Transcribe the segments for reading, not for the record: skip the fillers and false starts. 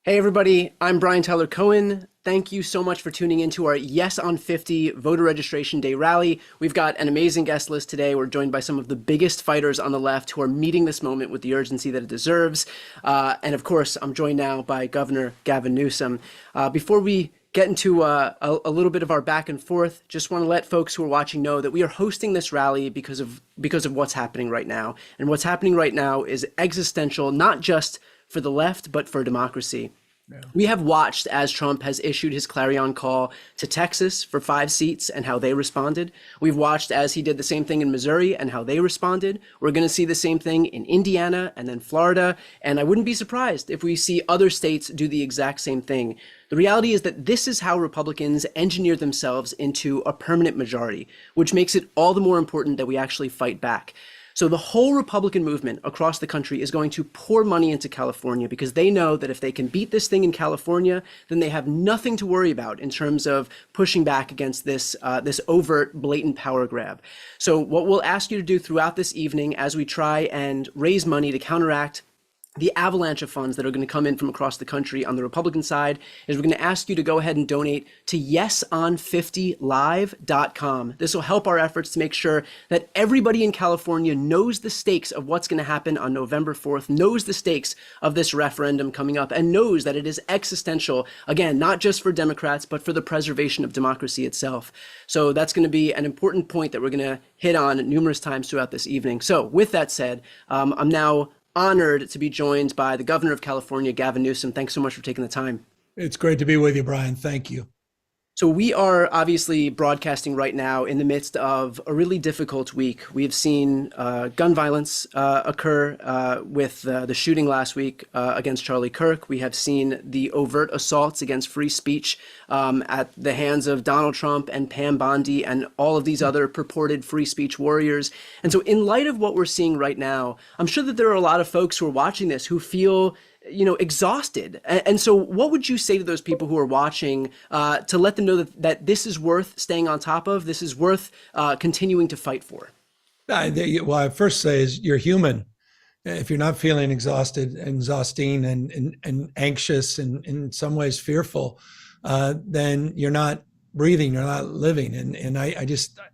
Hey everybody, I'm Brian Tyler Cohen. Thank you so much for tuning into our Yes on 50 voter registration day rally. We've got an amazing guest list today. We're joined by some of the biggest fighters on the left who are meeting this moment with the urgency that it deserves. And of course, I'm joined now by Governor Gavin Newsom. Before we get into a little bit of our back and forth, just want to let folks who are watching know that we are hosting this rally because of what's happening right now. And what's happening right now is existential, not just for the left, but for democracy. Yeah. We have watched as Trump has issued his clarion call to Texas for 5 seats and how they responded. We've watched as he did the same thing in Missouri and how they responded. We're going to see the same thing in Indiana and then Florida. And I wouldn't be surprised if we see other states do the exact same thing. The reality is that this is how Republicans engineer themselves into a permanent majority, which makes it all the more important that we actually fight back. So the whole Republican movement across the country is going to pour money into California because they know that if they can beat this thing in California, then they have nothing to worry about in terms of pushing back against this overt, blatant power grab. So what we'll ask you to do throughout this evening as we try and raise money to counteract the avalanche of funds that are going to come in from across the country on the Republican side is we're going to ask you to go ahead and donate to yeson50live.com. This will help our efforts to make sure that everybody in California knows the stakes of what's going to happen on November 4th, knows the stakes of this referendum coming up, and knows that it is existential, again, not just for Democrats, but for the preservation of democracy itself. So that's going to be an important point that we're going to hit on numerous times throughout this evening. So with that said, I'm now honored to be joined by the governor of California, Gavin Newsom. Thanks so much for taking the time. It's great to be with you, Brian. Thank you. So we are obviously broadcasting right now in the midst of a really difficult week. We have seen gun violence occur with the shooting last week against Charlie Kirk. We have seen the overt assaults against free speech at the hands of Donald Trump and Pam Bondi and all of these other purported free speech warriors. And so in light of what we're seeing right now, I'm sure that there are a lot of folks who are watching this who feel exhausted. And so what would you say to those people who are watching to let them know that this is worth staying on top of, this is worth continuing to fight for? Well, I first say is you're human. If you're not feeling exhausting and anxious and in some ways fearful, then you're not breathing, you're not living. And I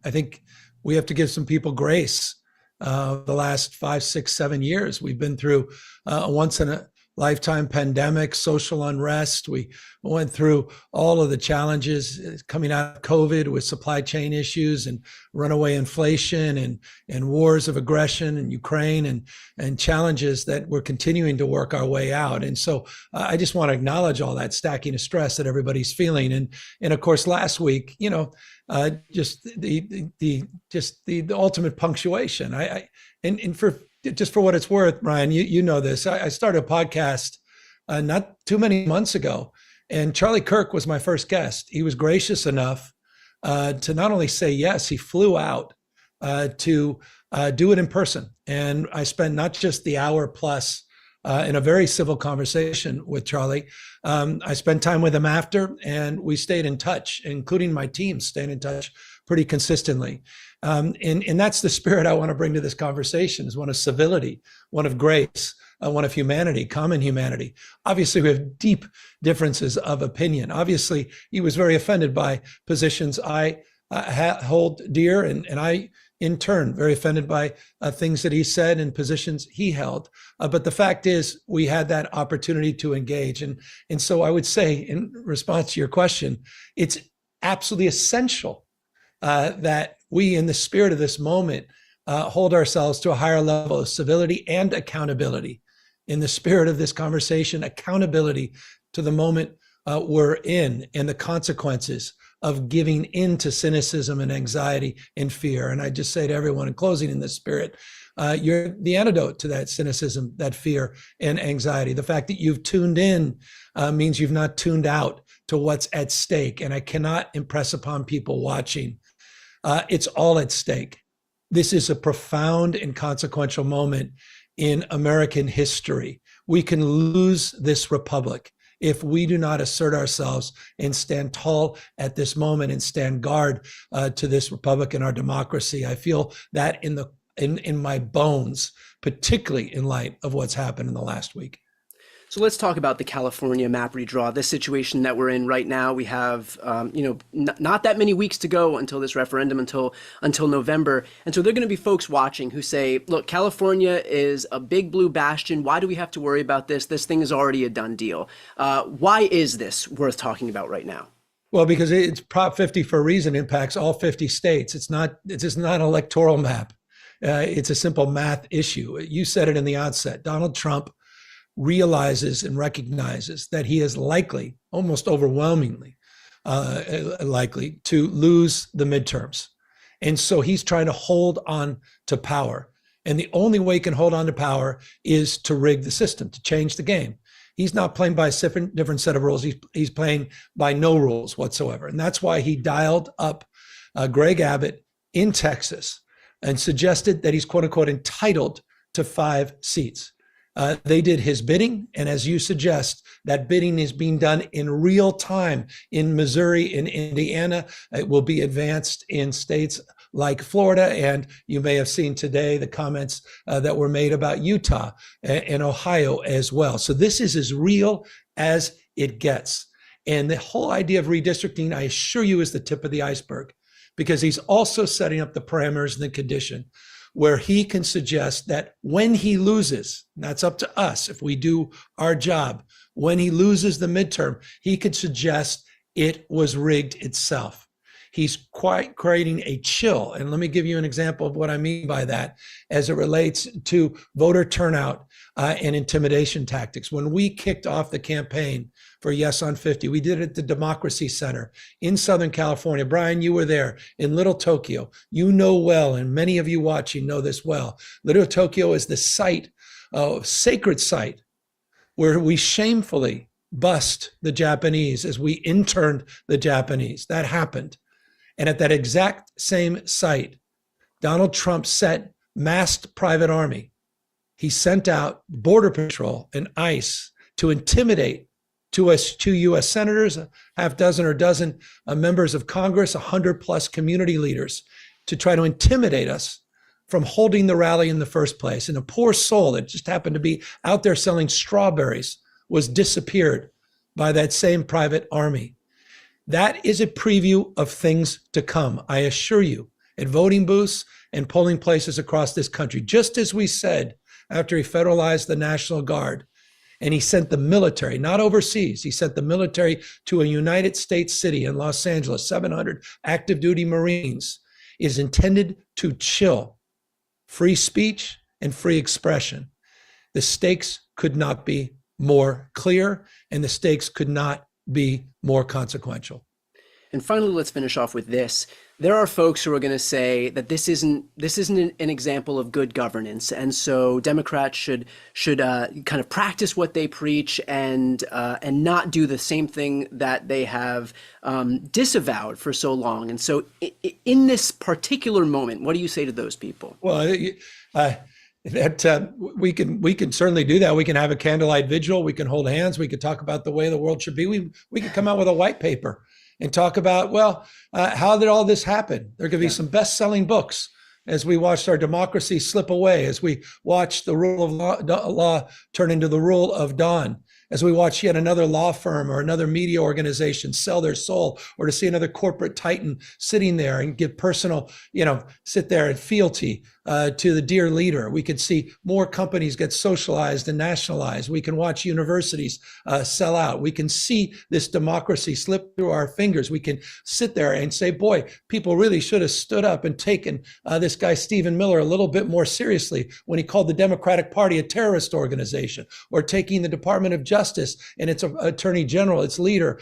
think we have to give some people grace. The last 5, 6, 7 years, we've been through a once in a lifetime pandemic, social unrest. We went through all of the challenges coming out of COVID with supply chain issues and runaway inflation and wars of aggression in Ukraine and challenges that we're continuing to work our way out. And so I just want to acknowledge all that stacking of stress that everybody's feeling. And of course, last week, just the ultimate punctuation. Just for what it's worth, Brian, you know this. I started a podcast not too many months ago, and Charlie Kirk was my first guest. He was gracious enough to not only say yes, he flew out to do it in person. And I spent not just the hour plus in a very civil conversation with Charlie. I spent time with him after, and we stayed in touch, including my team staying in touch pretty consistently. And that's the spirit I want to bring to this conversation, is one of civility, one of grace, one of humanity, common humanity. Obviously, we have deep differences of opinion. Obviously, he was very offended by positions I hold dear, and I, in turn, very offended by things that he said and positions he held. But the fact is, we had that opportunity to engage. And so I would say, in response to your question, it's absolutely essential that we, in the spirit of this moment, hold ourselves to a higher level of civility and accountability. In the spirit of this conversation, accountability to the moment we're in and the consequences of giving in to cynicism and anxiety and fear. And I just say to everyone in closing, in this spirit, you're the antidote to that cynicism, that fear and anxiety. The fact that you've tuned in means you've not tuned out to what's at stake. And I cannot impress upon people watching, it's all at stake. This is a profound and consequential moment in American history. We can lose this republic if we do not assert ourselves and stand tall at this moment and stand guard to this republic and our democracy. I feel that in my bones, particularly in light of what's happened in the last week. So let's talk about the California map redraw. This situation that we're in right now, we have, not that many weeks to go until this referendum, until November, and so there are going to be folks watching who say, "Look, California is a big blue bastion. Why do we have to worry about this? This thing is already a done deal." Why is this worth talking about right now? Well, because it's Prop 50 for a reason, impacts all 50 states. It's just not an electoral map. It's a simple math issue. You said it in the outset. Donald Trump realizes and recognizes that he is likely, almost overwhelmingly likely, to lose the midterms. And so he's trying to hold on to power. And the only way he can hold on to power is to rig the system, to change the game. He's not playing by a different set of rules. He's playing by no rules whatsoever. And that's why he dialed up Greg Abbott in Texas and suggested that he's, quote unquote, entitled to 5 seats. They did his bidding. And as you suggest, that bidding is being done in real time in Missouri, in Indiana. It will be advanced in states like Florida. And you may have seen today the comments that were made about Utah and Ohio as well. So this is as real as it gets. And the whole idea of redistricting, I assure you, is the tip of the iceberg, because he's also setting up the parameters and the condition where he can suggest that when he loses, that's up to us if we do our job, when he loses the midterm, he could suggest it was rigged itself. He's quite creating a chill. And let me give you an example of what I mean by that as it relates to voter turnout and intimidation tactics. When we kicked off the campaign for Yes on 50, we did it at the Democracy Center in Southern California. Brian, you were there in Little Tokyo. You know well, and many of you watching know this well. Little Tokyo is the site, sacred site, where we shamefully bust the Japanese as we interned the Japanese. That happened. And at that exact same site, Donald Trump sent masked private army. He sent out Border Patrol and ICE to intimidate two U.S. senators, a half dozen or dozen members of Congress, 100 plus community leaders, to try to intimidate us from holding the rally in the first place. And a poor soul that just happened to be out there selling strawberries was disappeared by that same private army. That is a preview of things to come, I assure you, at voting booths and polling places across this country. Just as we said after he federalized the National Guard, and he sent the military, not overseas, he sent the military to a United States city in Los Angeles, 700 active duty Marines, is intended to chill free speech and free expression. The stakes could not be more clear, and the stakes could not be more consequential. And finally, let's finish off with this. There are folks who are going to say that this isn't an example of good governance, and so Democrats should kind of practice what they preach and not do the same thing that they have disavowed for so long. And so, in this particular moment, what do you say to those people? Well, we can certainly do that. We can have a candlelight vigil. We can hold hands. We could talk about the way the world should be. We could come out with a white paper and talk about, how did all this happen? There could be some best-selling books as we watched our democracy slip away, as we watched the rule of law turn into the rule of dawn, as we watch yet another law firm or another media organization sell their soul, or to see another corporate titan sitting there and give personal, sit there and fealty to the dear leader. We could see more companies get socialized and nationalized. We can watch universities sell out. We can see this democracy slip through our fingers. We can sit there and say, boy, people really should have stood up and taken this guy, Stephen Miller, a little bit more seriously when he called the Democratic Party a terrorist organization, or taking the Department of Justice and its attorney general, its leader,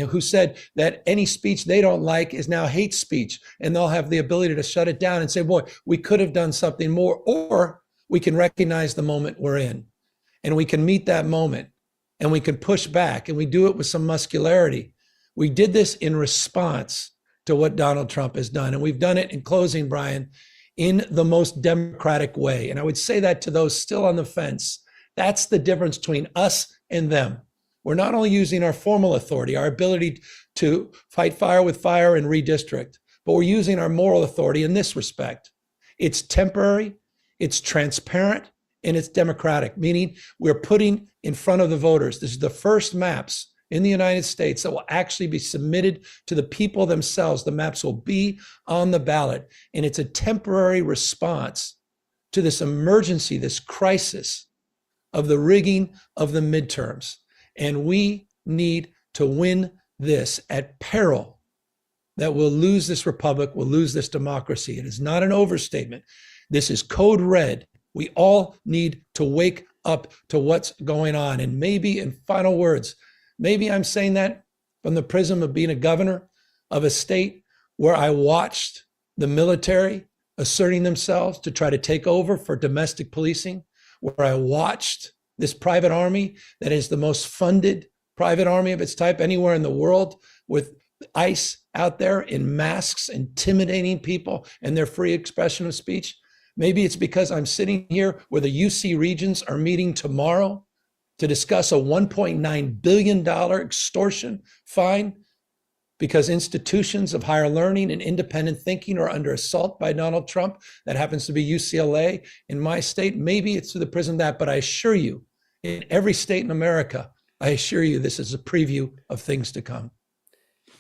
who said that any speech they don't like is now hate speech, and they'll have the ability to shut it down and say, boy, we could have done something more. Or we can recognize the moment we're in, and we can meet that moment, and we can push back, and we do it with some muscularity. We did this in response to what Donald Trump has done. And we've done it, in closing, Brian, in the most democratic way. And I would say that to those still on the fence. That's the difference between us and them. We're not only using our formal authority, our ability to fight fire with fire and redistrict, but we're using our moral authority in this respect. It's temporary, it's transparent, and it's democratic, meaning we're putting in front of the voters. This is the first maps in the United States that will actually be submitted to the people themselves. The maps will be on the ballot, and it's a temporary response to this emergency, this crisis of the rigging of the midterms. And we need to win this at peril that we'll lose this republic, we'll lose this democracy. It is not an overstatement. This is code red. We all need to wake up to what's going on. And maybe, in final words, maybe I'm saying that from the prism of being a governor of a state where I watched the military asserting themselves to try to take over for domestic policing, where I watched this private army that is the most funded private army of its type anywhere in the world, with ICE out there in masks, intimidating people and their free expression of speech. Maybe it's because I'm sitting here where the UC regions are meeting tomorrow to discuss a $1.9 billion extortion fine because institutions of higher learning and independent thinking are under assault by Donald Trump. That happens to be UCLA in my state. Maybe it's through the prism of that, but I assure you, in every state in America, I assure you this is a preview of things to come.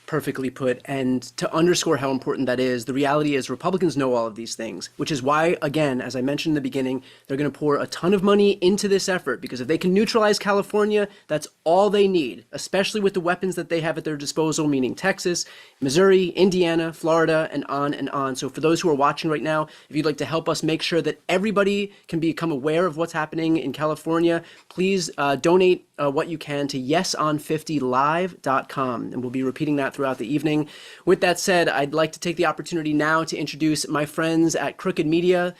Perfectly put. And to underscore how important that is, the reality is Republicans know all of these things, which is why, again, as I mentioned in the beginning, they're going to pour a ton of money into this effort, because if they can neutralize California, that's all they need, especially with the weapons that they have at their disposal, meaning Texas, Missouri, Indiana, Florida, and on and on. So for those who are watching right now, if you'd like to help us make sure that everybody can become aware of what's happening in California, please donate what you can to yeson50live.com, and we'll be repeating that throughout the evening. With that said, I'd like to take the opportunity now to introduce my friends at Crooked Media,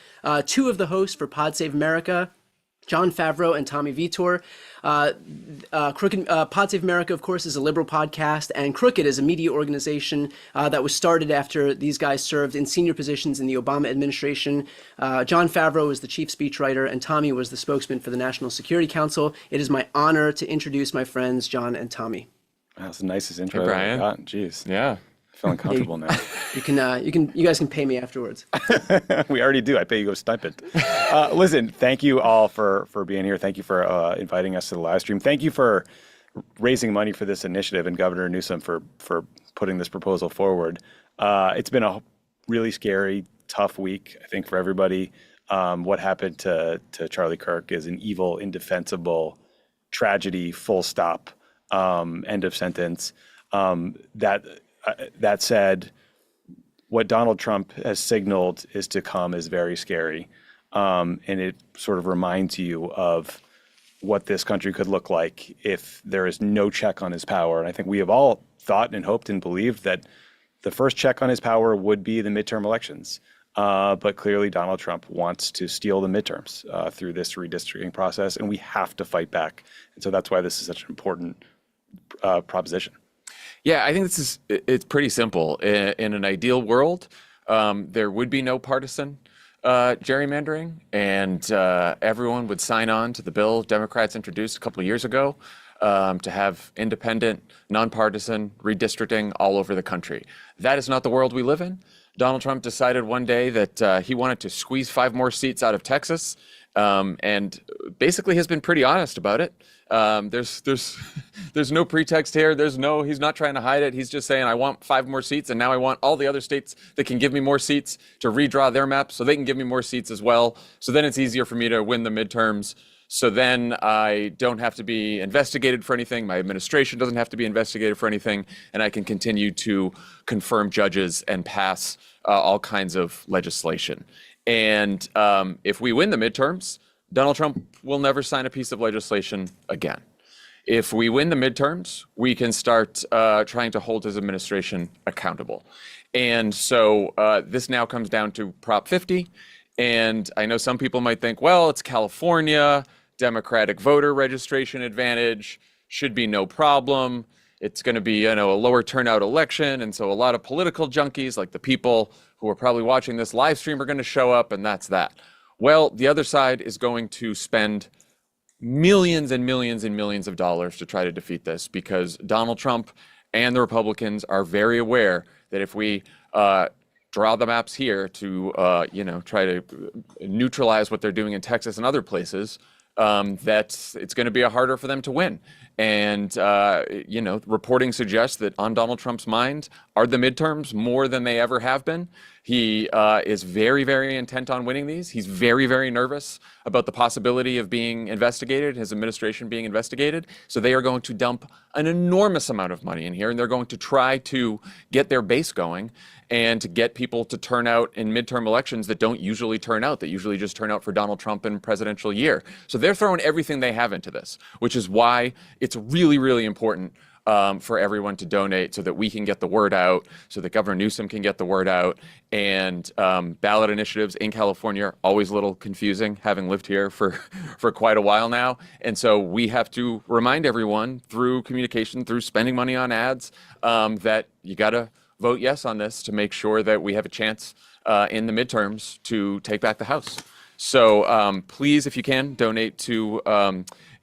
two of the hosts for Pod Save America, Jon Favreau and Tommy Vitor. Pod Save America, of course, is a liberal podcast, and Crooked is a media organization that was started after these guys served in senior positions in the Obama administration. Jon Favreau is the chief speechwriter, and Tommy was the spokesman for the National Security Council. It is my honor to introduce my friends, Jon and Tommy. That's the nicest intro Hey, Brian. I've ever gotten. Jeez. Yeah. Feeling comfortable now. You guys can pay me afterwards. We already do. I pay you a stipend. Listen, thank you all for being here. Thank you for inviting us to the live stream. Thank you for raising money for this initiative, and Governor Newsom for putting this proposal forward. It's been a really scary, tough week, I think, for everybody. What happened to Charlie Kirk is an evil, indefensible tragedy, full stop, end of sentence. That said, what Donald Trump has signaled is to come is very scary. And it sort of reminds you of what this country could look like if there is no check on his power. And I think we have all thought and hoped and believed that the first check on his power would be the midterm elections. But clearly Donald Trump wants to steal the midterms through this redistricting process, and we have to fight back. And so that's why this is such an important proposition. Yeah, I think it's pretty simple. In an ideal world, there would be no partisan gerrymandering, and everyone would sign on to the bill Democrats introduced a couple of years ago to have independent, nonpartisan redistricting all over the country. That is not the world we live in. Donald Trump decided one day that he wanted to squeeze 5 more seats out of Texas, and basically has been pretty honest about it. There's no pretext here. He's not trying to hide it. He's just saying, I want 5 more seats, and now I want all the other states that can give me more seats to redraw their maps so they can give me more seats as well. So then it's easier for me to win the midterms. So then I don't have to be investigated for anything. My administration doesn't have to be investigated for anything, and I can continue to confirm judges and pass all kinds of legislation. And if we win the midterms, Donald Trump will never sign a piece of legislation again. If we win the midterms, we can start trying to hold his administration accountable. And so this now comes down to Prop 50. And I know some people might think, well, it's California, Democratic voter registration advantage, should be no problem. It's going to be, a lower turnout election. And so a lot of political junkies, like the people who are probably watching this live stream, are going to show up, and that's that. Well, the other side is going to spend millions and millions and millions of dollars to try to defeat this, because Donald Trump and the Republicans are very aware that if we draw the maps here to, try to neutralize what they're doing in Texas and other places, that it's going to be harder for them to win. And, reporting suggests that on Donald Trump's mind are the midterms more than they ever have been. He is very, very intent on winning these. He's very, very nervous about the possibility of being investigated, his administration being investigated. So they are going to dump an enormous amount of money in here, and they're going to try to get their base going and to get people to turn out in midterm elections that don't usually turn out, that usually just turn out for Donald Trump in presidential year. So they're throwing everything they have into this, which is why it's really, really important for everyone to donate so that we can get the word out, so that Governor Newsom can get the word out. And ballot initiatives in California are always a little confusing, having lived here for quite a while now. And so we have to remind everyone through communication, through spending money on ads, that you got to vote yes on this to make sure that we have a chance in the midterms to take back the House. So please, if you can, donate to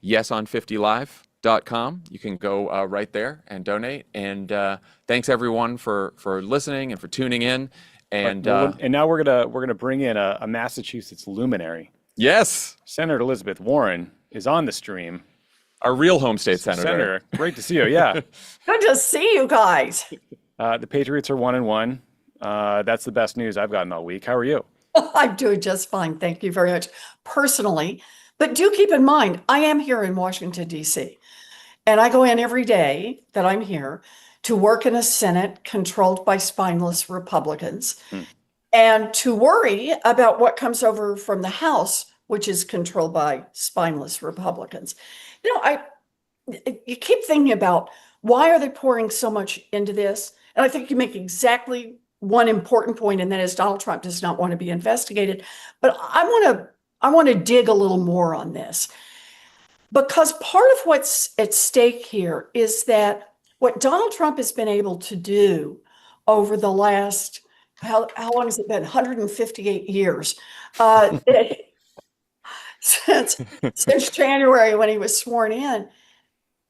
yeson50live.com. You can go right there and donate. And thanks everyone for listening and for tuning in. And now we're gonna bring in a Massachusetts luminary. Yes, Senator Elizabeth Warren is on the stream. Our real home state senator. Senator, great to see you. Yeah. Good to see you guys. The Patriots are 1-1. That's the best news I've gotten all week. How are you? I'm doing just fine. Thank you very much personally. But do keep in mind, I am here in Washington, D.C. And I go in every day that I'm here to work in a Senate controlled by spineless Republicans and to worry about what comes over from the House, which is controlled by spineless Republicans. You keep thinking about why are they pouring so much into this? And I think you make exactly one important point, and that is Donald Trump does not want to be investigated. But I want to dig a little more on this, because part of what's at stake here is that what Donald Trump has been able to do over the last, how long has it been? 158 years. Since January when he was sworn in,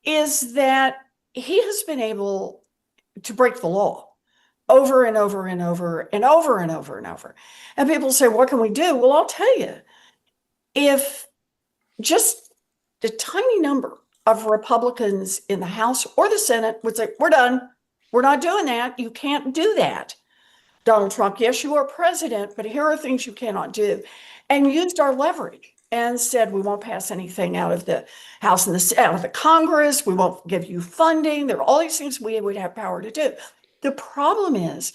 is that he has been able to break the law over and over and over and over and over and over. And people say, what can we do? Well, I'll tell you, if just a tiny number of Republicans in the House or the Senate would say, we're done. We're not doing that. You can't do that. Donald Trump, yes, you are president, but here are things you cannot do. And used our leverage and said, we won't pass anything out of the House and out of the Congress. We won't give you funding. There are all these things we would have power to do. The problem is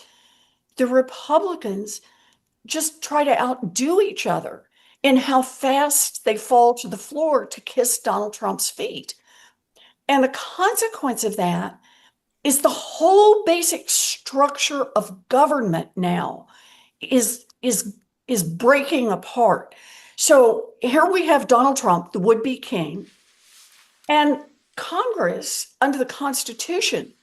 the Republicans just try to outdo each other in how fast they fall to the floor to kiss Donald Trump's feet. And the consequence of that is the whole basic structure of government now is breaking apart. So here we have Donald Trump, the would-be king, and Congress, under the Constitution,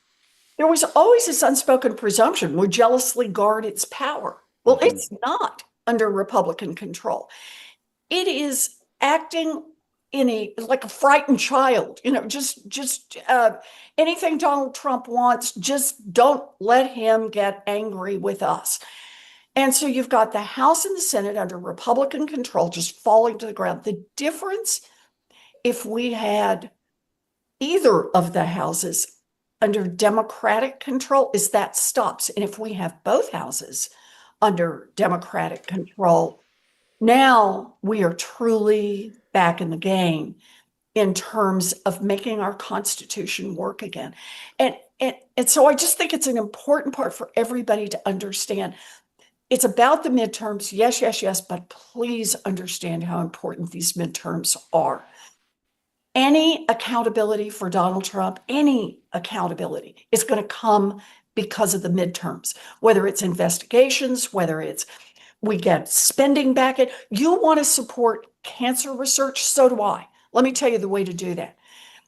there was always this unspoken presumption would jealously guard its power. Well, it's not under Republican control. It is acting like a frightened child, just anything Donald Trump wants, just don't let him get angry with us. And so you've got the House and the Senate under Republican control just falling to the ground. The difference, if we had either of the houses under Democratic control, is that stops. And if we have both houses under Democratic control, now we are truly back in the game in terms of making our Constitution work again. And so I just think it's an important part for everybody to understand. It's about the midterms, yes, yes, yes, but please understand how important these midterms are. Any accountability for Donald Trump, any accountability is going to come because of the midterms, whether it's investigations, whether it's we get spending back. You want to support cancer research, so do I. Let me tell you the way to do that.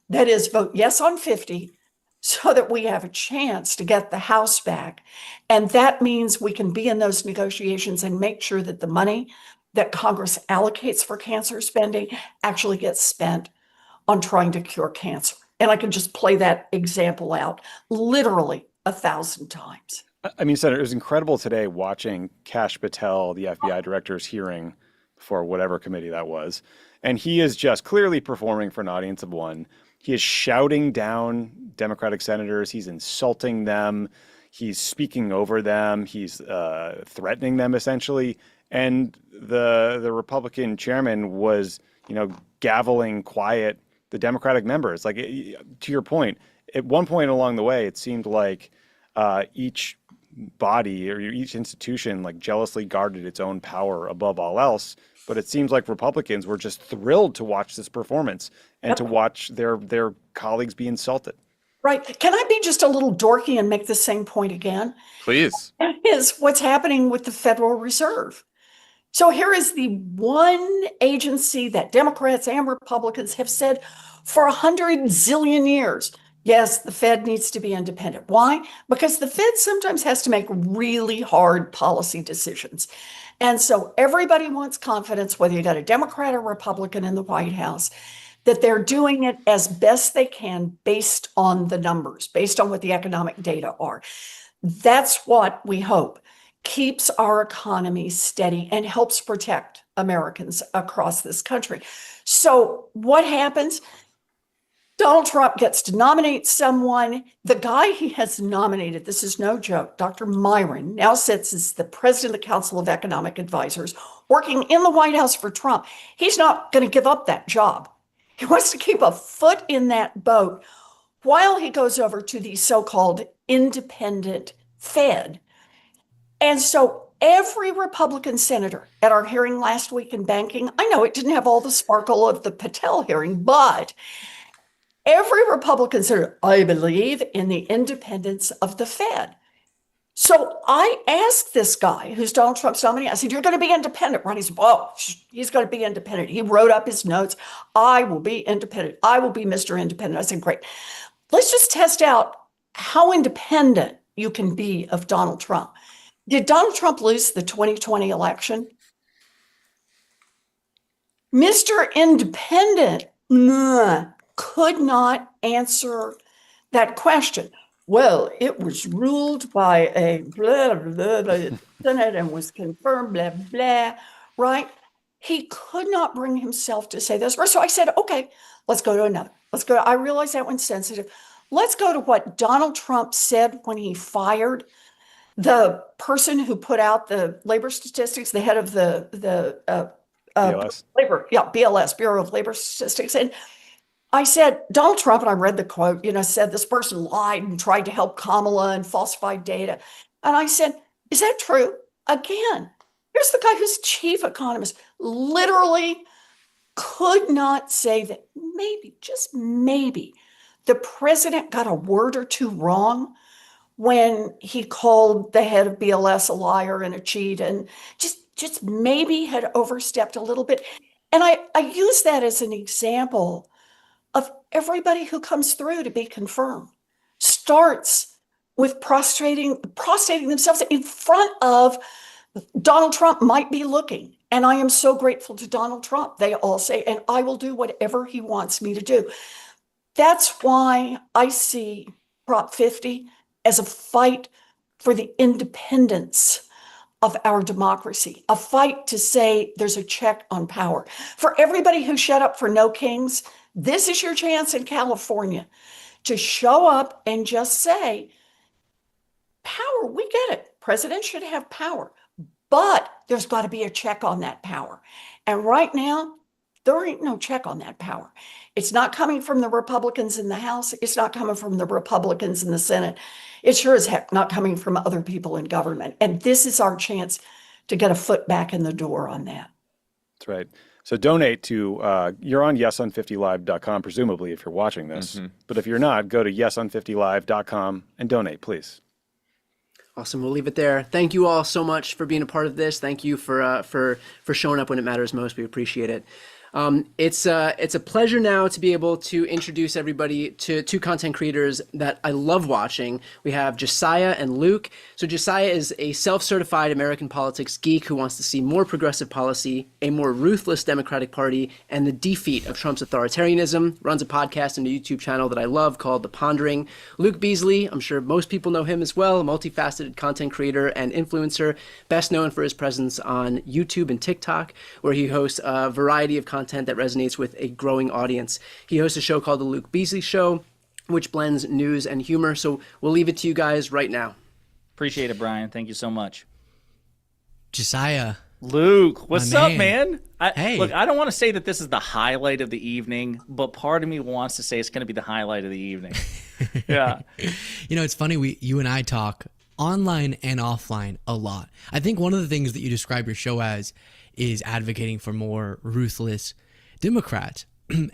That is vote yes on 50 so that we have a chance to get the House back. And that means we can be in those negotiations and make sure that the money that Congress allocates for cancer spending actually gets spent on trying to cure cancer. And I can just play that example out literally 1,000 times. I mean, Senator, it was incredible today watching Kash Patel, the FBI director's hearing for whatever committee that was. And he is just clearly performing for an audience of one. He is shouting down Democratic senators. He's insulting them. He's speaking over them. He's threatening them, essentially. And the Republican chairman was, gaveling quiet the Democratic members. Like, to your point, at one point along the way, it seemed like each body or each institution like jealously guarded its own power above all else. But it seems like Republicans were just thrilled to watch this performance and to watch their colleagues be insulted. Right. Can I be just a little dorky and make the same point again? Please. That is what's happening with the Federal Reserve. So here is the one agency that Democrats and Republicans have said for 100 zillion years, yes, the Fed needs to be independent. Why? Because the Fed sometimes has to make really hard policy decisions. And so everybody wants confidence, whether you got a Democrat or Republican in the White House, that they're doing it as best they can based on the numbers, based on what the economic data are. That's what we hope keeps our economy steady and helps protect Americans across this country. So what happens? Donald Trump gets to nominate someone. The guy he has nominated, this is no joke, Dr. Myron, now sits as the president of the Council of Economic Advisors, working in the White House for Trump. He's not going to give up that job. He wants to keep a foot in that boat while he goes over to the so-called independent Fed. And so every Republican senator at our hearing last week in banking, I know it didn't have all the sparkle of the Patel hearing, but every Republican senator, I believe in the independence of the Fed. So I asked this guy who's Donald Trump's nominee, I said, you're going to be independent, right? He said, well, he's going to be independent. He wrote up his notes. I will be independent. I will be Mr. Independent. I said, great. Let's just test out how independent you can be of Donald Trump. Did Donald Trump lose the 2020 election? Mr. Independent could not answer that question. Well, it was ruled by a blah, blah, blah, Senate and was confirmed, blah, blah, right? He could not bring himself to say those words. So I said, okay, let's go to another. I realize that one's sensitive. Let's go to what Donald Trump said when he fired the person who put out the labor statistics, the head of the BLS. BLS, Bureau of Labor Statistics. And I said, Donald Trump, and I read the quote, said this person lied and tried to help Kamala and falsified data. And I said, is that true? Again, here's the guy who's chief economist, literally could not say that maybe, just maybe, the president got a word or two wrong when he called the head of BLS a liar and a cheat and just maybe had overstepped a little bit. And I use that as an example of everybody who comes through to be confirmed starts with prostrating themselves in front of Donald Trump might be looking. And I am so grateful to Donald Trump. They all say, and I will do whatever he wants me to do. That's why I see Prop 50 as a fight for the independence of our democracy, a fight to say there's a check on power. For everybody who shut up for no kings, this is your chance in California to show up and just say, power, we get it. Presidents should have power, but there's got to be a check on that power. And right now, there ain't no check on that power. It's not coming from the Republicans in the House. It's not coming from the Republicans in the Senate. It's sure as heck not coming from other people in government. And this is our chance to get a foot back in the door on that. That's right. So donate to, you're on yeson50live.com, presumably, if you're watching this. Mm-hmm. But if you're not, go to yeson50live.com and donate, please. Awesome. We'll leave it there. Thank you all so much for being a part of this. Thank you for showing up when it matters most. We appreciate it. It's a pleasure now to be able to introduce everybody to two content creators that I love watching. We have Josiah and Luke. So Josiah is a self-certified American politics geek who wants to see more progressive policy, a more ruthless Democratic Party, and the defeat of Trump's authoritarianism. Runs a podcast and a YouTube channel that I love called The Pondering. Luke Beasley, I'm sure most people know him as well, a multifaceted content creator and influencer, best known for his presence on YouTube and TikTok, where he hosts a variety of content that resonates with a growing audience. He hosts a show called The Luke Beasley Show, which blends news and humor. So we'll leave it to you guys right now. Appreciate it, Brian. Thank you so much. Josiah. Luke, what's up, man? Hey. Look, I don't want to say that this is the highlight of the evening, but part of me wants to say it's going to be the highlight of the evening. Yeah. You know, it's funny, you and I talk online and offline a lot. I think one of the things that you describe your show as is advocating for more ruthless Democrats.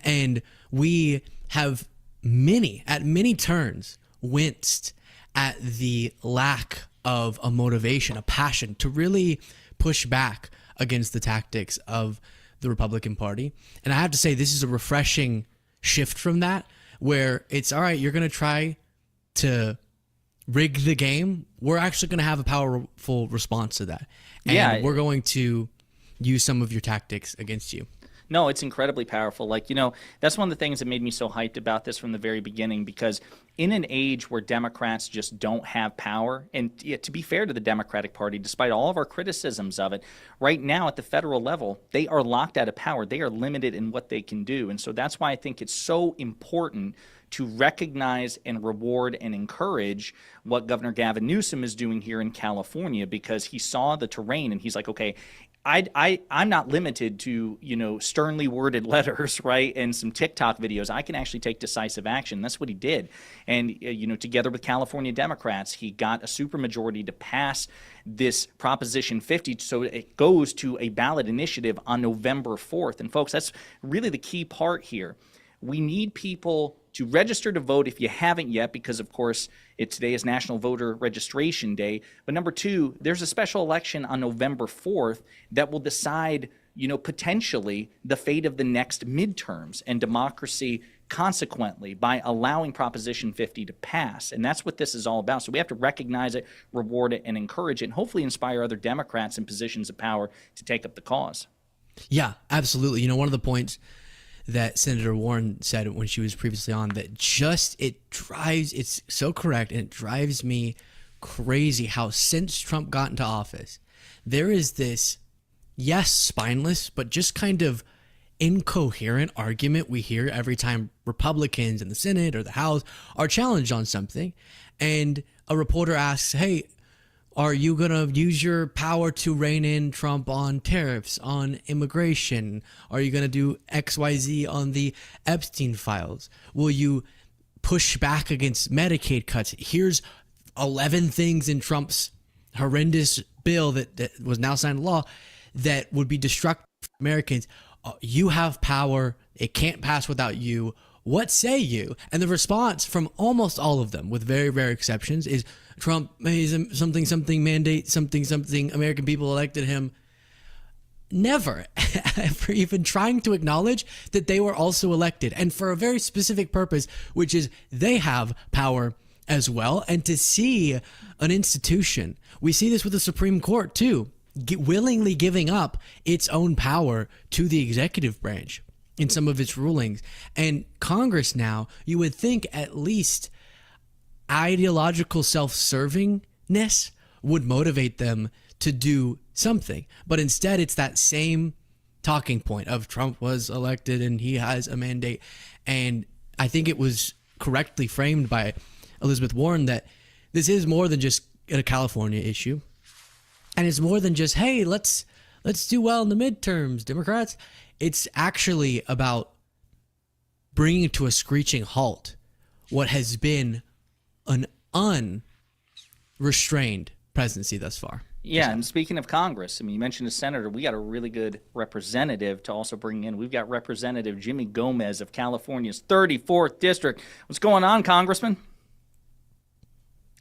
And we have at many turns winced at the lack of a motivation, a passion to really push back against the tactics of the Republican Party. And I have to say, this is a refreshing shift from that, where it's all right, you're going to try to rig the game. We're actually going to have a powerful response to that. And we're going to use some of your tactics against you. No, it's incredibly powerful. Like, you know, that's one of the things that made me so hyped about this from the very beginning, because in an age where Democrats just don't have power, and to be fair to the Democratic Party, despite all of our criticisms of it, right now at the federal level, they are locked out of power. They are limited in what they can do. And so that's why I think it's so important to recognize and reward and encourage what Governor Gavin Newsom is doing here in California, because he saw the terrain and he's like, okay, I'm not limited to, you know, sternly worded letters, right, and some TikTok videos. I can actually take decisive action. That's what he did. And, you know, together with California Democrats, he got a supermajority to pass this Proposition 50, so it goes to a ballot initiative on November 4th. And, folks, that's really the key part here. We need people to register to vote if you haven't yet, because, of course, today is National Voter Registration Day. But number two, there's a special election on November 4th that will decide, you know, potentially the fate of the next midterms and democracy consequently by allowing Proposition 50 to pass. And that's what this is all about. So we have to recognize it, reward it, and encourage it, and hopefully inspire other Democrats in positions of power to take up the cause. Yeah, absolutely. You know, one of the points that Senator Warren said when she was previously on, that it's so correct, and it drives me crazy how since Trump got into office, there is this, yes, spineless, but just kind of incoherent argument we hear every time Republicans in the Senate or the House are challenged on something. And a reporter asks, hey, are you going to use your power to rein in Trump on tariffs, on immigration? Are you going to do XYZ on the Epstein files? Will you push back against Medicaid cuts? Here's 11 things in Trump's horrendous bill that was now signed into law that would be destructive for Americans. You have power. It can't pass without you. What say you? And the response from almost all of them, with very rare exceptions, is Trump is something mandate, something American people elected him. Never ever even trying to acknowledge that they were also elected, and for a very specific purpose, which is they have power as well. And to see an institution, we see this with the Supreme Court too, willingly giving up its own power to the executive branch in some of its rulings. And Congress now, you would think at least ideological self-servingness would motivate them to do something. But instead, it's that same talking point of Trump was elected and he has a mandate. And I think it was correctly framed by Elizabeth Warren that this is more than just a California issue. And it's more than just, hey, let's do well in the midterms, Democrats. It's actually about bringing to a screeching halt what has been an unrestrained presidency thus far. Yeah, and speaking of Congress, I mean, you mentioned a senator. We got a really good representative to also bring in. We've got Representative Jimmy Gomez of California's 34th District. What's going on, Congressman?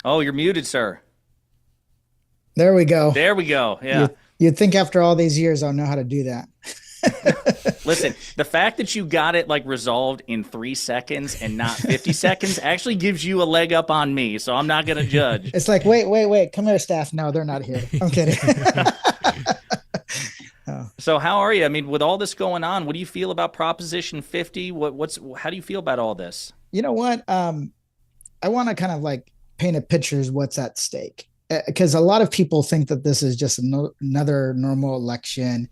Oh, you're muted, sir. There we go. There we go. Yeah. You'd think after all these years, I'll know how to do that. Listen, the fact that you got it like resolved in 3 seconds and not 50 seconds actually gives you a leg up on me, so I'm not going to judge. It's like, wait, come here, staff. No, they're not here. I'm kidding. So how are you? I mean, with all this going on, what do you feel about Proposition 50? How do you feel about all this? You know what? I want to kind of like paint a picture of what's at stake, because a lot of people think that this is just another normal election.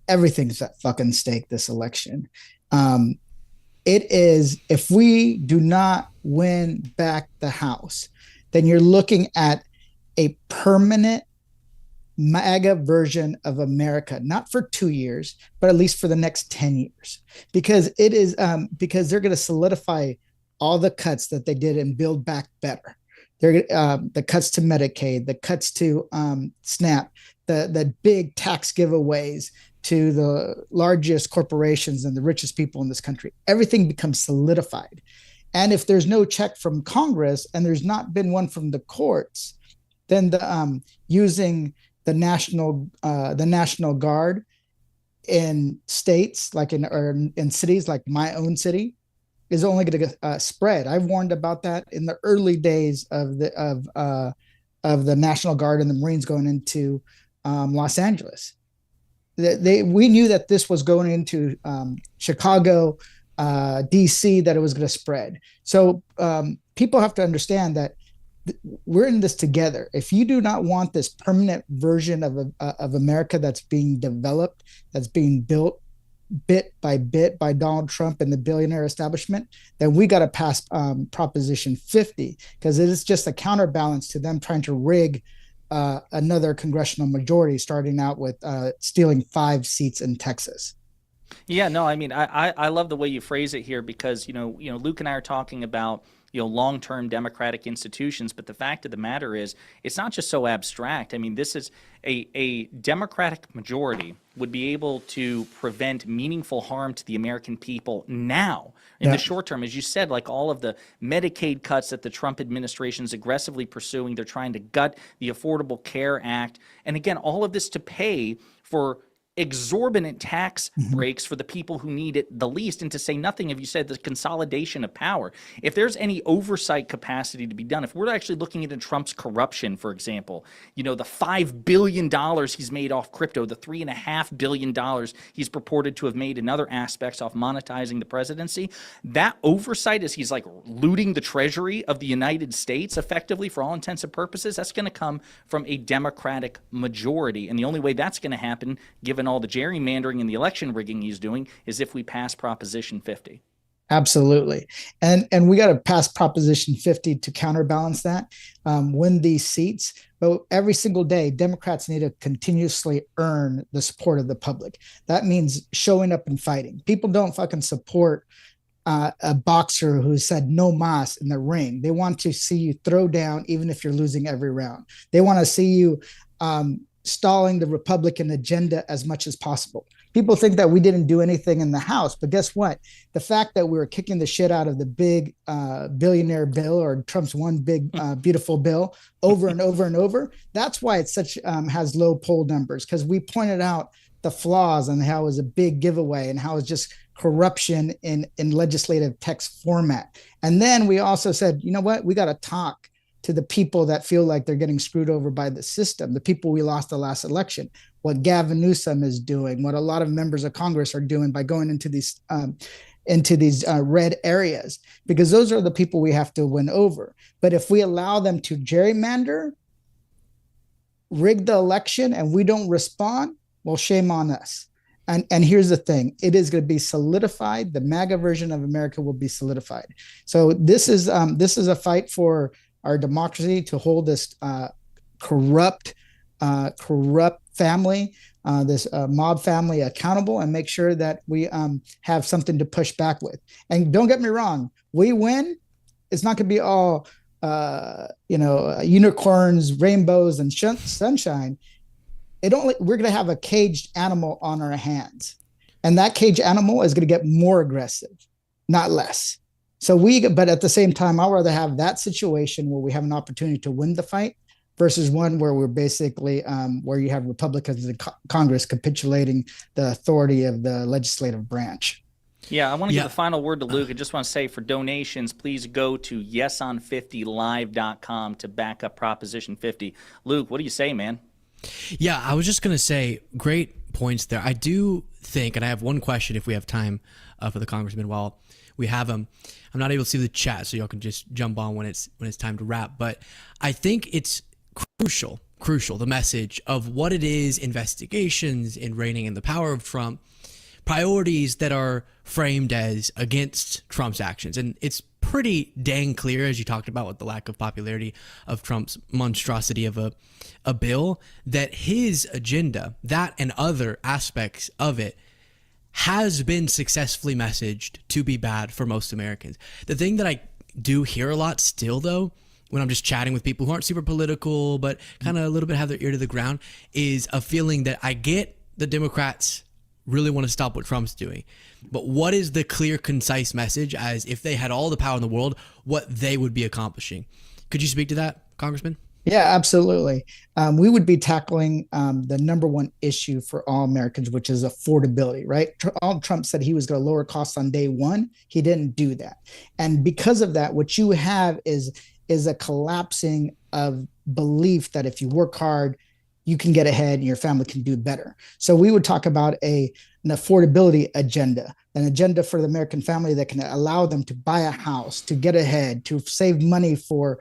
Everything's at fucking stake this election. It is, if we do not win back the House, then you're looking at a permanent MAGA version of America, not for 2 years, but at least for the next 10 years, because it is because they're going to solidify all the cuts that they did and build back better. They're the cuts to Medicaid, the cuts to SNAP, the big tax giveaways to the largest corporations and the richest people in this country. Everything becomes solidified. And if there's no check from Congress and there's not been one from the courts, then using the National Guard in states like in cities like my own city is only going to spread. I've warned about that in the early days of the National Guard and the Marines going into Los Angeles. We knew that this was going into Chicago, DC, that it was going to spread. So people have to understand that we're in this together. If you do not want this permanent version of America that's being developed, that's being built bit by Donald Trump and the billionaire establishment, then we got to pass Proposition 50, because it is just a counterbalance to them trying to rig another congressional majority, starting out with stealing 5 seats in Texas. Yeah, no, I mean, I love the way you phrase it here, because, Luke and I are talking about, long-term democratic institutions, but the fact of the matter is, it's not just so abstract. I mean, this is a Democratic majority would be able to prevent meaningful harm to the American people now. In the short term, as you said, like all of the Medicaid cuts that the Trump administration is aggressively pursuing, they're trying to gut the Affordable Care Act. And again, all of this to pay for exorbitant tax breaks for the people who need it the least, and to say nothing of, you said, the consolidation of power. If there's any oversight capacity to be done, if we're actually looking into Trump's corruption, for example, the $5 billion he's made off crypto, the $3.5 billion he's purported to have made in other aspects off monetizing the presidency, that oversight, as he's like looting the treasury of the United States effectively for all intents and purposes, that's going to come from a Democratic majority. And the only way that's going to happen, given all the gerrymandering and the election rigging he's doing, is if we pass Proposition 50. Absolutely. And we got to pass Proposition 50 to counterbalance that, win these seats. But every single day, Democrats need to continuously earn the support of the public. That means showing up and fighting. People don't fucking support a boxer who said no mas in the ring. They want to see you throw down even if you're losing every round. They want to see you stalling the Republican agenda as much as possible. People think that we didn't do anything in the House, but guess what? The fact that we were kicking the shit out of the big billionaire bill, or Trump's one big beautiful bill, over and over and over, that's why it's such has low poll numbers, because we pointed out the flaws and how it was a big giveaway and how it's just corruption in legislative text format. And then we also said, you know what? We got to talk to the people that feel like they're getting screwed over by the system, the people we lost the last election, what Gavin Newsom is doing, what a lot of members of Congress are doing by going into these red areas, because those are the people we have to win over. But if we allow them to gerrymander, rig the election, and we don't respond, well, shame on us. And here's the thing, it is going to be solidified. The MAGA version of America will be solidified. So this is a fight for our democracy, to hold this corrupt family, this mob family accountable, and make sure that we have something to push back with. And don't get me wrong, we win, it's not going to be all unicorns, rainbows, and sunshine. We're going to have a caged animal on our hands, and that caged animal is going to get more aggressive, not less. But at the same time, I'd rather have that situation where we have an opportunity to win the fight versus one where we're basically where you have Republicans in Congress capitulating the authority of the legislative branch. Yeah, I want to give the final word to Luke. I just want to say for donations, please go to yeson50live.com to back up Proposition 50. Luke, what do you say, man? Yeah, I was just going to say, great points there. I do think, and I have one question if we have time for the congressman while we have him. I'm not able to see the chat, so y'all can just jump on when it's time to wrap. But I think it's crucial, the message of what it is, investigations in reining in the power of Trump, priorities that are framed as against Trump's actions. And it's pretty dang clear, as you talked about with the lack of popularity of Trump's monstrosity of a bill, that his agenda, that and other aspects of it, has been successfully messaged to be bad for most Americans. The thing that I do hear a lot still, though, when I'm just chatting with people who aren't super political, but kind of a little bit have their ear to the ground, is a feeling that I get the Democrats really want to stop what Trump's doing. But what is the clear, concise message as if they had all the power in the world, what they would be accomplishing? Could you speak to that, Congressman? Yeah, absolutely. We would be tackling the number one issue for all Americans, which is affordability, right? Trump said he was going to lower costs on day one. He didn't do that. And because of that, what you have is a collapsing of belief that if you work hard, you can get ahead and your family can do better. So we would talk about an affordability agenda, an agenda for the American family that can allow them to buy a house, to get ahead, to save money for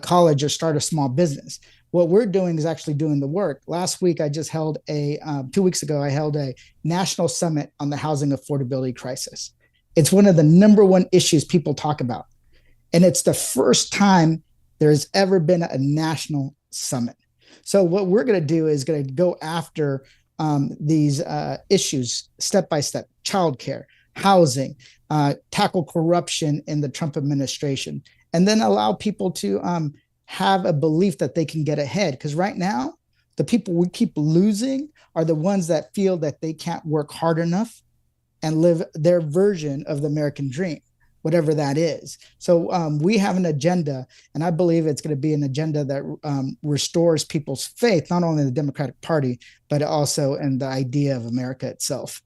college or start a small business. What we're doing is actually doing the work. Last week, I just held 2 weeks ago, I held a national summit on the housing affordability crisis. It's one of the number one issues people talk about. And it's the first time there's ever been a national summit. So what we're going to do is going to go after these issues step by step: childcare, housing, tackle corruption in the Trump administration, and then allow people to have a belief that they can get ahead. Because right now, the people we keep losing are the ones that feel that they can't work hard enough and live their version of the American dream, whatever that is. So we have an agenda, and I believe it's going to be an agenda that restores people's faith, not only in the Democratic Party, but also in the idea of America itself.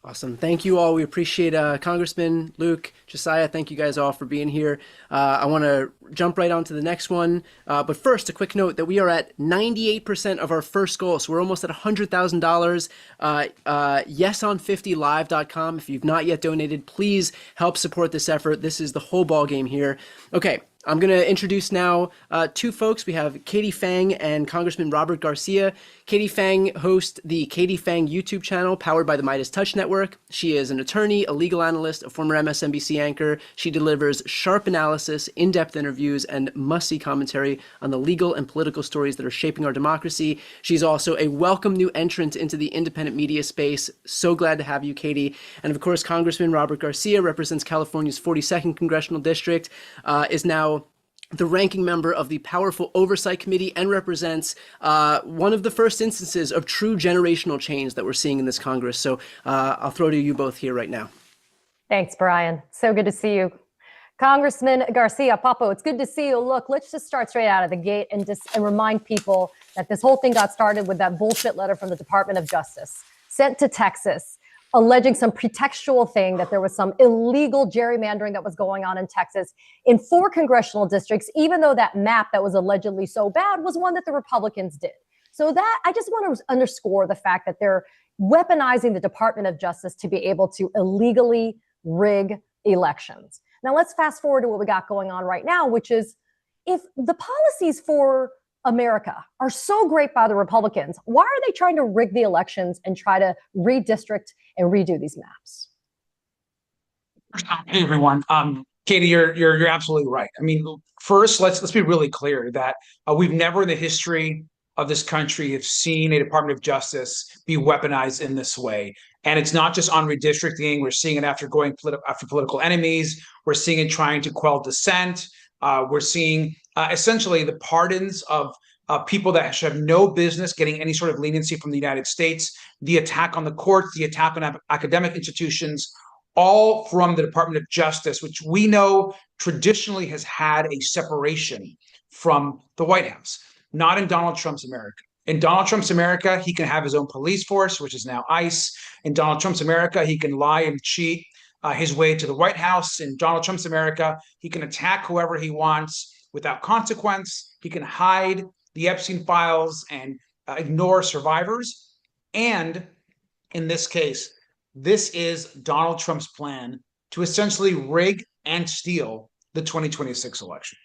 Awesome. Thank you all. We appreciate Congressman Luke, Josiah. Thank you guys all for being here. I want to jump right on to the next one. But first, a quick note that we are at 98% of our first goal. So we're almost at $100,000. Yeson50live.com. If you've not yet donated, please help support this effort. This is the whole ball game here. Okay. I'm going to introduce now two folks. We have Katie Fang and Congressman Robert Garcia. Katie Fang hosts the Katie Fang YouTube channel powered by the Midas Touch Network. She is an attorney, a legal analyst, a former MSNBC anchor. She delivers sharp analysis, in-depth interviews, and must-see commentary on the legal and political stories that are shaping our democracy. She's also a welcome new entrant into the independent media space. So glad to have you, Katie. And of course, Congressman Robert Garcia represents California's 42nd Congressional District, is now the ranking member of the powerful Oversight Committee, and represents one of the first instances of true generational change that we're seeing in this Congress. So I'll throw to you both here right now. Thanks, Brian. So good to see you. Congressman Garcia, Papo, it's good to see you. Look, let's just start straight out of the gate and remind people that this whole thing got started with that bullshit letter from the Department of Justice sent to Texas, alleging some pretextual thing that there was some illegal gerrymandering that was going on in Texas in 4 congressional districts, even though that map that was allegedly so bad was one that the Republicans did. So that, I just want to underscore the fact that they're weaponizing the Department of Justice to be able to illegally rig elections. Now let's fast forward to what we got going on right now, which is if the policies for America are so great by the Republicans, why are they trying to rig the elections and try to redistrict and redo these maps? Hey everyone, Katie, you're absolutely right. I mean, first, let's be really clear that we've never in the history of this country have seen a Department of Justice be weaponized in this way. And it's not just on redistricting. We're seeing it after going after political enemies. We're seeing it trying to quell dissent. We're seeing essentially the pardons of people that should have no business getting any sort of leniency from the United States, the attack on the courts, the attack on academic institutions, all from the Department of Justice, which we know traditionally has had a separation from the White House. Not in Donald Trump's America. In Donald Trump's America, he can have his own police force, which is now ICE. In Donald Trump's America, he can lie and cheat his way to the White House. In Donald Trump's America, he can attack whoever he wants without consequence. He can hide the Epstein files and ignore survivors. And in this case, this is Donald Trump's plan to essentially rig and steal the 2026 election.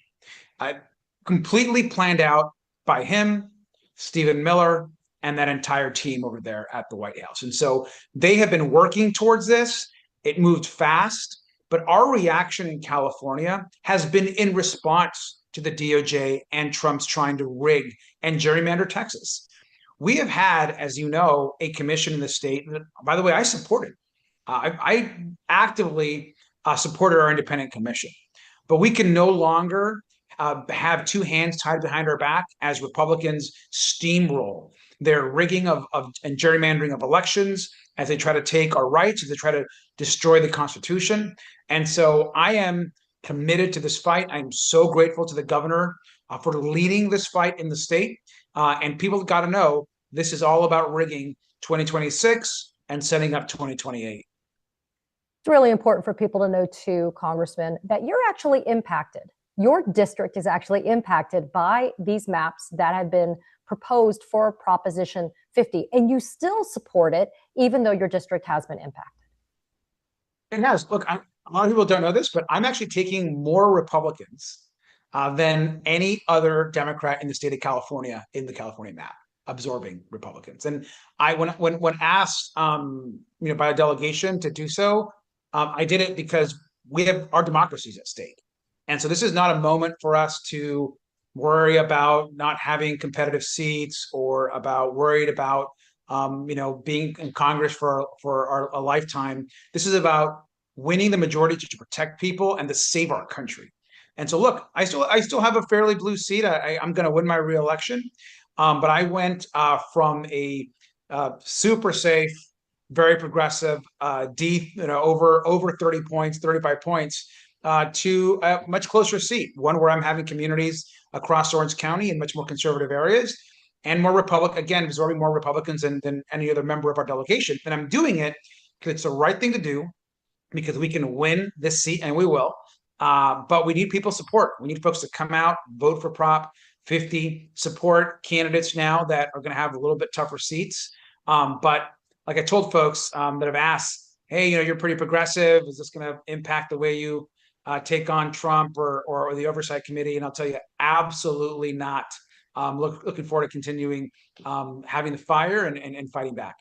Completely planned out by him, Stephen Miller, and that entire team over there at the White House. And so they have been working towards this. It moved fast, but our reaction in California has been in response to the DOJ and Trump's trying to rig and gerrymander Texas. We have had, as you know, a commission in the state that, by the way, I supported. I actively supported our independent commission, but we can no longer have two hands tied behind our back as Republicans steamroll their rigging of and gerrymandering of elections, as they try to take our rights, as they try to destroy the Constitution. And so I am committed to this fight. I'm so grateful to the governor for leading this fight in the state. And people got to know this is all about rigging 2026 and setting up 2028. It's really important for people to know too, Congressman, that you're actually impacted. Your district is actually impacted by these maps that have been proposed for Proposition 50, and you still support it, even though your district has been impacted. It has. Look, a lot of people don't know this, but I'm actually taking more Republicans than any other Democrat in the state of California in the California map, absorbing Republicans. And I, when asked, by a delegation to do so, I did it because we have our democracies at stake. And so this is not a moment for us to worry about not having competitive seats or about worried about, being in Congress for a lifetime. This is about winning the majority to protect people and to save our country. And so, look, I still have a fairly blue seat. I'm going to win my reelection, but I went from a super safe, very progressive, deep, over 30 points, 35 points, to a much closer seat, one where I'm having communities across Orange County in much more conservative areas and more absorbing more Republicans than any other member of our delegation. And I'm doing it because it's the right thing to do, because we can win this seat, and we will. But we need people's support. We need folks to come out, vote for Prop 50, support candidates now that are going to have a little bit tougher seats. But like I told folks that have asked, hey, you're pretty progressive. Is this going to impact the way you take on Trump or the Oversight Committee? And I'll tell you, absolutely not. Looking forward to continuing having the fire and fighting back.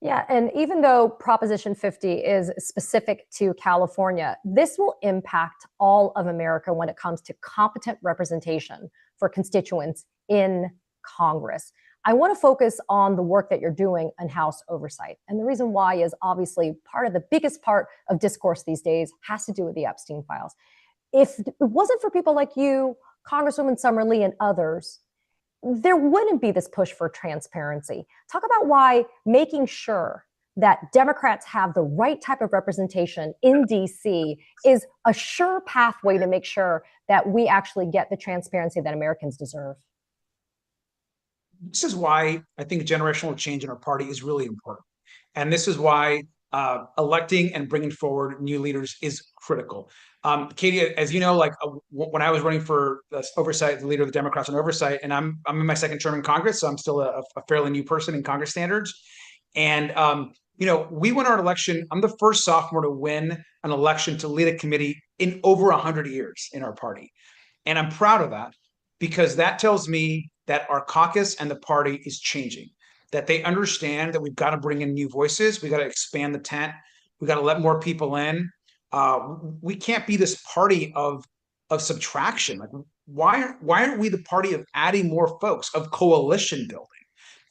Yeah, and even though Proposition 50 is specific to California, this will impact all of America when it comes to competent representation for constituents in Congress. I want to focus on the work that you're doing in House oversight. And the reason why is obviously part of the biggest part of discourse these days has to do with the Epstein files. If it wasn't for people like you, Congresswoman Summer Lee, and others, there wouldn't be this push for transparency. Talk about why making sure that Democrats have the right type of representation in DC is a sure pathway to make sure that we actually get the transparency that Americans deserve. This is why I think generational change in our party is really important. And this is why electing and bringing forward new leaders is critical. Katie, as you know, when I was running for oversight, the leader of the Democrats on oversight, and I'm in my second term in Congress, so I'm still a fairly new person in Congress standards. And, we won our election. I'm the first sophomore to win an election to lead a committee in over 100 years in our party. And I'm proud of that, because that tells me that our caucus and the party is changing, that they understand that we've got to bring in new voices. We got to expand the tent. We got to let more people in. We can't be this party of subtraction. Why aren't we the party of adding more folks, of coalition building?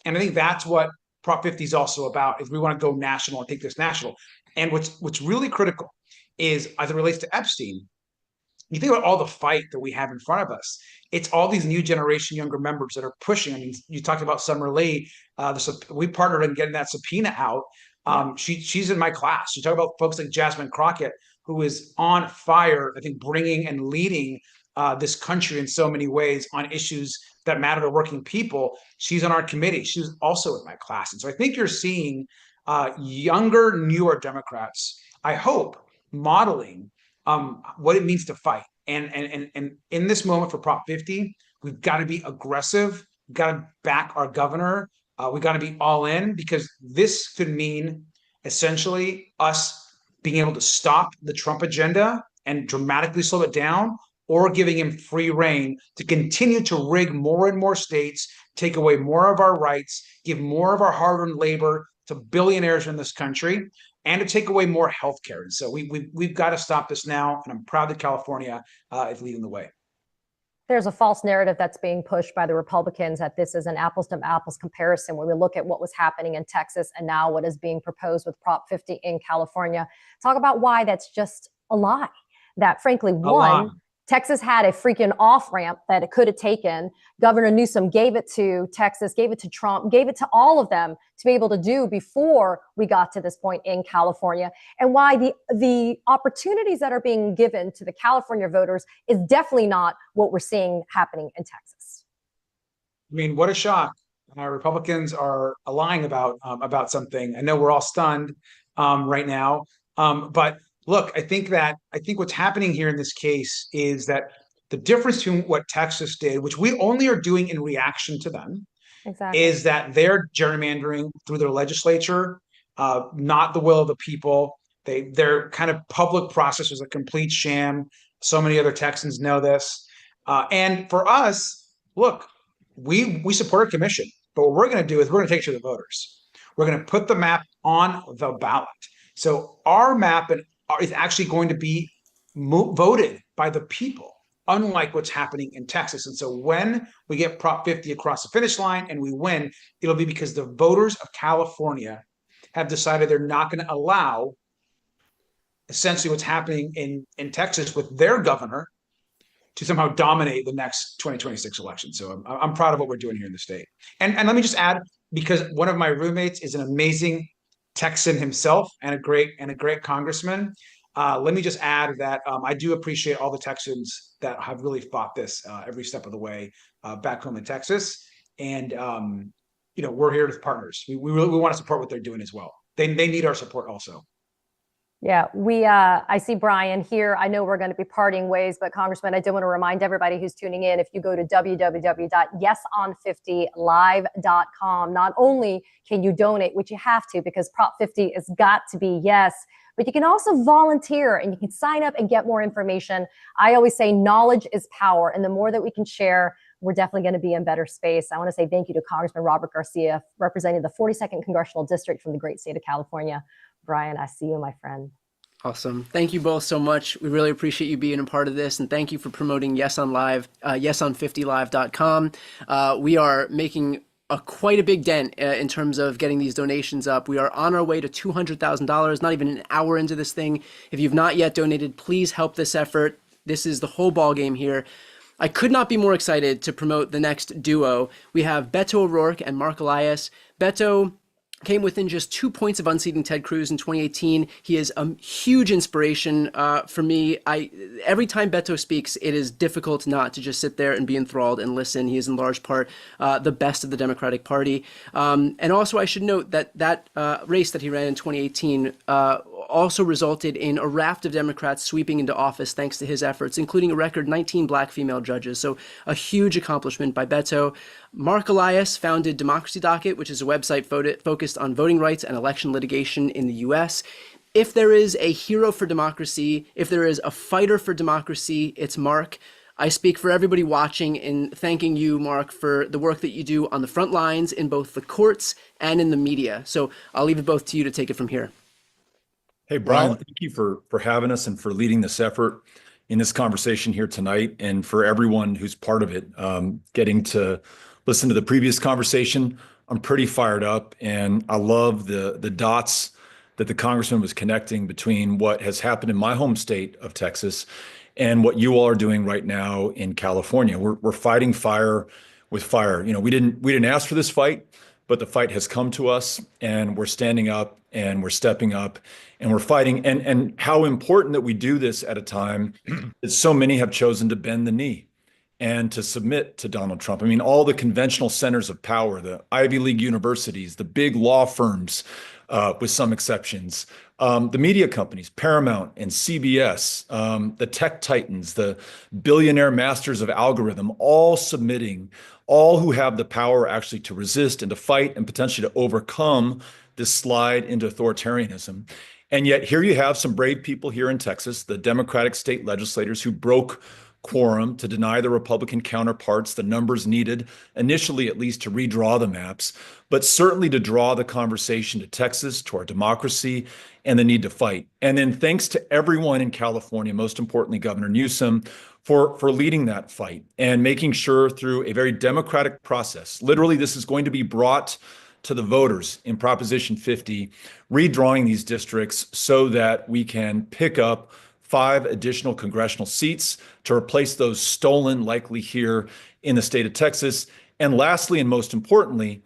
And I think that's what Prop 50 is also about, is we want to go national and take this national. And what's really critical is, as it relates to Epstein, you think about all the fight that we have in front of us. It's all these new generation younger members that are pushing. I mean, you talked about Summer Lee. We partnered in getting that subpoena out. She's in my class. You talk about folks like Jasmine Crockett, who is on fire, I think, bringing and leading this country in so many ways on issues that matter to working people. She's on our committee. She was also in my class. And so I think you're seeing younger, newer Democrats, I hope, modeling what it means to fight. And in this moment for Prop 50, we've got to be aggressive. We've got to back our governor. We've got to be all in, because this could mean essentially us being able to stop the Trump agenda and dramatically slow it down, or giving him free rein to continue to rig more and more states, take away more of our rights, give more of our hard-earned labor to billionaires in this country, and to take away more health care. And so we've got to stop this now, and I'm proud that California is leading the way. There's a false narrative that's being pushed by the Republicans that this is an apples to apples comparison when we look at what was happening in Texas and now what is being proposed with Prop 50 in California. Talk about why that's just a lie. That frankly, one, Texas had a freaking off-ramp that it could have taken. Governor Newsom gave it to Texas, gave it to Trump, gave it to all of them to be able to do before we got to this point in California. And why the opportunities that are being given to the California voters is definitely not what we're seeing happening in Texas. I mean, what a shock. Republicans are lying about something. I know we're all stunned right now, but look, I think what's happening here in this case is that the difference between what Texas did, which we only are doing in reaction to them, is that they're gerrymandering through their legislature, not the will of the people. Their kind of public process was a complete sham. So many other Texans know this. And for us, look, we support a commission, but what we're going to do is we're going to take it to the voters. We're going to put the map on the ballot. So our map is actually going to be voted by the people, unlike what's happening in Texas. And so when we get Prop 50 across the finish line and we win, it'll be because the voters of California have decided they're not going to allow essentially what's happening in Texas with their governor to somehow dominate the next 2026 election. So I'm proud of what we're doing here in the state. And let me just add, because one of my roommates is an amazing Texan himself and a great congressman. Let me just add that I do appreciate all the Texans that have really fought this every step of the way back home in Texas. And we're here as partners. We want to support what they're doing as well. They need our support also. Yeah, I see Brian here. I know we're going to be parting ways, but Congressman, I do want to remind everybody who's tuning in, if you go to www.yeson50live.com, not only can you donate, which you have to because Prop 50 has got to be yes, but you can also volunteer and you can sign up and get more information. I always say knowledge is power, and the more that we can share, we're definitely going to be in better space. I want to say thank you to Congressman Robert Garcia, representing the 42nd Congressional District from the great state of California. Brian, I see you, my friend. Awesome. Thank you both so much. We really appreciate you being a part of this, and thank you for promoting Yes on Live, yeson50live.com. We are making quite a big dent in terms of getting these donations up. We are on our way to $200,000, not even an hour into this thing. If you've not yet donated, please help this effort. This is the whole ball game here. I could not be more excited to promote the next duo. We have Beto O'Rourke and Mark Elias. Beto came within just 2 points of unseating Ted Cruz in 2018. He is a huge inspiration for me. Every time Beto speaks, it is difficult not to just sit there and be enthralled and listen. He is in large part the best of the Democratic Party. And also I should note that race that he ran in 2018 also resulted in a raft of Democrats sweeping into office thanks to his efforts, including a record 19 black female judges. So a huge accomplishment by Beto. Mark Elias founded Democracy Docket, which is a website focused on voting rights and election litigation in the U.S. If there is a hero for democracy, if there is a fighter for democracy, it's Mark. I speak for everybody watching in thanking you, Mark, for the work that you do on the front lines in both the courts and in the media. So I'll leave it both to you to take it from here. Hey, Brian, thank you for having us and for leading this effort in this conversation here tonight, and for everyone who's part of it, getting to listen to the previous conversation. I'm pretty fired up, and I love the dots that the congressman was connecting between what has happened in my home state of Texas and what you all are doing right now in California. We're fighting fire with fire. We didn't ask for this fight. but the fight has come to us, and we're standing up and we're stepping up and we're fighting. And how important that we do this at a time that so many have chosen to bend the knee and to submit to Donald Trump. I mean, all the conventional centers of power, the Ivy League universities, the big law firms, with some exceptions, the media companies, Paramount and CBS, the tech titans, the billionaire masters of algorithm, all submitting, all who have the power actually to resist and to fight and potentially to overcome this slide into authoritarianism. And yet here you have some brave people here in Texas, the Democratic state legislators who broke quorum to deny the Republican counterparts the numbers needed, initially at least, to redraw the maps, but certainly to draw the conversation to Texas, to our democracy, and the need to fight. And then thanks to everyone in California, most importantly, Governor Newsom, for leading that fight and making sure through a very democratic process, literally this is going to be brought to the voters in Proposition 50, redrawing these districts so that we can pick up 5 additional congressional seats to replace those stolen, likely here in the state of Texas. And lastly, and most importantly,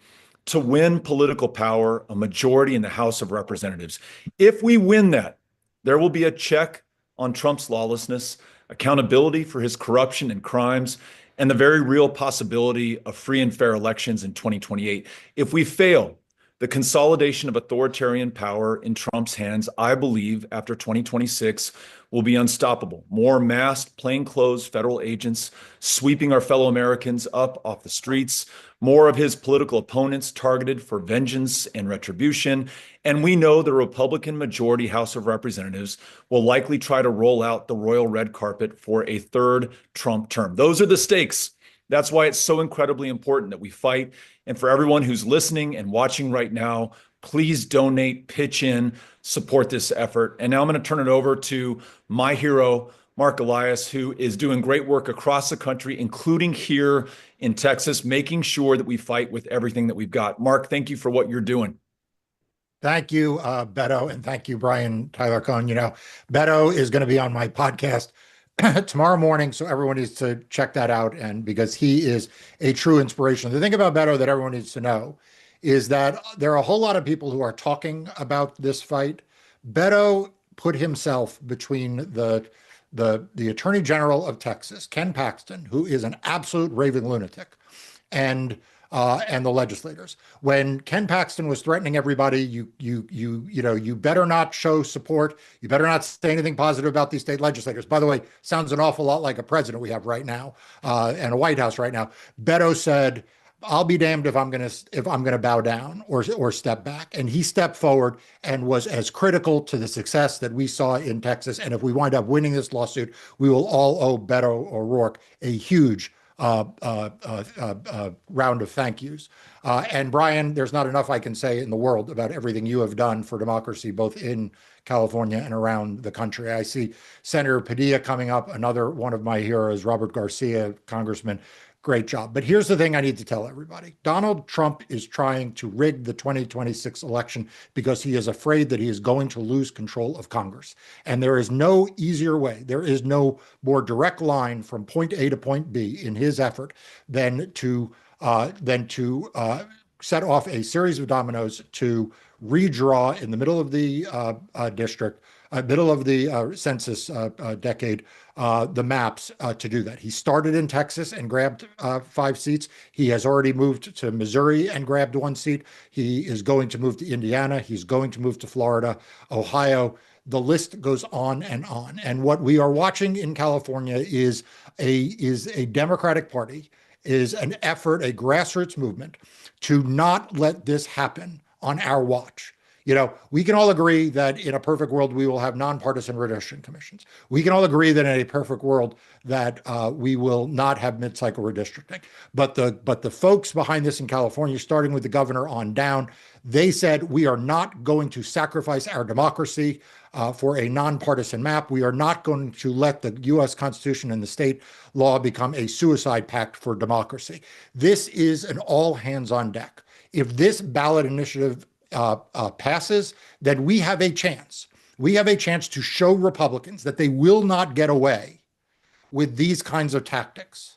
to win political power, a majority in the House of Representatives. If we win that, there will be a check on Trump's lawlessness, accountability for his corruption and crimes, and the very real possibility of free and fair elections in 2028. If we fail, the consolidation of authoritarian power in Trump's hands, I believe, after 2026, will be unstoppable. More masked, plainclothes federal agents sweeping our fellow Americans up off the streets, more of his political opponents targeted for vengeance and retribution. And we know the Republican majority House of Representatives will likely try to roll out the royal red carpet for a 3rd Trump term. Those are the stakes. That's why it's so incredibly important that we fight. And for everyone who's listening and watching right now, please donate, pitch in, support this effort. And now I'm going to turn it over to my hero, Mark Elias, who is doing great work across the country, including here in Texas, making sure that we fight with everything that we've got. Mark, thank you for what you're doing. Thank you, Beto, and thank you, Brian Tyler Cohen. You know, Beto is going to be on my podcast tomorrow morning, so everyone needs to check that out, and because he is a true inspiration. The thing about Beto that everyone needs to know is that there are a whole lot of people who are talking about this fight. Beto put himself between the Attorney General of Texas, Ken Paxton, who is an absolute raving lunatic, and the legislators. When Ken Paxton was threatening everybody, you better not show support. You better not say anything positive about these state legislators. By the way, sounds an awful lot like a president we have right now, and a White House right now. Beto said, I'll be damned if I'm gonna bow down or step back. And he stepped forward and was as critical to the success that we saw in Texas. And if we wind up winning this lawsuit, we will all owe Beto O'Rourke a huge round of thank yous. And Brian, there's not enough I can say in the world about everything you have done for democracy, both in California and around the country. I see Senator Padilla coming up, another one of my heroes, Robert Garcia, Congressman. Great job. But here's the thing I need to tell everybody. Donald Trump is trying to rig the 2026 election because he is afraid that he is going to lose control of Congress. And there is no easier way. There is no more direct line from point A to point B in his effort than to set off a series of dominoes to redraw in the middle of the district, middle of the census decade, the maps to do that. He started in Texas and grabbed 5 seats. He has already moved to Missouri and grabbed 1 seat. He is going to move to Indiana. He's going to move to Florida, Ohio. The list goes on and on. And what we are watching in California is a Democratic Party, is an effort, a grassroots movement to not let this happen on our watch. You know, we can all agree that in a perfect world, we will have nonpartisan redistricting commissions. We can all agree that in a perfect world that we will not have mid-cycle redistricting. But the folks behind this in California, starting with the governor on down, they said, we are not going to sacrifice our democracy for a nonpartisan map. We are not going to let the U.S. Constitution and the state law become a suicide pact for democracy. This is an all hands on deck. If this ballot initiative passes, then we have a chance. We have a chance to show Republicans that they will not get away with these kinds of tactics,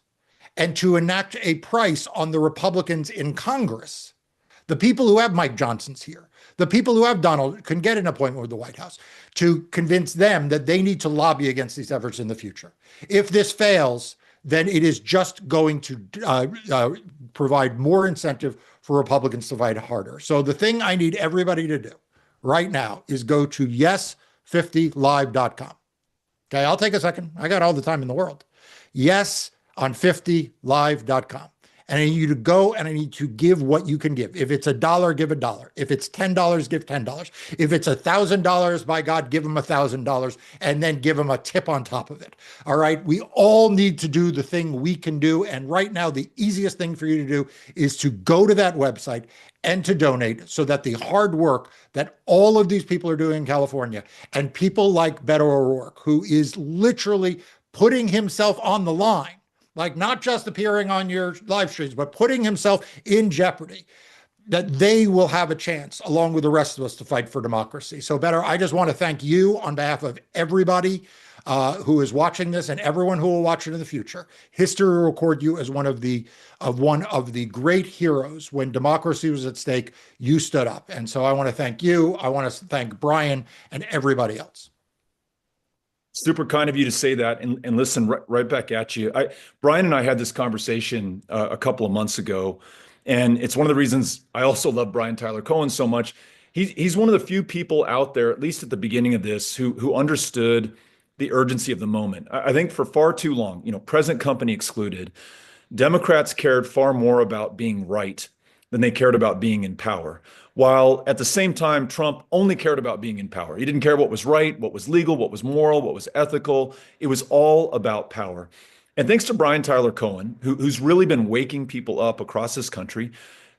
and to enact a price on the Republicans in Congress The people who have Mike Johnson's here, the people who have Donald can get an appointment with the White House to convince them that they need to lobby against these efforts in the future. If this fails, then it is just going to provide more incentive for Republicans to fight harder. So the thing I need everybody to do right now is go to yes50live.com. Okay, I'll take a second. I got all the time in the world. Yes on 50live.com. And I need you to go and I need to give what you can give. If it's $1, give $1. If it's $10, give $10. If it's $1,000, by God, give them $1,000 and then give them a tip on top of it. All right. We all need to do the thing we can do. And right now, the easiest thing for you to do is to go to that website and to donate so that the hard work that all of these people are doing in California and people like Beto O'Rourke, who is literally putting himself on the line, like not just appearing on your live streams, but putting himself in jeopardy, that they will have a chance, along with the rest of us, to fight for democracy. So, Beto, I just want to thank you on behalf of everybody who is watching this and everyone who will watch it in the future. History will record you as one of the great heroes. When democracy was at stake, you stood up. And so I want to thank you. I want to thank Brian and everybody else. Super kind of you to say that, and listen, right back at you. Brian and I had this conversation a couple of months ago, and it's one of the reasons I also love Brian Tyler Cohen so much. He's one of the few people out there, at least at the beginning of this, who understood the urgency of the moment. I think for far too long, present company excluded, Democrats cared far more about being right than they cared about being in power. While at the same time, Trump only cared about being in power. He didn't care what was right, what was legal, what was moral, what was ethical. It was all about power. And thanks to Brian Tyler Cohen, who's really been waking people up across this country.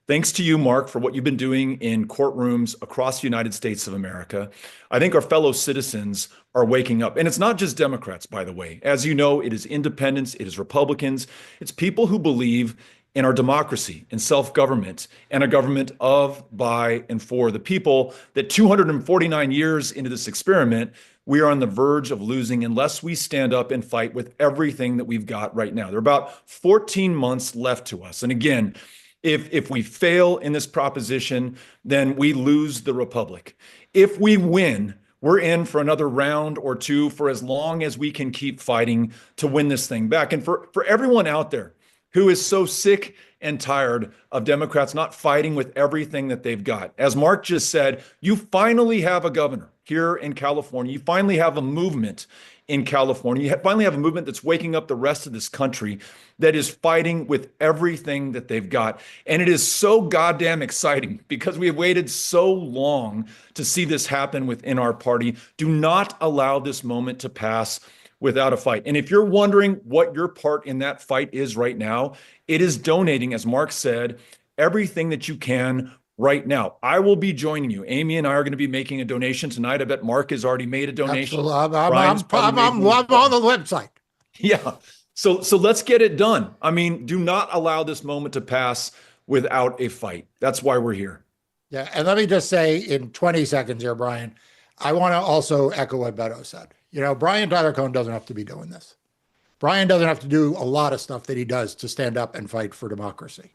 Thanks to you, Mark, for what you've been doing in courtrooms across the United States of America. I think our fellow citizens are waking up. And it's not just Democrats, by the way. As you know, it is independents, it is Republicans, it's people who believe in our democracy and self-government and a government of, by, and for the people that 249 years into this experiment, we are on the verge of losing unless we stand up and fight with everything that we've got right now. There are about 14 months left to us. And again, if we fail in this proposition, then we lose the republic. If we win, we're in for another round or two for as long as we can keep fighting to win this thing back. And for everyone out there who is so sick and tired of Democrats not fighting with everything that they've got. As Mark just said, you finally have a governor here in California. You finally have a movement in California. You finally have a movement that's waking up the rest of this country that is fighting with everything that they've got. And it is so goddamn exciting because we have waited so long to see this happen within our party. Do not allow this moment to pass without a fight. And if you're wondering what your part in that fight is right now, it is donating, as Mark said, everything that you can right now. I will be joining you. Amy and I are going to be making a donation tonight. I bet Mark has already made a donation. I'm on the website. Yeah. So let's get it done. I mean, do not allow this moment to pass without a fight. That's why we're here. Yeah. And let me just say in 20 seconds here, Brian, I want to also echo what Beto said. Brian Tyler Cohen doesn't have to be doing this. Brian doesn't have to do a lot of stuff that he does to stand up and fight for democracy.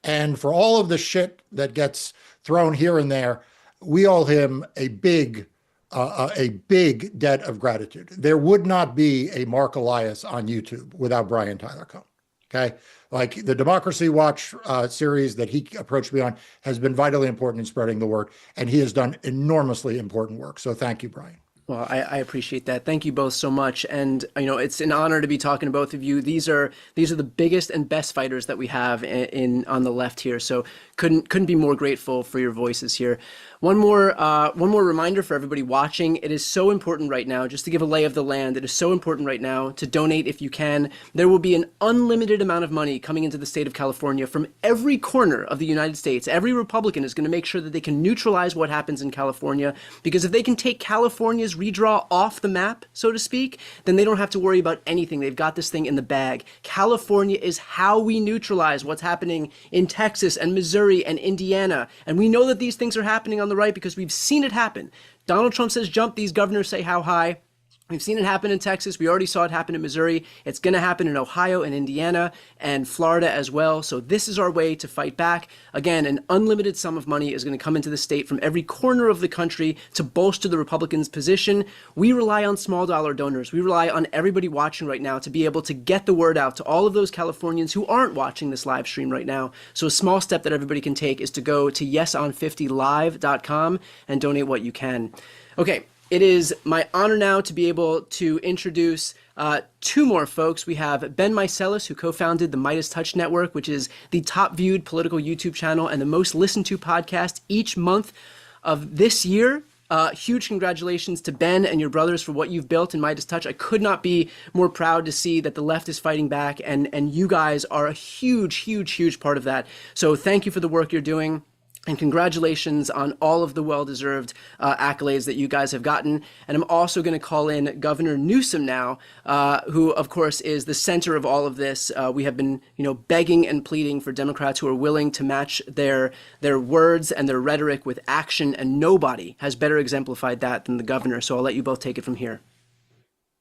And for all of the shit that gets thrown here and there, we owe him a big debt of gratitude. There would not be a Mark Elias on YouTube without Brian Tyler Cohen. Okay. Like the Democracy Watch series that he approached me on has been vitally important in spreading the word. And he has done enormously important work. So thank you, Brian. Well, I appreciate that. Thank you both so much. And, it's an honor to be talking to both of you. These are the biggest and best fighters that we have on the left here. So couldn't be more grateful for your voices here. One more reminder for everybody watching. It is so important right now, just to give a lay of the land, it is so important right now to donate if you can. There will be an unlimited amount of money coming into the state of California from every corner of the United States. Every Republican is going to make sure that they can neutralize what happens in California, because if they can take California's redraw off the map, so to speak, then they don't have to worry about anything. They've got this thing in the bag. California is how we neutralize what's happening in Texas and Missouri and Indiana. And we know that these things are happening on the right because we've seen it happen. Donald Trump says jump, these governors say how high. We've seen it happen in Texas. We already saw it happen in Missouri. It's going to happen in Ohio and Indiana and Florida as well. So this is our way to fight back. Again, an unlimited sum of money is going to come into the state from every corner of the country to bolster the Republicans' position. We rely on small dollar donors. We rely on everybody watching right now to be able to get the word out to all of those Californians who aren't watching this live stream right now. So a small step that everybody can take is to go to yeson50live.com and donate what you can. Okay. It is my honor now to be able to introduce two more folks. We have Ben Meiselas, who co-founded the Midas Touch Network, which is the top viewed political YouTube channel and the most listened to podcast each month of this year. Huge congratulations to Ben and your brothers for what you've built in Midas Touch. I could not be more proud to see that the left is fighting back, and you guys are a huge part of that. So thank you for the work you're doing. And congratulations on all of the well-deserved accolades that you guys have gotten. And I'm also going to call in Governor Newsom now, who, of course, is the center of all of this. We have been, begging and pleading for Democrats who are willing to match their words and their rhetoric with action, and nobody has better exemplified that than the governor. So I'll let you both take it from here.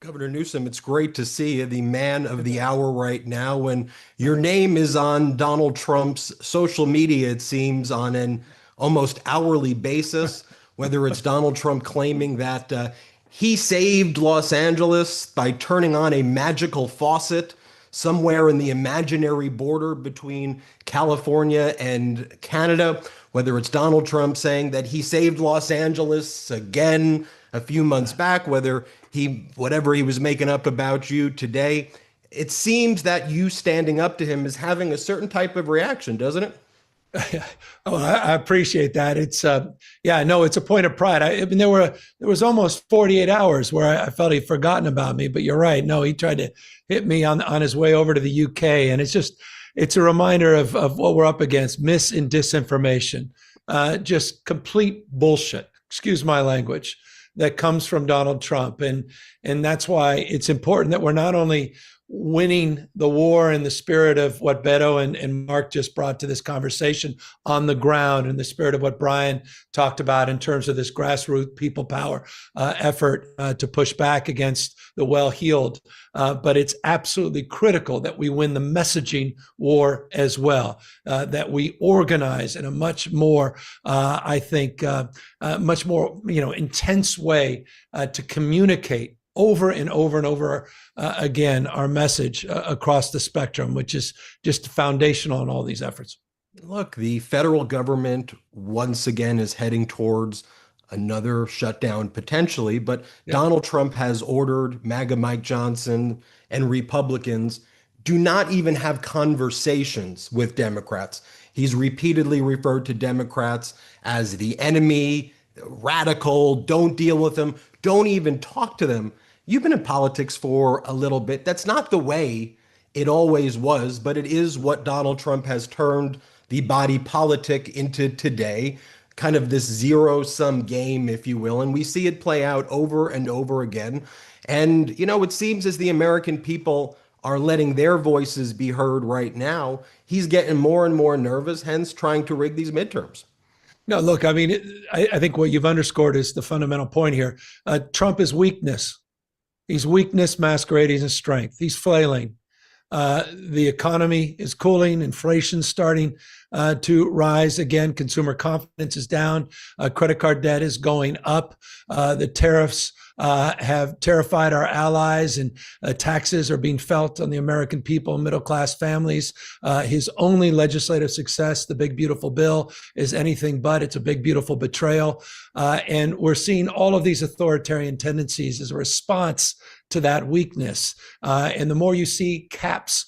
Governor Newsom, it's great to see you, the man of the hour right now. When your name is on Donald Trump's social media, it seems, on an almost hourly basis, whether it's Donald Trump claiming that he saved Los Angeles by turning on a magical faucet somewhere in the imaginary border between California and Canada, whether it's Donald Trump saying that he saved Los Angeles again a few months back, whatever he was making up about you today. It seems that you standing up to him is having a certain type of reaction, doesn't it? Oh, I appreciate that. It's it's a point of pride. I mean, there was almost 48 hours where I felt he'd forgotten about me, but you're right. No, he tried to hit me on his way over to the UK. And it's a reminder of what we're up against: mis and disinformation, just complete bullshit. Excuse my language. That comes from Donald Trump. And that's why it's important that we're not only winning the war in the spirit of what Beto and Mark just brought to this conversation on the ground, in the spirit of what Brian talked about in terms of this grassroots people power effort to push back against the well-heeled. But it's absolutely critical that we win the messaging war as well, that we organize in a much more, much more, intense way to communicate over and over and over again our message across the spectrum, which is just foundational in all these efforts. Look, the federal government once again is heading towards another shutdown potentially, but Donald Trump has ordered MAGA Mike Johnson and Republicans do not even have conversations with Democrats. He's repeatedly referred to Democrats as the enemy, radical, don't deal with them, don't even talk to them. You've been in politics for a little bit. That's not the way it always was, but it is what Donald Trump has turned the body politic into today, kind of this zero-sum game, if you will. And we see it play out over and over again. And, it seems as the American people are letting their voices be heard right now, he's getting more and more nervous, hence trying to rig these midterms. No, look, I mean, I think what you've underscored is the fundamental point here. Trump is weakness. He's weakness masquerading as strength. He's flailing. The economy is cooling. Inflation's starting to rise again. Consumer confidence is down. Credit card debt is going up. The tariffs have terrified our allies, and taxes are being felt on the American people and middle-class families. His only legislative success, the big, beautiful bill, is anything but. It's a big, beautiful betrayal. And we're seeing all of these authoritarian tendencies as a response to that weakness. And the more you see caps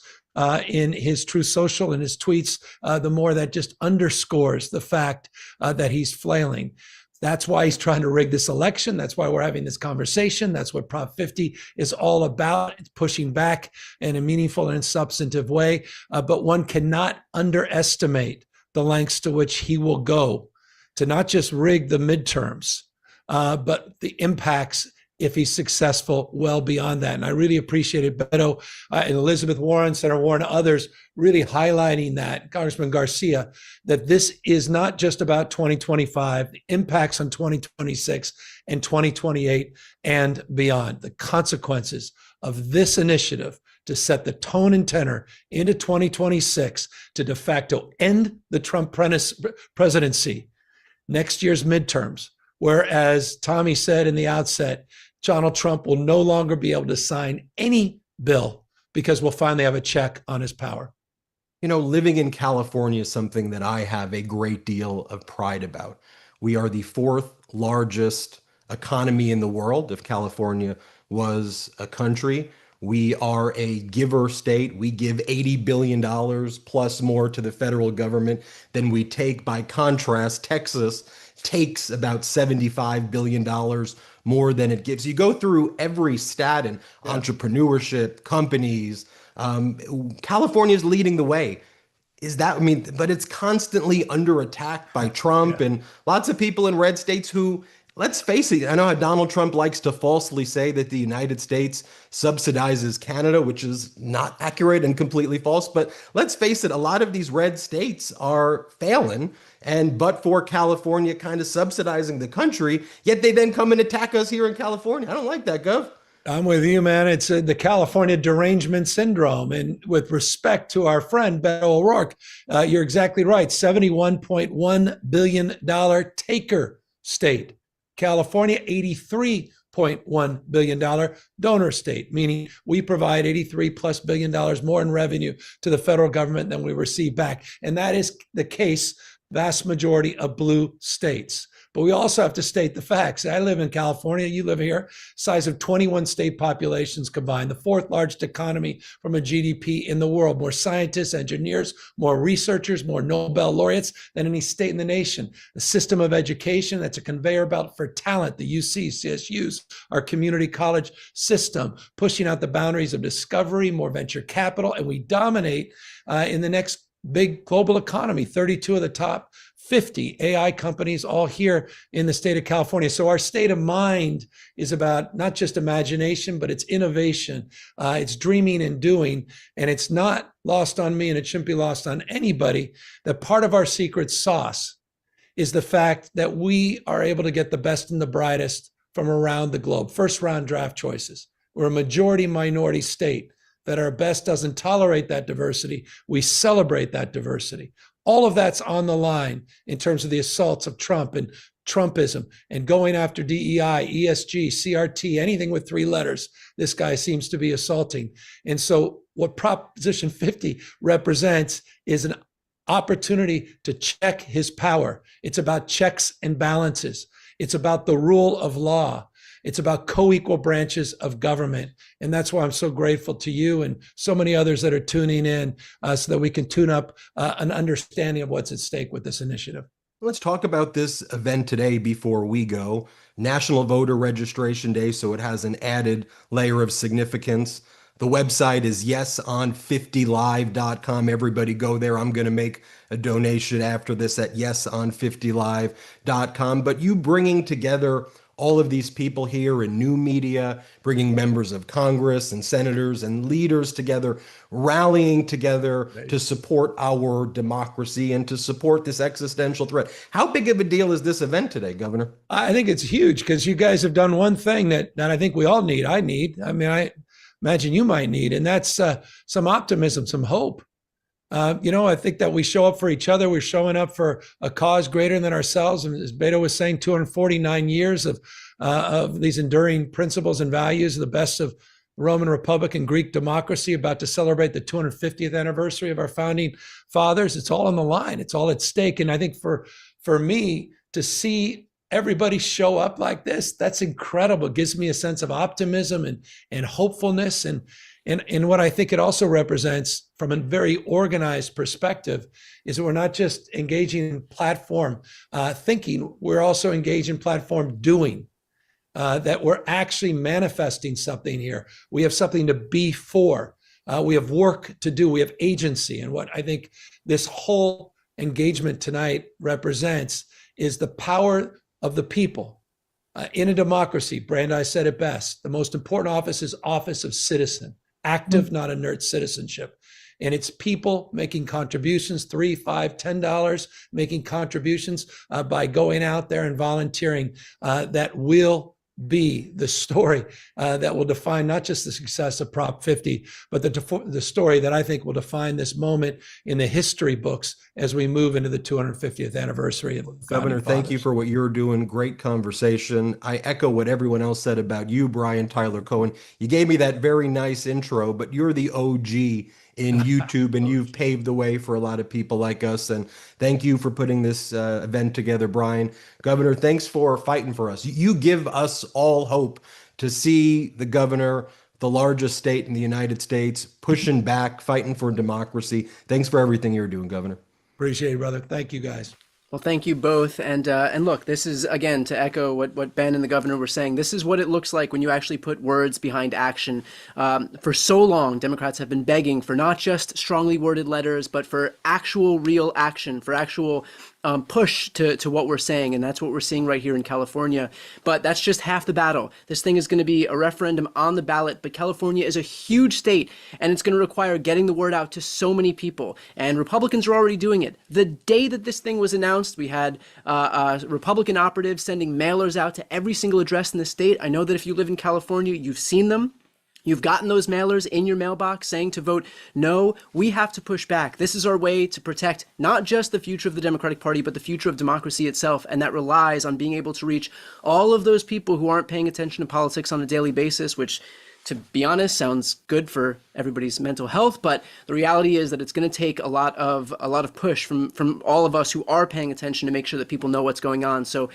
in his Truth Social and his tweets, the more that just underscores the fact that he's flailing. That's why he's trying to rig this election. That's why we're having this conversation. That's what Prop 50 is all about. It's pushing back in a meaningful and substantive way. But one cannot underestimate the lengths to which he will go to not just rig the midterms, but the impacts if he's successful well beyond that. And I really appreciated Beto and Elizabeth Warren, Senator Warren, others really highlighting that, Congressman Garcia, that this is not just about 2025, the impacts on 2026 and 2028 and beyond. The consequences of this initiative to set the tone and tenor into 2026 to de facto end the Trump presidency, next year's midterms, whereas Tommy said in the outset, Donald Trump will no longer be able to sign any bill because we'll finally have a check on his power. You know, living in California is something that I have a great deal of pride about. We are the fourth largest economy in the world. If California was a country, we are a giver state. We give $80 billion plus more to the federal government than we take. By contrast, Texas takes about $75 billion more than it gives. You go through every stat in entrepreneurship, companies. California is leading the way. Is that, I mean, but it's constantly under attack by Trump and lots of people in red states who, let's face it, I know how Donald Trump likes to falsely say that the United States subsidizes Canada, which is not accurate and completely false. But let's face it, a lot of these red states are failing. And but for California kind of subsidizing the country, yet they then come and attack us here in California. I don't like that, Gov. I'm with you, man. It's the California derangement syndrome. And with respect to our friend Beto O'Rourke, you're exactly right. $71.1 billion taker state. California, $83.1 billion donor state, meaning we provide $83+ billion more in revenue to the federal government than we receive back. And that is the case, vast majority of blue states. But we also have to state the facts. I live in California, you live here, size of 21 state populations combined, the fourth largest economy from a GDP in the world, more scientists, engineers, more researchers, more Nobel laureates than any state in the nation. A system of education that's a conveyor belt for talent, the UC, CSUs, our community college system, pushing out the boundaries of discovery, more venture capital, and we dominate in the next big global economy, 32 of the top 50 AI companies all here in the state of California. So our state of mind is about not just imagination, but it's innovation. It's dreaming and doing. And it's not lost on me, and it shouldn't be lost on anybody, that part of our secret sauce is the fact that we are able to get the best and the brightest from around the globe. First round draft choices. We're a majority minority state that our best doesn't tolerate that diversity. We celebrate that diversity. All of that's on the line in terms of the assaults of Trump and Trumpism and going after DEI, ESG, CRT, anything with three letters, this guy seems to be assaulting. And so what Proposition 50 represents is an opportunity to check his power. It's about checks and balances. It's about the rule of law. It's about co-equal branches of government. And that's why I'm so grateful to you and so many others that are tuning in so that we can tune up an understanding of what's at stake with this initiative. Let's talk about this event today before we go. National Voter Registration Day, so it has an added layer of significance. The website is yeson50live.com. Everybody go there. I'm going to make a donation after this at yeson50live.com. But you bringing together all of these people here in new media, bringing members of Congress and senators and leaders together, rallying together to support our democracy and to support this existential threat. How big of a deal is this event today, Governor? I think it's huge because you guys have done one thing that I think we all need. I imagine you might need, and that's some optimism, some hope. I think that we show up for each other. We're showing up for a cause greater than ourselves. And as Beto was saying, 249 years of these enduring principles and values, the best of Roman Republic and Greek democracy, about to celebrate the 250th anniversary of our founding fathers. It's all on the line. It's all at stake. And I think for me to see everybody show up like this, that's incredible. It gives me a sense of optimism and hopefulness. And what I think it also represents from a very organized perspective is that we're not just engaging in platform thinking, we're also engaged in platform doing, that we're actually manifesting something here. We have something to be for. We have work to do. We have agency. And what I think this whole engagement tonight represents is the power of the people In a democracy, Brandeis said it best, the most important office is office of citizen, active, not inert citizenship. And it's people making contributions, $3, $5, $10, making contributions by going out there and volunteering that will be the story that will define not just the success of Prop 50, but the story that I think will define this moment in the history books as we move into the 250th anniversary of Governor, thank you for what you're doing. Great conversation. I echo what everyone else said about you, Brian Tyler Cohen. You gave me that very nice intro, but you're the OG in YouTube, and you've paved the way for a lot of people like us. And thank you for putting this event together, Brian. Governor, thanks for fighting for us. You give us all hope to see the governor, the largest state in the United States, pushing back, fighting for democracy. Thanks for everything you're doing, Governor. Appreciate it, brother. Thank you, guys. Well, thank you both. And look, this is, again, to echo what Ben and the governor were saying, this is what it looks like when you actually put words behind action. For so long, Democrats have been begging for not just strongly worded letters, but for actual real action, for actual push to what we're saying. And that's what we're seeing right here in California. But that's just half the battle. This thing is going to be a referendum on the ballot, but California is a huge state, and it's going to require getting the word out to so many people. And Republicans are already doing it. The day that this thing was announced, we had Republican operatives sending mailers out to every single address in the state. I know that if you live in California, you've seen them. You've gotten those mailers in your mailbox saying to vote no. We have to push back. This is our way to protect not just the future of the Democratic Party, but the future of democracy itself. And that relies on being able to reach all of those people who aren't paying attention to politics on a daily basis, which, to be honest, sounds good for everybody's mental health. But the reality is that it's going to take a lot of push from all of us who are paying attention to make sure that people know what's going on. So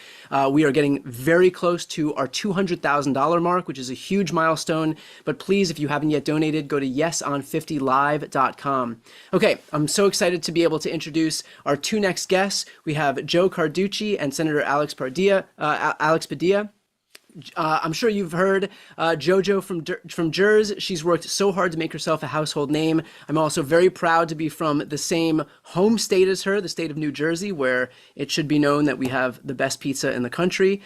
we are getting very close to our $200,000 mark, which is a huge milestone. But please, if you haven't yet donated, go to yesonfiftylive.com. Okay, I'm so excited to be able to introduce our two next guests. We have Joe Carducci and Senator Alex Padilla. I'm sure you've heard JoJo from Jers. She's worked so hard to make herself a household name. I'm also very proud to be from the same home state as her, the state of New Jersey, where it should be known that we have the best pizza in the country.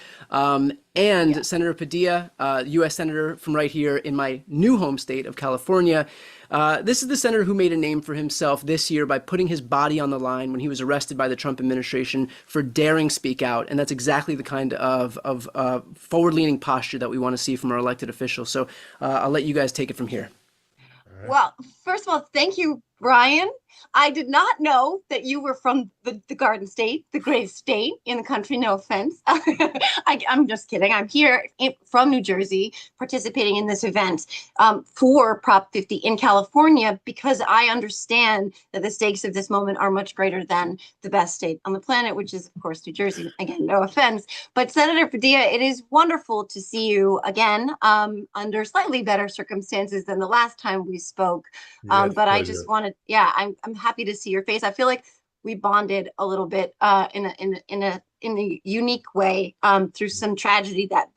Senator Padilla, U.S. Senator from right here in my new home state of California. This is the senator who made a name for himself this year by putting his body on the line when he was arrested by the Trump administration for daring speak out. And that's exactly the kind of forward-leaning posture that we want to see from our elected officials. So I'll let you guys take it from here. Well, first of all, thank you, Brian. I did not know that you were from the Garden State, the greatest state in the country. No offense. I'm just kidding. I'm here from New Jersey participating in this event for Prop 50 in California because I understand that the stakes of this moment are much greater than the best state on the planet, which is, of course, New Jersey. Again, no offense. But Senator Padilla, it is wonderful to see you again under slightly better circumstances than the last time we spoke. But pleasure. I just wanted, I'm happy to see your face. I feel like we bonded a little bit in a unique way through some tragedy that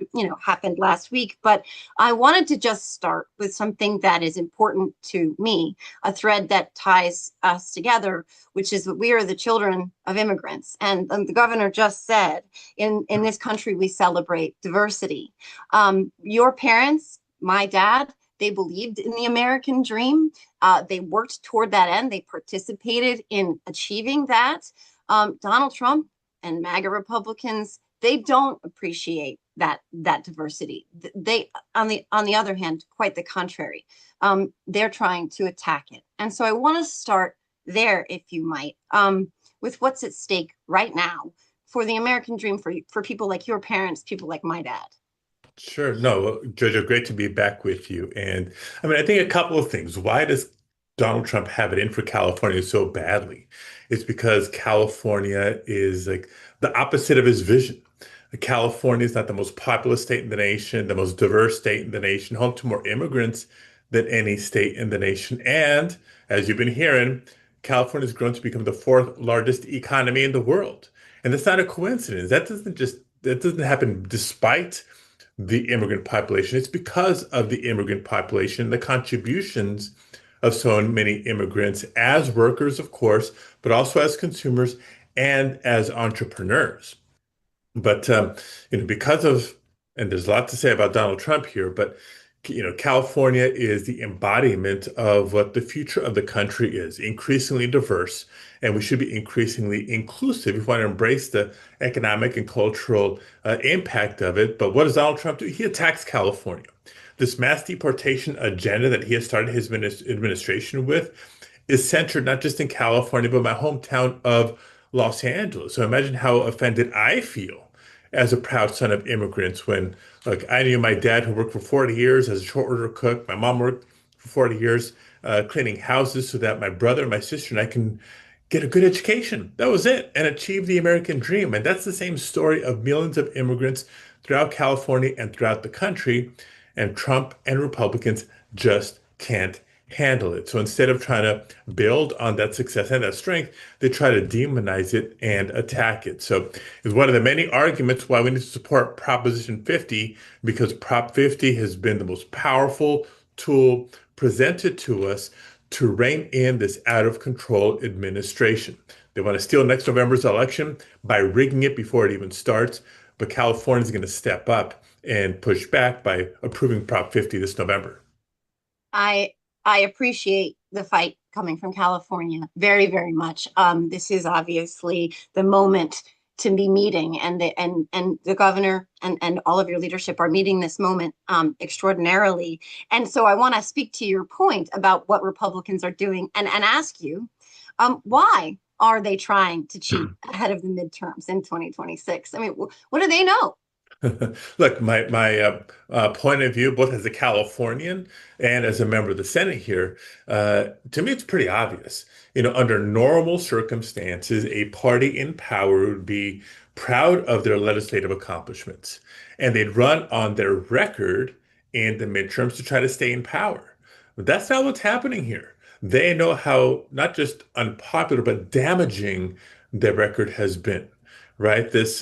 happened last week. But I wanted to just start with something that is important to me, a thread that ties us together, which is that we are the children of immigrants. And the governor just said, in this country we celebrate diversity. Your parents, my dad, they believed in the American dream. They worked toward that end. They participated in achieving that. Donald Trump and MAGA Republicans, they don't appreciate that diversity. They, on the other hand, quite the contrary. They're trying to attack it. And so I want to start there, if you might, with what's at stake right now for the American dream for people like your parents, people like my dad. Sure. No, Jojo, great to be back with you. And I mean, I think a couple of things. Why does Donald Trump have it in for California so badly? It's because California is like the opposite of his vision. California is not the most populous state in the nation, the most diverse state in the nation, home to more immigrants than any state in the nation. And as you've been hearing, California has grown to become the fourth largest economy in the world. And that's not a coincidence. That doesn't happen despite the immigrant population. It's because of the immigrant population, the contributions of so many immigrants as workers, of course, but also as consumers and as entrepreneurs. But because of and there's a lot to say about Donald Trump here, but California is the embodiment of what the future of the country is, increasingly diverse, and we should be increasingly inclusive if we want to embrace the economic and cultural impact of it. But what does Donald Trump do? He attacks California. This mass deportation agenda that he has started his administration with is centered not just in California, but my hometown of Los Angeles. So imagine how offended I feel as a proud son of immigrants when, look, I knew my dad who worked for 40 years as a short order cook. My mom worked for 40 years cleaning houses so that my brother, my sister, and I can get a good education. That was it, and achieve the American dream. And that's the same story of millions of immigrants throughout California and throughout the country. And Trump and Republicans just can't handle it. So instead of trying to build on that success and that strength, they try to demonize it and attack it. So it's one of the many arguments why we need to support Proposition 50, because Prop 50 has been the most powerful tool presented to us to rein in this out of control administration. They want to steal next November's election by rigging it before it even starts. But California is going to step up and push back by approving Prop 50 this November. I appreciate the fight coming from California very, very much. This is obviously the moment to be meeting, and the governor and all of your leadership are meeting this moment extraordinarily. And so I want to speak to your point about what Republicans are doing and ask you, why are they trying to cheat ahead of the midterms in 2026? I mean, what do they know? Look, my point of view, both as a Californian and as a member of the Senate here, to me, it's pretty obvious. Under normal circumstances, a party in power would be proud of their legislative accomplishments, and they'd run on their record in the midterms to try to stay in power. But that's not what's happening here. They know how not just unpopular, but damaging their record has been. Right? This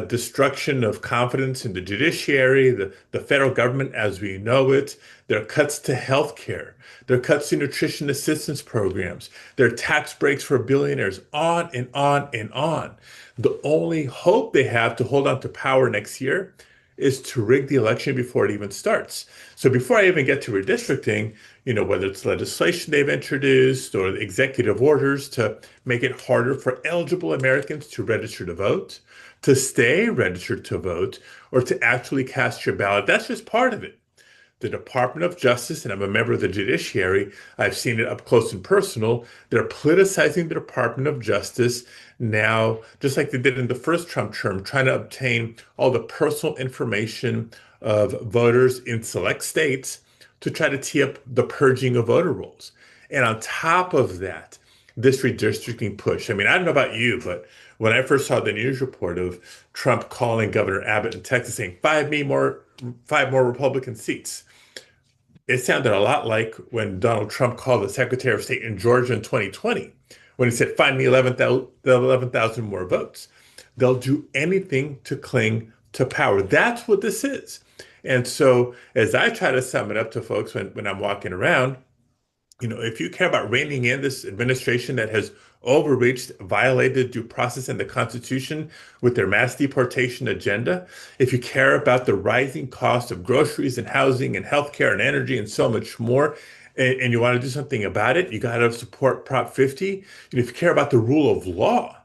destruction of confidence in the judiciary, the federal government as we know it, their cuts to healthcare, their cuts to nutrition assistance programs, their tax breaks for billionaires, on and on and on. The only hope they have to hold on to power next year is to rig the election before it even starts. So before I even get to redistricting, whether it's legislation they've introduced or executive orders to make it harder for eligible Americans to register to vote, to stay registered to vote, or to actually cast your ballot, that's just part of it. The Department of Justice, and I'm a member of the judiciary, I've seen it up close and personal, they're politicizing the Department of Justice now, just like they did in the first Trump term, trying to obtain all the personal information of voters in select states to try to tee up the purging of voter rolls. And on top of that, this redistricting push. I mean, I don't know about you, but when I first saw the news report of Trump calling Governor Abbott in Texas saying, five more Republican seats, it sounded a lot like when Donald Trump called the Secretary of State in Georgia in 2020, when he said, find me 11,000 more votes. They'll do anything to cling to power. That's what this is. And so as I try to sum it up to folks when I'm walking around, if you care about reining in this administration that has overreached, violated due process and the Constitution with their mass deportation agenda, if you care about the rising cost of groceries and housing and healthcare and energy and so much more, and you want to do something about it, you got to support Prop 50. If you care about the rule of law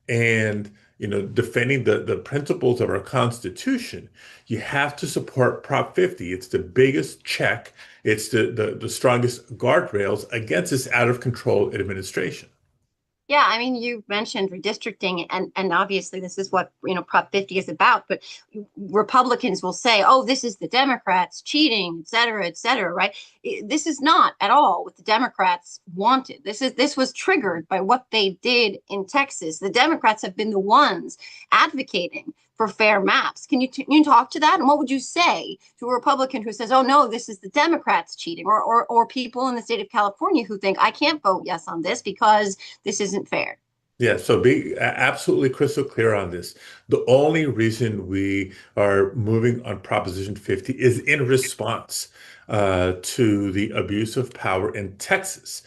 and defending the principles of our Constitution, you have to support Prop 50. It's the biggest check. It's the strongest guardrails against this out of control administration. Yeah, I mean, you mentioned redistricting, and obviously this is what Prop 50 is about. But Republicans will say, "Oh, this is the Democrats cheating, et cetera," right? This is not at all what the Democrats wanted. This was triggered by what they did in Texas. The Democrats have been the ones advocating for fair maps. Can you talk to that? And what would you say to a Republican who says, "Oh no, this is the Democrats cheating," or people in the state of California who think, "I can't vote yes on this because this isn't fair"? Yeah, so be absolutely crystal clear on this. The only reason we are moving on Proposition 50 is in response to the abuse of power in Texas.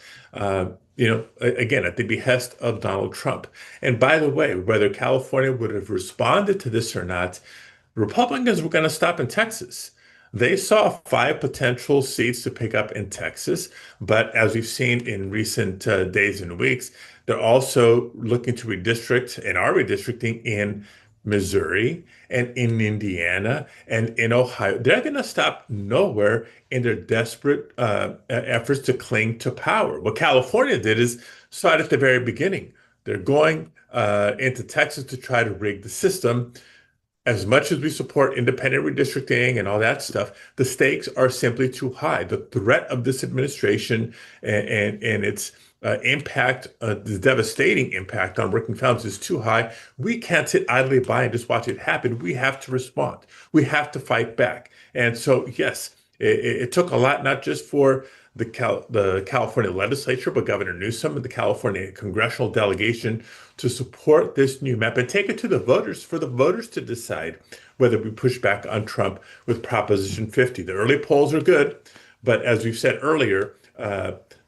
Again, at the behest of Donald Trump. And by the way, whether California would have responded to this or not, Republicans were going to stop in Texas. They saw 5 potential seats to pick up in Texas, but as we've seen in recent days and weeks, they're also looking to redistrict and are redistricting in Missouri and in Indiana and in Ohio. They're going to stop nowhere in their desperate efforts to cling to power. What California did is start at the very beginning. They're going into Texas to try to rig the system. As much as we support independent redistricting and all that stuff, the stakes are simply too high. The threat of this administration and its impact, the devastating impact on working families is too high. We can't sit idly by and just watch it happen. We have to respond. We have to fight back. And so, yes, it took a lot, not just for the California legislature, but Governor Newsom and the California congressional delegation to support this new map and take it to the voters for the voters to decide whether we push back on Trump with Proposition 50. The early polls are good, but as we've said earlier,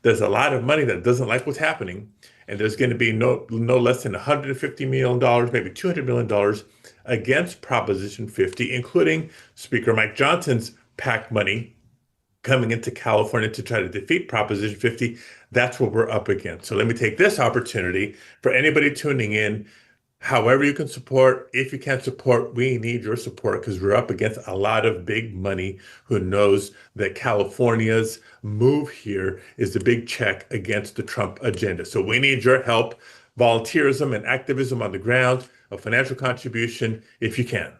there's a lot of money that doesn't like what's happening, and there's going to be no less than $150 million, maybe $200 million against Proposition 50, including Speaker Mike Johnson's PAC money coming into California to try to defeat Proposition 50. That's what we're up against. So let me take this opportunity for anybody tuning in. However you can support, if you can't support, we need your support because we're up against a lot of big money who knows that California's move here is the big check against the Trump agenda. So we need your help, volunteerism and activism on the ground, a financial contribution if you can.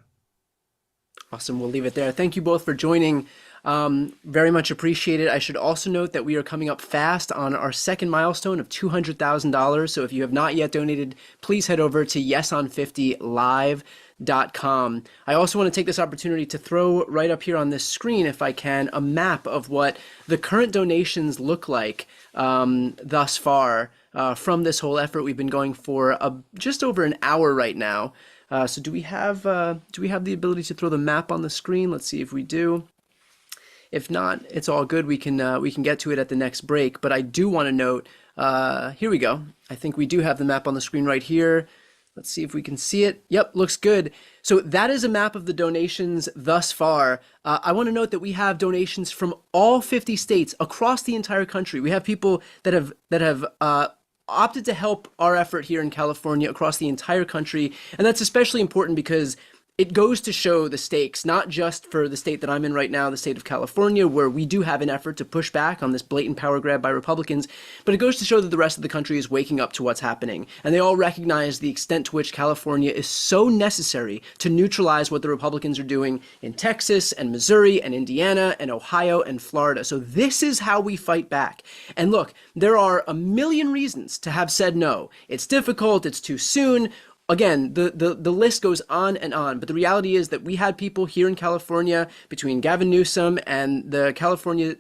Awesome. We'll leave it there. Thank you both for joining. Very much appreciated. I should also note that we are coming up fast on our second milestone of $200,000. So if you have not yet donated, please head over to yeson50live.com. I also want to take this opportunity to throw right up here on this screen, if I can, a map of what the current donations look like thus far from this whole effort. We've been going for just over an hour right now. So do we have the ability to throw the map on the screen? Let's see if we do. If not, it's all good. We can get to it at the next break. But I do want to note, here we go. I think we do have the map on the screen right here. Let's see if we can see it. Yep, looks good. So that is a map of the donations thus far. I want to note that we have donations from all 50 states across the entire country. We have people that have opted to help our effort here in California across the entire country. And that's especially important because it goes to show the stakes, not just for the state that I'm in right now, the state of California, where we do have an effort to push back on this blatant power grab by Republicans, but it goes to show that the rest of the country is waking up to what's happening. And they all recognize the extent to which California is so necessary to neutralize what the Republicans are doing in Texas and Missouri and Indiana and Ohio and Florida. So this is how we fight back. And look, there are a million reasons to have said no. It's difficult, it's too soon. Again, the list goes on and on, but the reality is that we had people here in California between Gavin Newsom and the California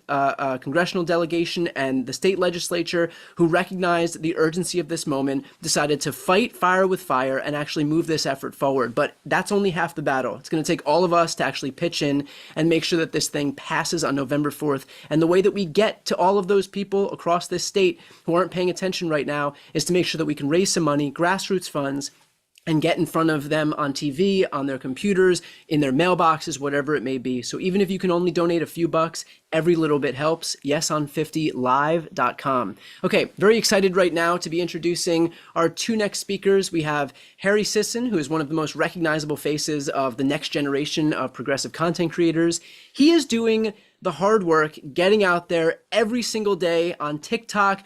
congressional delegation and the state legislature who recognized the urgency of this moment, decided to fight fire with fire and actually move this effort forward. But that's only half the battle. It's going to take all of us to actually pitch in and make sure that this thing passes on November 4th. And the way that we get to all of those people across this state who aren't paying attention right now is to make sure that we can raise some money, grassroots funds, and get in front of them on TV, on their computers, in their mailboxes, whatever it may be. So even if you can only donate a few bucks, every little bit helps. Yeson50live.com. Okay, very excited right now to be introducing our two next speakers. We have Harry Sisson, who is one of the most recognizable faces of the next generation of progressive content creators. He is doing the hard work, getting out there every single day on TikTok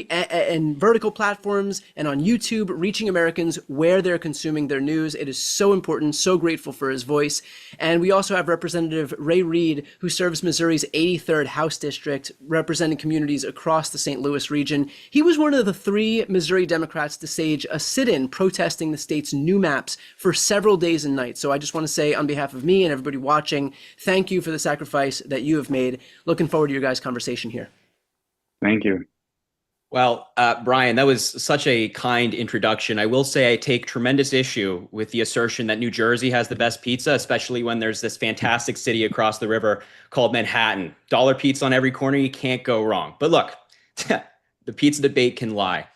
and vertical platforms and on YouTube, reaching Americans where they're consuming their news. It is so important, so grateful for his voice. And we also have Representative Ray Reid, who serves Missouri's 83rd House District, representing communities across the St. Louis region. He was one of the 3 Missouri Democrats to stage a sit-in protesting the state's new maps for several days and nights. So I just want to say on behalf of me and everybody watching, thank you for the sacrifice that you have made. Looking forward to your guys' conversation here. Thank you. Well, Brian, that was such a kind introduction. I will say I take tremendous issue with the assertion that New Jersey has the best pizza, especially when there's this fantastic city across the river called Manhattan. Dollar pizza on every corner, you can't go wrong. But look, the pizza debate can lie.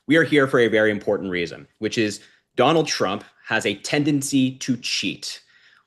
We are here for a very important reason, which is Donald Trump has a tendency to cheat.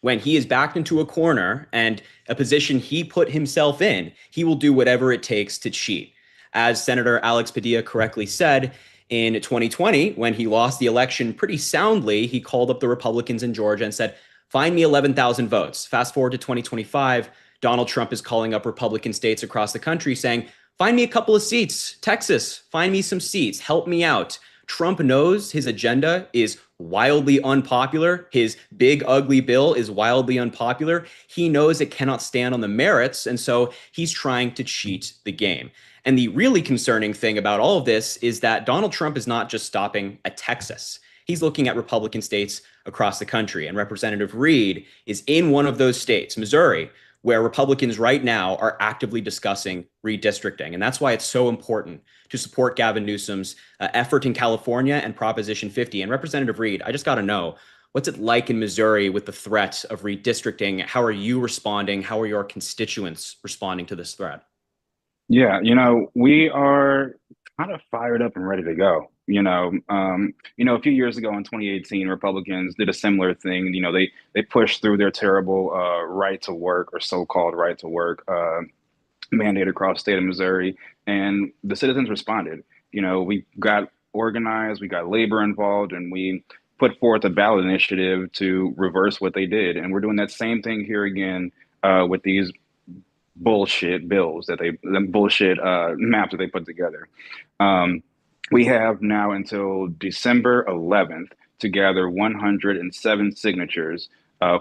when he is backed into a corner and a position he put himself in, he will do whatever it takes to cheat. As Senator Alex Padilla correctly said, in 2020, when he lost the election pretty soundly, he called up the Republicans in Georgia and said, find me 11,000 votes. Fast forward to 2025, Donald Trump is calling up Republican states across the country saying, find me a couple of seats. Texas, find me some seats. Help me out. Trump knows his agenda is wildly unpopular. His big, ugly bill is wildly unpopular. He knows it cannot stand on the merits, and so he's trying to cheat the game. And the really concerning thing about all of this is that Donald Trump is not just stopping at Texas. He's looking at Republican states across the country. And Representative Reed is in one of those states, Missouri, where Republicans right now are actively discussing redistricting. And that's why it's so important to support Gavin Newsom's effort in California and Proposition 50. And Representative Reed, I just got to know, what's it like in Missouri with the threat of redistricting? How are you responding? How are your constituents responding to this threat? Yeah, we are kind of fired up and ready to go. A few years ago in 2018, Republicans did a similar thing. They pushed through their terrible right to work, or so-called right to work mandate across the state of Missouri, and the citizens responded. We got organized, we got labor involved, and we put forth a ballot initiative to reverse what they did. And we're doing that same thing here again with these bullshit bills bullshit maps that they put together. We have now until December 11th to gather 107 signatures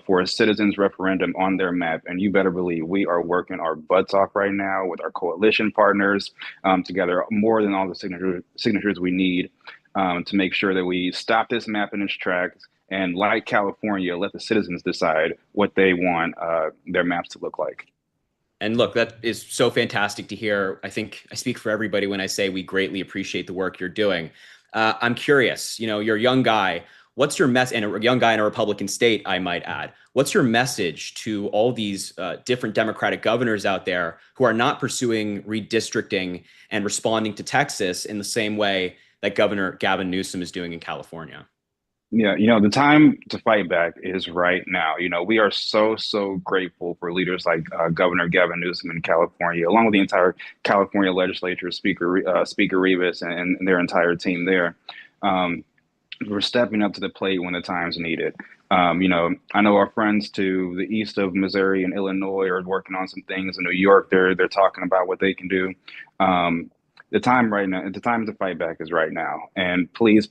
for a citizens referendum on their map. And you better believe we are working our butts off right now with our coalition partners to gather more than all the signatures we need to make sure that we stop this map in its tracks. And like California, let the citizens decide what they want their maps to look like. And look, that is so fantastic to hear. I think I speak for everybody when I say we greatly appreciate the work you're doing. I'm curious, you're a young guy. What's your and a young guy in a Republican state, I might add. What's your message to all these different Democratic governors out there who are not pursuing redistricting and responding to Texas in the same way that Governor Gavin Newsom is doing in California? Yeah, the time to fight back is right now. We are so grateful for leaders like Governor Gavin Newsom in California, along with the entire California legislature, Speaker Rivas and their entire team there. We're stepping up to the plate when the time's needed. I know our friends to the east of Missouri and Illinois are working on some things. In New York, they're talking about what they can do. The time right now, the time to fight back is right now. And please,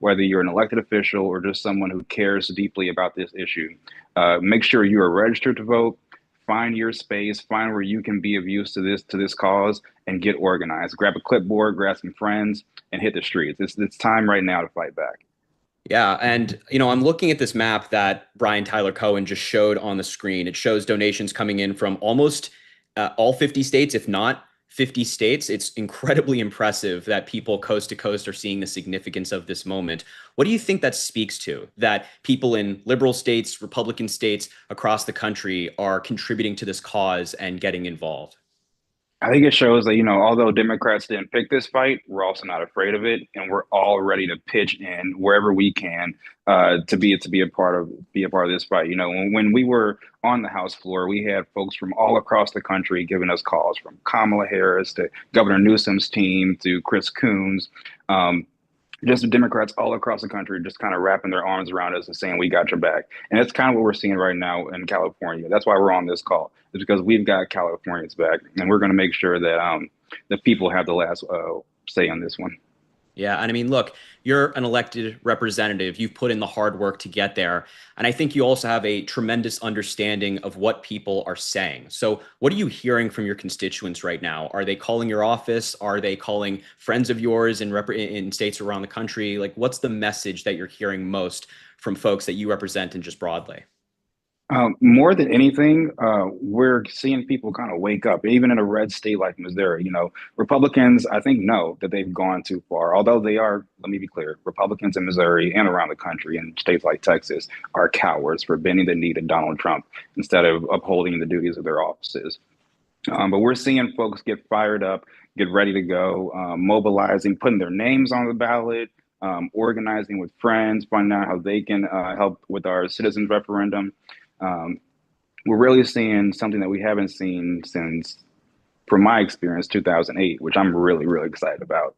whether you're an elected official or just someone who cares deeply about this issue, make sure you are registered to vote. Find your space, find where you can be of use to this cause, and get organized. Grab a clipboard, grab some friends, and hit the streets. It's time right now to fight back. Yeah, and I'm looking at this map that Brian Tyler Cohen just showed on the screen. It shows donations coming in from almost all 50 states, if not 50 states. It's incredibly impressive that people coast to coast are seeing the significance of this moment. What do you think that speaks to, that people in liberal states, Republican states across the country are contributing to this cause and getting involved? I think it shows that, although Democrats didn't pick this fight, we're also not afraid of it, and we're all ready to pitch in wherever we can to be a part of this fight. When we were on the House floor, we had folks from all across the country giving us calls, from Kamala Harris to Governor Newsom's team to Chris Coons. Just Democrats all across the country just kind of wrapping their arms around us and saying, we got your back. And that's kind of what we're seeing right now in California. That's why we're on this call. It's because we've got Californians back, and we're going to make sure that the people have the last say on this one. Yeah, and I mean, look, you're an elected representative. You've put in the hard work to get there. And I think you also have a tremendous understanding of what people are saying. So what are you hearing from your constituents right now? Are they calling your office? Are they calling friends of yours in states around the country? Like, what's the message that you're hearing most from folks that you represent and just broadly? More than anything, we're seeing people kind of wake up, even in a red state like Missouri. Republicans, I think, know that they've gone too far. Although they are, let me be clear, Republicans in Missouri and around the country and states like Texas are cowards for bending the knee to Donald Trump instead of upholding the duties of their offices. But we're seeing folks get fired up, get ready to go, mobilizing, putting their names on the ballot, organizing with friends, finding out how they can help with our citizens referendum. We're really seeing something that we haven't seen since, from my experience, 2008, which I'm really, really excited about.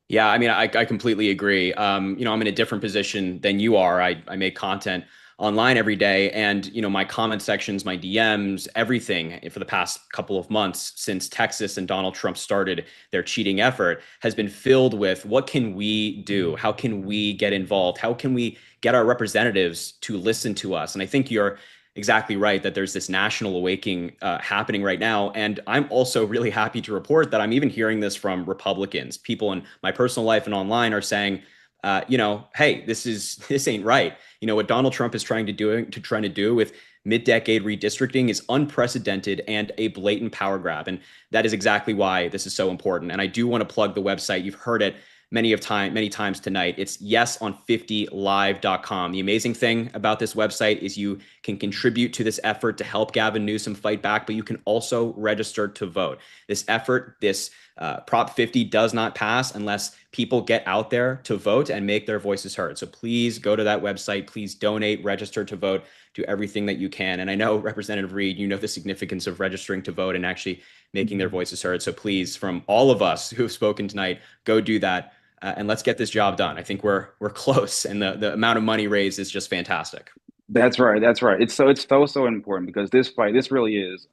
Yeah, I mean, I completely agree. I'm in a different position than you are. I make content online every day, and my comment sections, my DMs, everything for the past couple of months since Texas and Donald Trump started their cheating effort has been filled with what can we do? How can we get involved? How can we get our representatives to listen to us? And I think you're exactly right that there's this national awakening happening right now. And I'm also really happy to report that I'm even hearing this from Republicans. People in my personal life and online are saying, hey, this ain't right. What Donald Trump is trying to do with mid-decade redistricting is unprecedented and a blatant power grab. And that is exactly why this is so important. And I do want to plug the website. You've heard it many times tonight. It's yeson50live.com. The amazing thing about this website is you can contribute to this effort to help Gavin Newsom fight back, but you can also register to vote. This effort, this Prop 50 does not pass unless people get out there to vote and make their voices heard. So please go to that website. Please donate, register to vote, do everything that you can. And I know, Representative Reed, the significance of registering to vote and actually making their voices heard. So please, from all of us who have spoken tonight, go do that. And let's get this job done. I think we're close, and the amount of money raised is just fantastic. That's right. It's so important, because this really is,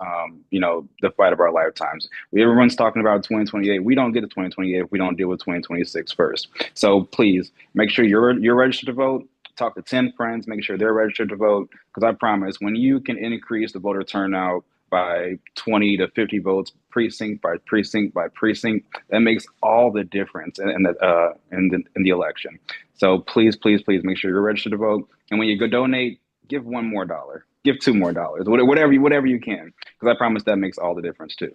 the fight of our lifetimes. Everyone's talking about 2028. We don't get to 2028 if we don't deal with 2026 first. So please make sure you're registered to vote. Talk to 10 friends, make sure they're registered to vote. Because I promise, when you can increase the voter turnout by 20 to 50 votes, precinct by precinct by precinct, that makes all the difference in the election. So please make sure you're registered to vote. And when you go donate, give $1 more, give $2 more, whatever you can, because I promise that makes all the difference too.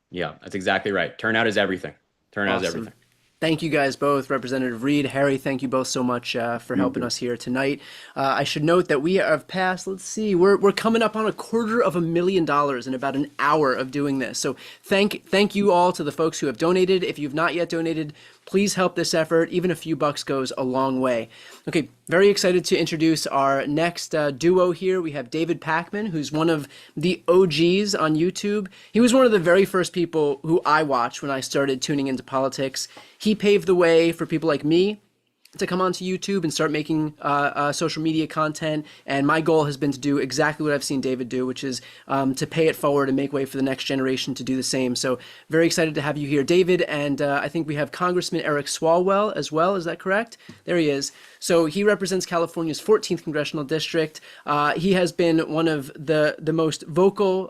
Yeah, that's exactly right. Turnout is everything. Turnout is everything. Thank you guys both. Representative Reed, Harry, thank you both so much for helping us here tonight. I should note that we have passed, we're coming up on $250,000 in about an hour of doing this. So thank you all to the folks who have donated. If you've not yet donated, please help this effort. Even a few bucks goes a long way. Okay, very excited to introduce our next duo here. We have David Pakman, who's one of the OGs on YouTube. He was one of the very first people who I watched when I started tuning into politics. He paved the way for people like me to come onto YouTube and start making social media content. And my goal has been to do exactly what I've seen David do, which is to pay it forward and make way for the next generation to do the same. So very excited to have you here, David. And I think we have Congressman Eric Swalwell as well. Is that correct? There he is. So he represents California's 14th congressional district. He has been one of the most vocal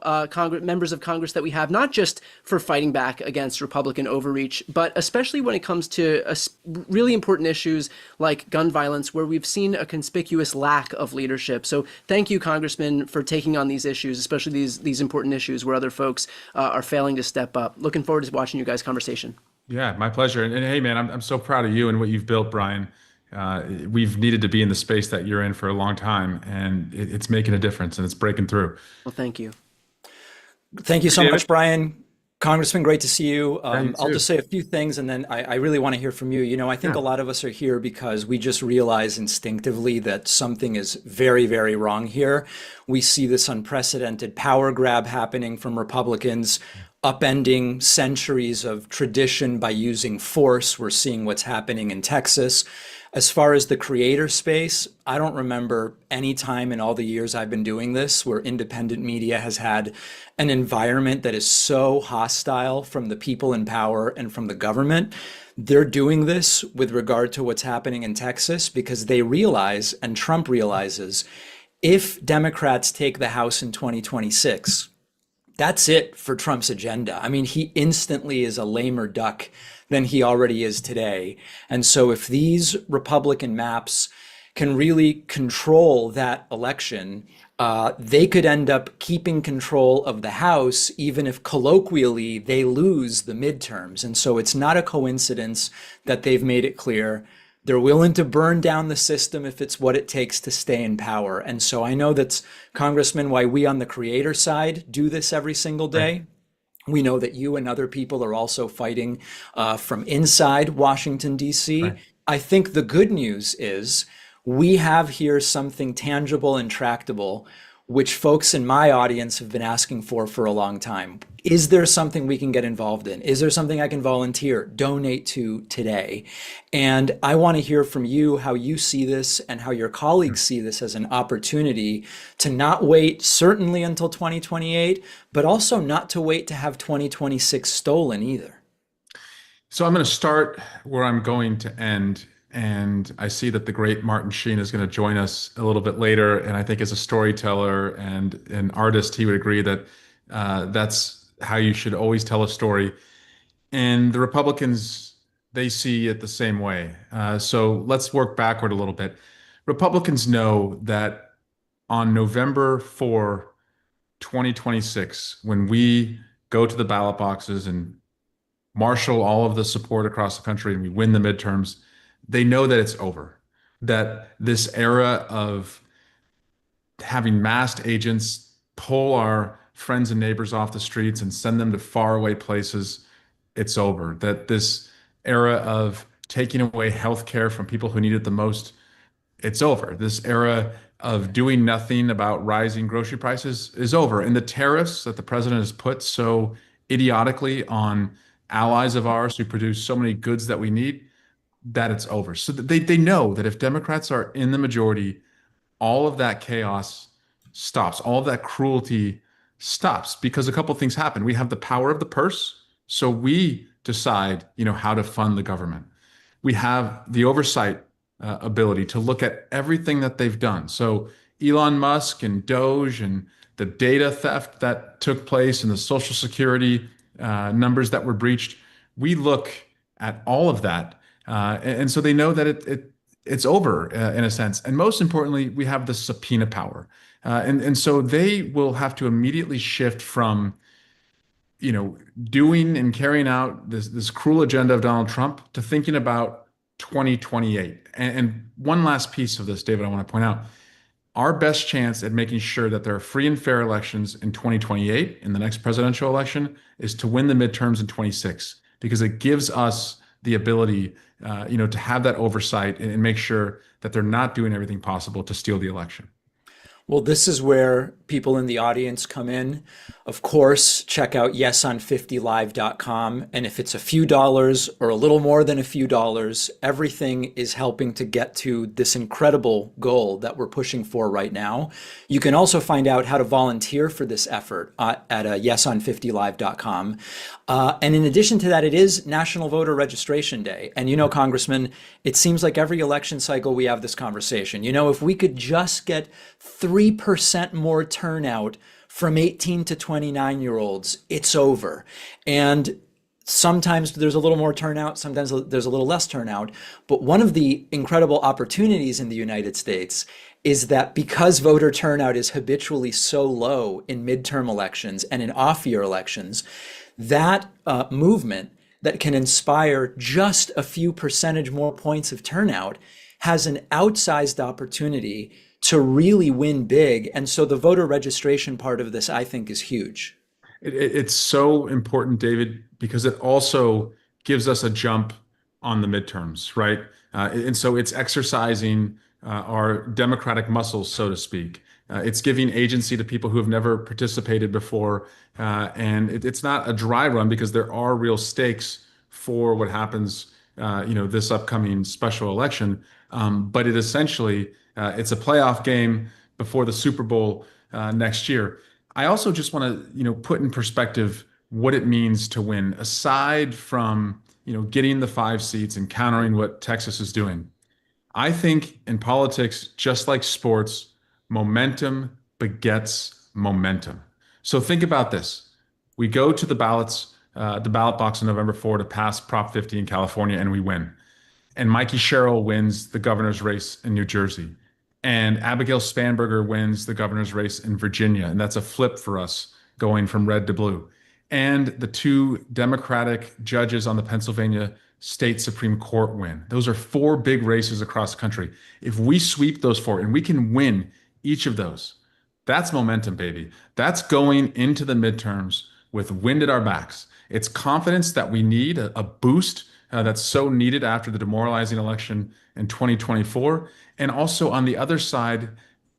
members of Congress that we have, not just for fighting back against Republican overreach, but especially when it comes to really important issues like gun violence, where we've seen a conspicuous lack of leadership. So thank you, Congressman, for taking on these issues, especially these important issues where other folks are failing to step up. Looking forward to watching you guys' conversation. Yeah, my pleasure. And hey, man, I'm so proud of you and what you've built, Brian. We've needed to be in the space that you're in for a long time, and it's making a difference, and it's breaking through. Well, thank you. Thank you so much, Brian. Congressman, great to see you. I'll just say a few things, and then I really want to hear from you. I think a lot of us are here because we just realize instinctively that something is very, very wrong here. We see this unprecedented power grab happening from Republicans, upending centuries of tradition by using force. We're seeing what's happening in Texas. As far as the creator space, I don't remember any time in all the years I've been doing this where independent media has had an environment that is so hostile from the people in power and from the government. They're doing this with regard to what's happening in Texas because they realize, and Trump realizes, if Democrats take the House in 2026, that's it for Trump's agenda. I mean, he instantly is a lamer duck than he already is today. And so if these Republican maps can really control that election, they could end up keeping control of the House, even if colloquially they lose the midterms. And so it's not a coincidence that they've made it clear they're willing to burn down the system if it's what it takes to stay in power. And so I know that's, Congressman, why we on the creator side do this every single day. Right. We know that you and other people are also fighting from inside Washington, D.C. Right. I think the good news is we have here something tangible and tractable, which folks in my audience have been asking for a long time. Is there something we can get involved in? Is there something I can volunteer, donate to today? And I want to hear from you how you see this and how your colleagues see this as an opportunity to not wait certainly until 2028, but also not to wait to have 2026 stolen either. So I'm going to start where I'm going to end. And I see that the great Martin Sheen is going to join us a little bit later. And I think as a storyteller and an artist, he would agree that that's how you should always tell a story. And the Republicans, they see it the same way. So let's work backward a little bit. Republicans know that on November 2026, when we go to the ballot boxes and marshal all of the support across the country and we win the midterms, they know that it's over, that this era of having masked agents pull our friends and neighbors off the streets and send them to faraway places, it's over, that this era of taking away health care from people who need it the most, it's over. This era of doing nothing about rising grocery prices is over. And the tariffs that the president has put so idiotically on allies of ours who produce so many goods that we need, that it's over. So they know that if Democrats are in the majority, all of that chaos stops. All of that cruelty stops because a couple of things happen. We have the power of the purse, so we decide, how to fund the government. We have the oversight ability to look at everything that they've done. So Elon Musk and Doge and the data theft that took place and the Social Security numbers that were breached, we look at all of that. And so they know that it's over in a sense. And most importantly, we have the subpoena power. And so they will have to immediately shift from, doing and carrying out this cruel agenda of Donald Trump to thinking about 2028. And one last piece of this, David, I want to point out. Our best chance at making sure that there are free and fair elections in 2028, in the next presidential election, is to win the midterms in 26, because it gives us the ability, to have that oversight and make sure that they're not doing everything possible to steal the election. Well, this is where people in the audience come in. Of course, check out yeson50live.com. And if it's a few dollars or a little more than a few dollars, everything is helping to get to this incredible goal that we're pushing for right now. You can also find out how to volunteer for this effort at yeson50live.com. And in addition to that, it is National Voter Registration Day. And Congressman, it seems like every election cycle we have this conversation. If we could just get 3% more turnout from 18 to 29-year-olds, it's over. And sometimes there's a little more turnout, sometimes there's a little less turnout. But one of the incredible opportunities in the United States is that because voter turnout is habitually so low in midterm elections and in off-year elections, that movement that can inspire just a few percentage more points of turnout has an outsized opportunity to really win big. And so the voter registration part of this, I think, is huge. It's so important, David, because it also gives us a jump on the midterms, right? And so it's exercising our democratic muscles, so to speak. It's giving agency to people who have never participated before. And it's not a dry run because there are real stakes for what happens, this upcoming special election. But it essentially, it's a playoff game before the Super Bowl next year. I also just want to, put in perspective what it means to win, aside from, getting the 5 seats and countering what Texas is doing. I think in politics, just like sports, momentum begets momentum. So think about this. We go to the ballot box on November 4 to pass Prop 50 in California, and we win. And Mikey Sherrill wins the governor's race in New Jersey. And Abigail Spanberger wins the governor's race in Virginia. And that's a flip for us going from red to blue. And the 2 Democratic judges on the Pennsylvania State Supreme Court win. Those are 4 big races across the country. If we sweep those 4 and we can win each of those, that's momentum, baby. That's going into the midterms with wind at our backs. It's confidence that we need, a boost that's so needed after the demoralizing election in 2024. And also on the other side,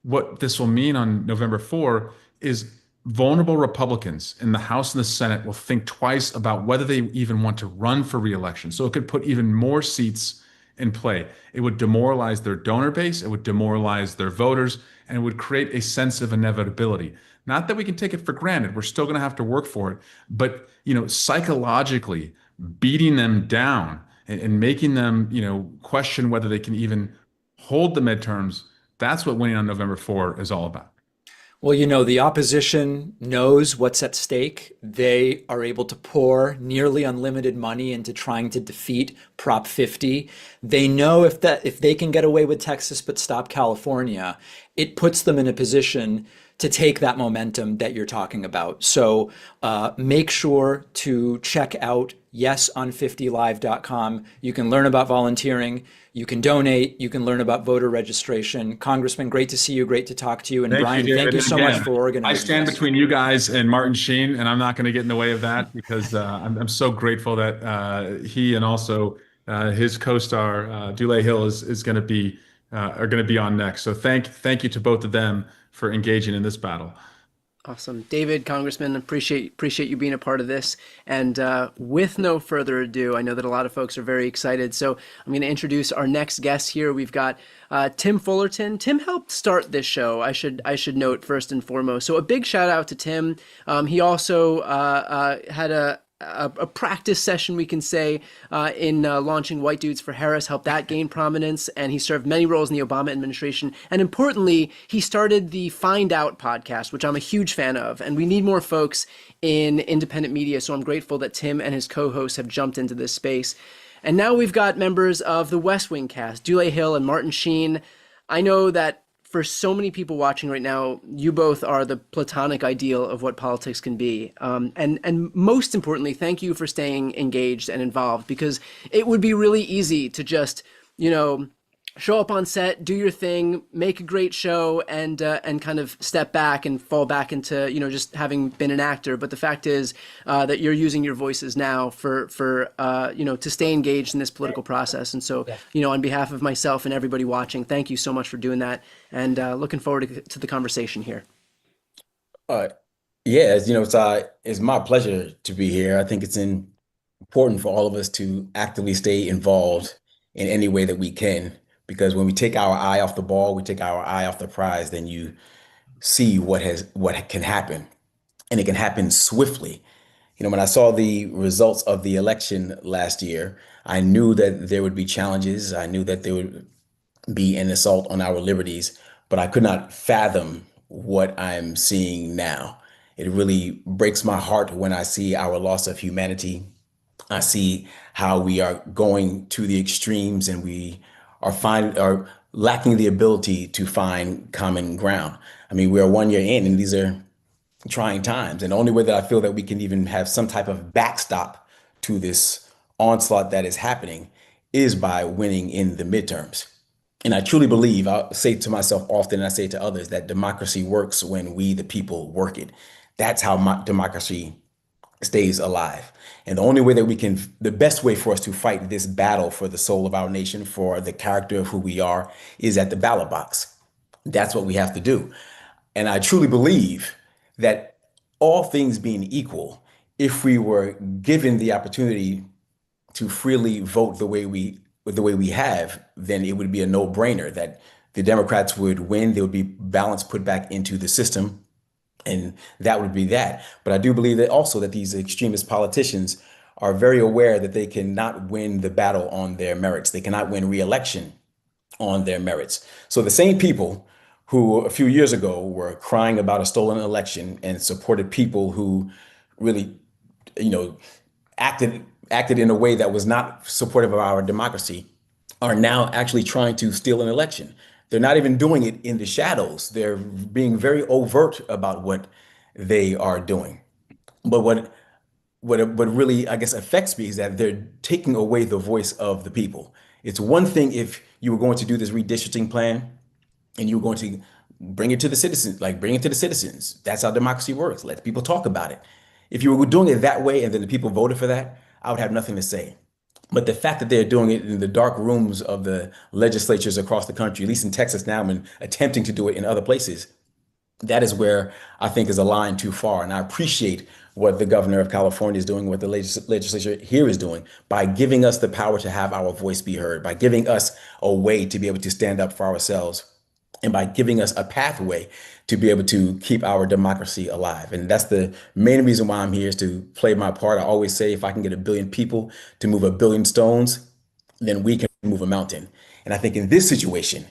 what this will mean on November 4 is vulnerable Republicans in the House and the Senate will think twice about whether they even want to run for reelection. So it could put even more seats in play. It would demoralize their donor base, it would demoralize their voters, and it would create a sense of inevitability. Not that we can take it for granted, we're still going to have to work for it, but psychologically beating them down and making them, question whether they can even hold the midterms, that's what winning on November 4 is all about. Well, the opposition knows what's at stake. They are able to pour nearly unlimited money into trying to defeat Prop 50. They know if they can get away with Texas but stop California, it puts them in a position to take that momentum that you're talking about. So make sure to check out yeson50live.com. You can learn about volunteering. You can donate. You can learn about voter registration. Congressman, great to see you. Great to talk to you. And Brian, thank you so much for organizing. I stand this. between you guys and Martin Sheen, and I'm not going to get in the way of that because I'm so grateful that he and also his co-star Dule Hill is going to be are going to be on next. So thank you to both of them for engaging in this battle. Awesome. David, Congressman, appreciate you being a part of this. And with no further ado, I know that a lot of folks are very excited. So I'm going to introduce our next guest here. We've got Tim Fullerton. Tim helped start this show, I should note first and foremost. So a big shout out to Tim. He also had a practice session, we can say, in launching White Dudes for Harris, helped that gain prominence, and he served many roles in the Obama administration. And importantly, he started the Find Out podcast, which I'm a huge fan of, and we need more folks in independent media, so I'm grateful that Tim and his co-hosts have jumped into this space. And now we've got members of the West Wing cast, Dule Hill and Martin Sheen. I know that for so many people watching right now, you both are the platonic ideal of what politics can be. And most importantly, thank you for staying engaged and involved, because it would be really easy to just, show up on set, do your thing, make a great show, and kind of step back and fall back into, just having been an actor. But the fact is that you're using your voices now for to stay engaged in this political process. And so, on behalf of myself and everybody watching, thank you so much for doing that. And looking forward to the conversation here. It's my pleasure to be here. I think it's important for all of us to actively stay involved in any way that we can. Because when we take our eye off the ball, we take our eye off the prize, then you see what can happen, and it can happen swiftly. When I saw the results of the election last year, I knew that there would be challenges. I knew that there would be an assault on our liberties, but I could not fathom what I'm seeing now. It really breaks my heart when I see our loss of humanity. I see how we are going to the extremes, and we are lacking the ability to find common ground. I mean, we are 1 year in, and these are trying times. And the only way that I feel that we can even have some type of backstop to this onslaught that is happening is by winning in the midterms. And I truly believe, I'll say to myself often, and I say to others, that democracy works when we, the people, work it. That's how democracy stays alive. And the only way that the best way for us to fight this battle for the soul of our nation, for the character of who we are, is at the ballot box. That's what we have to do. And I truly believe that all things being equal, if we were given the opportunity to freely vote the way we have, then it would be a no-brainer that the Democrats would win. There would be balance put back into the system. And that would be that. But I do believe that also that these extremist politicians are very aware that they cannot win the battle on their merits. They cannot win re-election on their merits. So the same people who a few years ago were crying about a stolen election and supported people who really, acted in a way that was not supportive of our democracy are now actually trying to steal an election. They're not even doing it in the shadows. They're being very overt about what they are doing. But what really, I guess, affects me is that they're taking away the voice of the people. It's one thing if you were going to do this redistricting plan and you were going to bring it to the citizens, That's how democracy works. Let people talk about it. If you were doing it that way and then the people voted for that, I would have nothing to say. But the fact that they're doing it in the dark rooms of the legislatures across the country, at least in Texas now, and attempting to do it in other places, that is where I think is a line too far. And I appreciate what the governor of California is doing, what the legislature here is doing by giving us the power to have our voice be heard, by giving us a way to be able to stand up for ourselves, and by giving us a pathway to be able to keep our democracy alive. And that's the main reason why I'm here, is to play my part. I always say if I can get 1 billion people to move 1 billion stones, then we can move a mountain. And I think in this situation,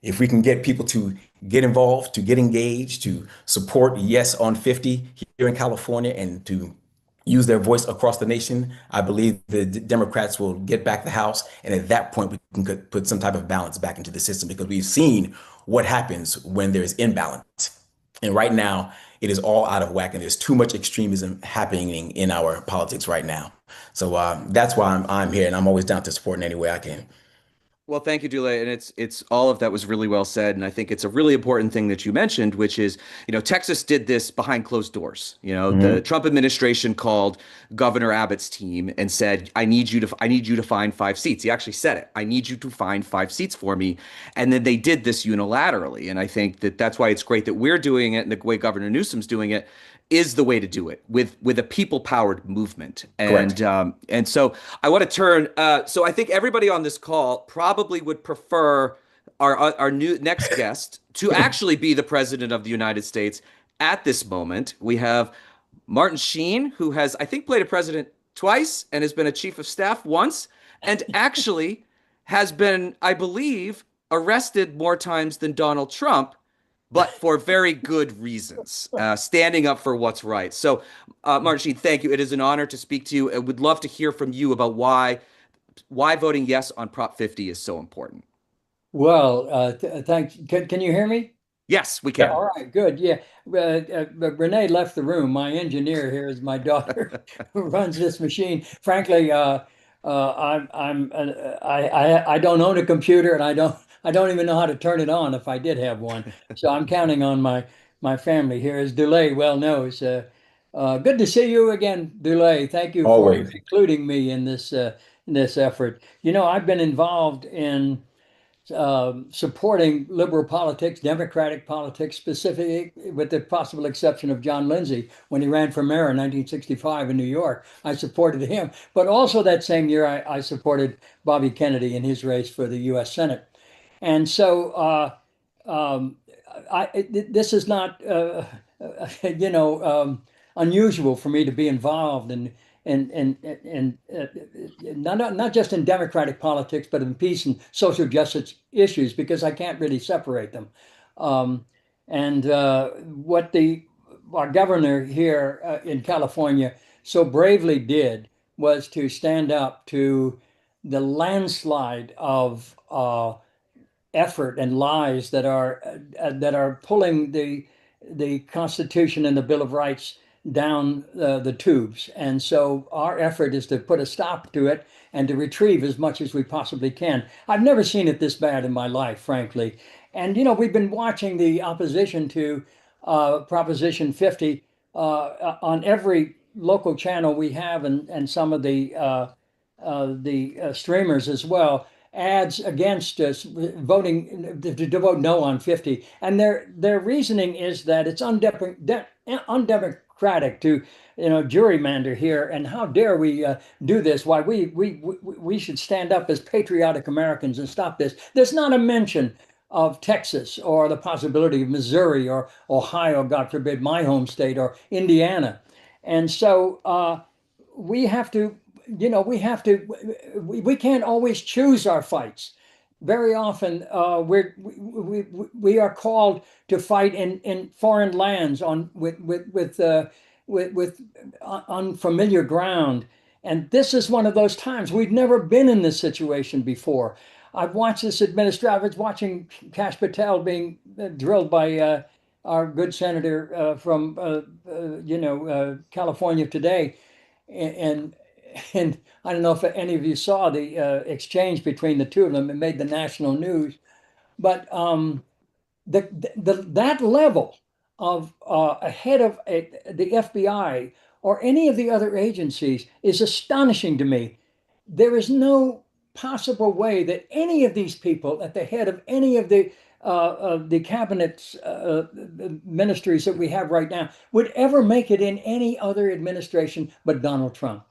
if we can get people to get involved, to get engaged, to support Yes on 50 here in California, and to use their voice across the nation, I believe the Democrats will get back the House. And at that point, we can put some type of balance back into the system, because we've seen what happens when there's imbalance. And right now, it is all out of whack, and there's too much extremism happening in our politics right now. So that's why I'm here, and I'm always down to support in any way I can. Well, thank you, Dule, and it's all of that was really well said, and I think it's a really important thing that you mentioned, which is, Texas did this behind closed doors. The Trump administration called Governor Abbott's team and said, "I need you to find 5 seats." He actually said it. "I need you to find 5 seats for me," and then they did this unilaterally. And I think that's why it's great that we're doing it, and the way Governor Newsom's doing it is the way to do it, with a people-powered movement. And so I want to turn. So I think everybody on this call probably would prefer our new next guest to actually be the president of the United States at this moment. We have Martin Sheen, who has, I think, played a president twice and has been a chief of staff once, and actually has been, I believe, arrested more times than Donald Trump, but for very good reasons, standing up for what's right. So, Martin Sheen, thank you. It is an honor to speak to you. I would love to hear from you about why voting yes on Prop 50 is so important. Well, thanks. Can you hear me? Yes, we can. All right, good. Yeah. Renee left the room. My engineer here is my daughter who runs this machine. Frankly, I don't own a computer, and I don't even know how to turn it on if I did have one. So I'm counting on my family here, as Dule well knows. Good to see you again, Dule. Thank you for including me in this effort. I've been involved in supporting liberal politics, democratic politics, specifically with the possible exception of John Lindsay when he ran for mayor in 1965 in New York. I supported him, but also that same year I supported Bobby Kennedy in his race for the U.S. Senate. And so this is not, unusual for me to be involved in not just in democratic politics, but in peace and social justice issues, because I can't really separate them. What our governor here in California so bravely did was to stand up to the landslide of effort and lies that are pulling the Constitution and the Bill of Rights down the tubes. And so our effort is to put a stop to it and to retrieve as much as we possibly can. I've never seen it this bad in my life, frankly. And, we've been watching the opposition to Proposition 50 on every local channel we have, and some of the streamers as well, ads against us voting to vote no on 50. And their reasoning is that it's undemocratic to gerrymander here, and how dare we do this? Why we should stand up as patriotic Americans and stop this. There's not a mention of Texas or the possibility of Missouri or Ohio, God forbid, my home state, or Indiana. And so we have to, we can't always choose our fights. Very often we are called to fight in foreign lands with unfamiliar ground, and this is one of those times. We've never been in this situation before. I've watched this administration. I was watching Kash Patel being drilled by our good senator from California today, and I don't know if any of you saw the exchange between the two of them. It made the national news. But that level of ahead of the FBI or any of the other agencies is astonishing to me. there is no possible way that any of these people at the head of any of the cabinet ministries that we have right now would ever make it in any other administration but Donald Trump.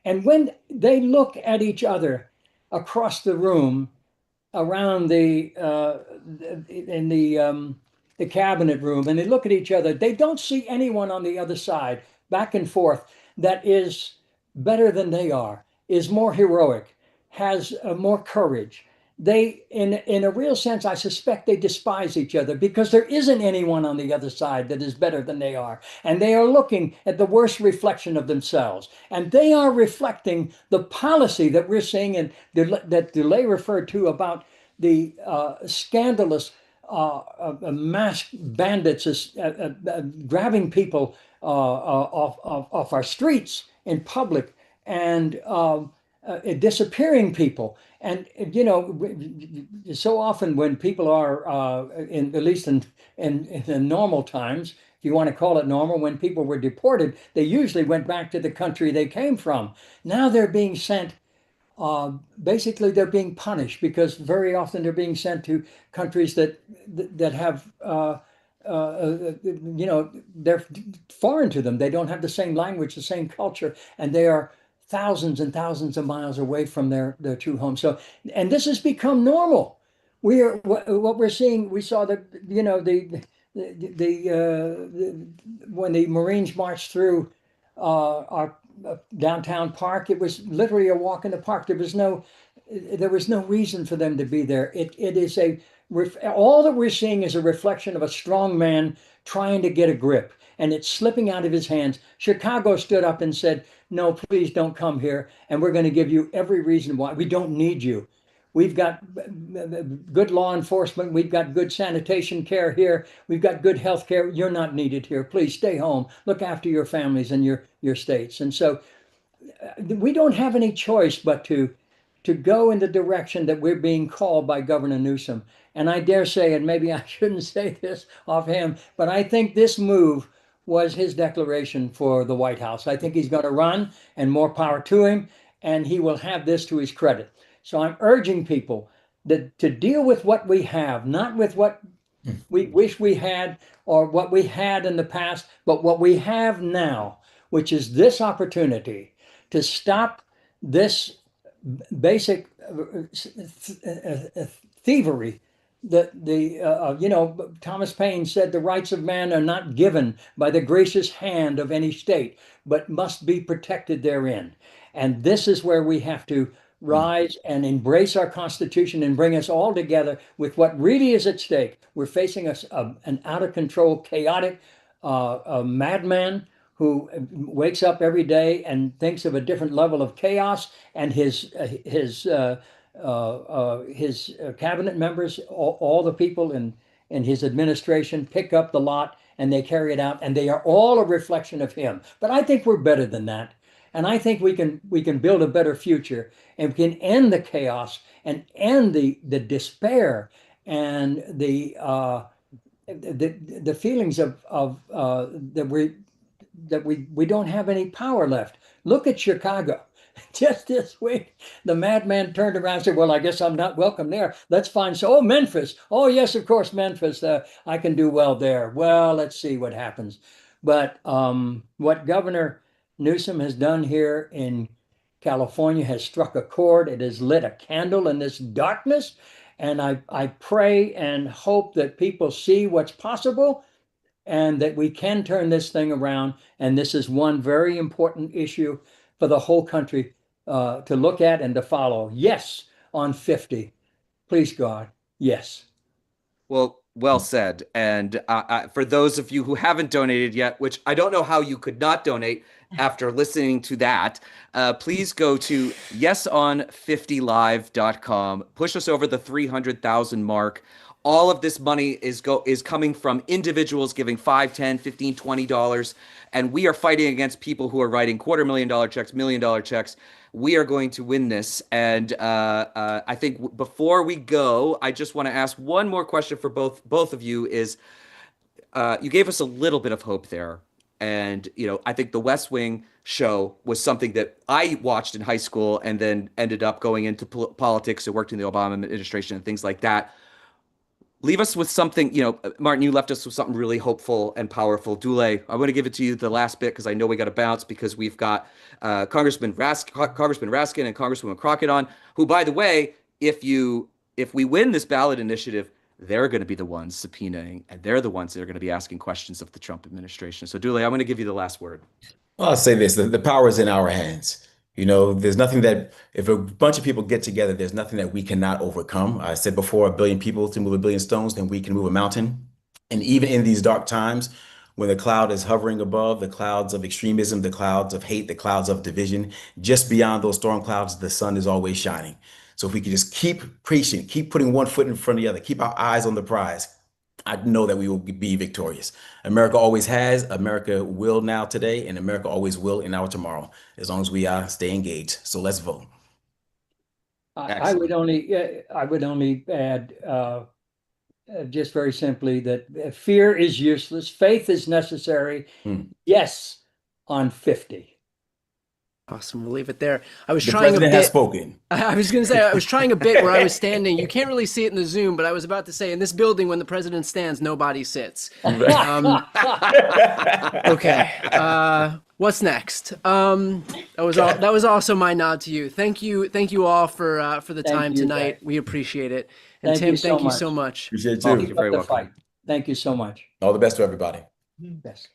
And when they look at each other across the room, around in the cabinet room, and they look at each other, they don't see anyone on the other side, back and forth, that is better than they are, is more heroic, has more courage. They, in a real sense, I suspect they despise each other because there isn't anyone on the other side that is better than they are. And they are looking at the worst reflection of themselves. And they are reflecting the policy that we're seeing and that DeLay referred to about the scandalous masked bandits grabbing people off our streets in public and disappearing people. And so often when people are at least in normal times, if you want to call it normal, when people were deported, they usually went back to the country they came from. Now they're being sent. Basically, they're being punished because very often they're being sent to countries that have they're foreign to them. They don't have the same language, the same culture, and they are thousands and thousands of miles away from their true home. So, and this has become normal. We are what we're seeing. We saw that when the Marines marched through our downtown park, it was literally a walk in the park. There was no reason for them to be there. It is all that we're seeing is a reflection of a strong man trying to get a grip, and it's slipping out of his hands. Chicago stood up and said, "No, please don't come here, and we're going to give you every reason why. We don't need you. We've got good law enforcement. We've got good sanitation care here. We've got good health care. You're not needed here. Please stay home. Look after your families and your states." And so we don't have any choice but to go in the direction that we're being called by Governor Newsom. And I dare say, and maybe I shouldn't say this offhand, but I think this move was his declaration for the White House. I think he's going to run, and more power to him, and he will have this to his credit. So I'm urging people that to deal with what we have, not with what we wish we had or what we had in the past, but what we have now, which is this opportunity to stop this basic thievery. Thomas Paine said the rights of man are not given by the gracious hand of any state, but must be protected therein. And this is where we have to rise and embrace our Constitution and bring us all together with what really is at stake. We're facing an out of control, chaotic madman who wakes up every day and thinks of a different level of chaos, and his cabinet members, all the people in his administration pick up the lot and they carry it out, and they are all a reflection of him. But I think we're better than that. And I think we can build a better future, and we can end the chaos and end the despair and the feelings of that we don't have any power left. Look at Chicago. Just this week, the madman turned around and said, "Well, I guess I'm not welcome there. Let's find Memphis. Oh, yes, of course, Memphis. I can do well there. Well, let's see what happens." But what Governor Newsom has done here in California has struck a chord. It has lit a candle in this darkness. And I pray and hope that people see what's possible and that we can turn this thing around. And this is one very important issue for the whole country to look at and to follow. Yes, on 50. Please, God. Yes. Well said. And for those of you who haven't donated yet, which I don't know how you could not donate after listening to that, please go to yeson50live.com. Push us over the 300,000 mark. All of this money is coming from individuals giving $5, $10, $15, $20. And we are fighting against people who are writing $250,000 checks, $1 million checks. We are going to win this. And I think before we go, I just want to ask one more question for both of you is, you gave us a little bit of hope there. And, I think the West Wing show was something that I watched in high school and then ended up going into politics and worked in the Obama administration and things like that. Leave us with something, Martin, you left us with something really hopeful and powerful. Dule, I want to give it to you the last bit because I know we got to bounce because we've got Congressman Raskin and Congresswoman Crockett on, who, by the way, if we win this ballot initiative, they're going to be the ones subpoenaing, and they're the ones that are going to be asking questions of the Trump administration. So, Dule, I'm going to give you the last word. Well, I'll say this, the power is in our hands. There's nothing that, if a bunch of people get together, there's nothing that we cannot overcome. I said before, 1 billion people to move 1 billion stones, then we can move a mountain. And even in these dark times, when the cloud is hovering above, the clouds of extremism, the clouds of hate, the clouds of division, just beyond those storm clouds, the sun is always shining. So if we can just keep preaching, keep putting one foot in front of the other, keep our eyes on the prize, I know that we will be victorious. America always has, America will now today, and America always will in our tomorrow, as long as we stay engaged. So let's vote. I would only add just very simply that fear is useless. Faith is necessary. Yes, on 50. Awesome. We'll leave it there. I was The trying a president bit. has spoken. I was going to say, I was trying a bit where I was standing. You can't really see it in the Zoom, but I was about to say, in this building, when the president stands, nobody sits. Okay. What's next? That was also my nod to you. Thank you all for the time tonight. We appreciate it. And Tim, thank you so much. Appreciate it too. You're very welcome. Thank you so much. All the best to everybody. Best.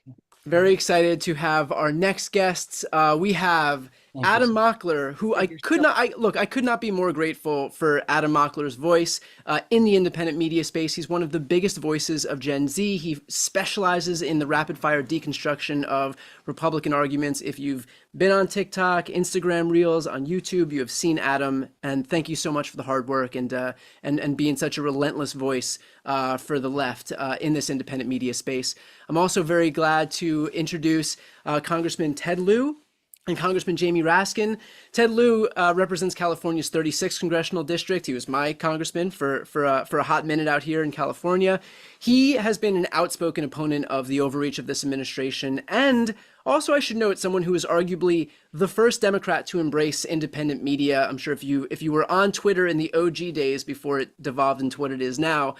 Very excited to have our next guests. We have Adam Mockler, who I could not be more grateful for Adam Mockler's voice in the independent media space. He's one of the biggest voices of Gen Z. He specializes in the rapid fire deconstruction of Republican arguments. If you've been on TikTok, Instagram Reels, on YouTube, you have seen Adam. And thank you so much for the hard work and being such a relentless voice for the left in this independent media space. I'm also very glad to introduce Congressman Ted Lieu and Congressman Jamie Raskin. Ted Lieu represents California's 36th congressional district. He was my congressman for a hot minute out here in California. He has been an outspoken opponent of the overreach of this administration, and also, I should note, someone who is arguably the first Democrat to embrace independent media. I'm sure if you were on Twitter in the OG days before it devolved into what it is now,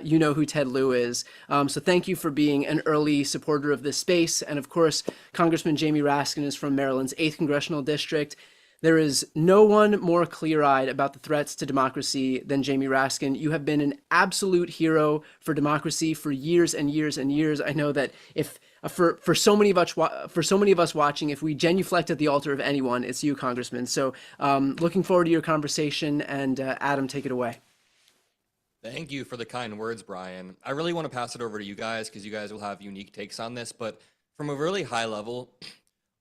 you know who Ted Lieu is. So thank you for being an early supporter of this space. And of course, Congressman Jamie Raskin is from Maryland's 8th congressional district. There is no one more clear-eyed about the threats to democracy than Jamie Raskin. You have been an absolute hero for democracy for years and years and years. I know that if for so many of us watching, if we genuflect at the altar of anyone, it's you, Congressman. So looking forward to your conversation, and Adam, take it away. Thank you for the kind words, Brian. I really want to pass it over to you guys because you guys will have unique takes on this, but from a really high level,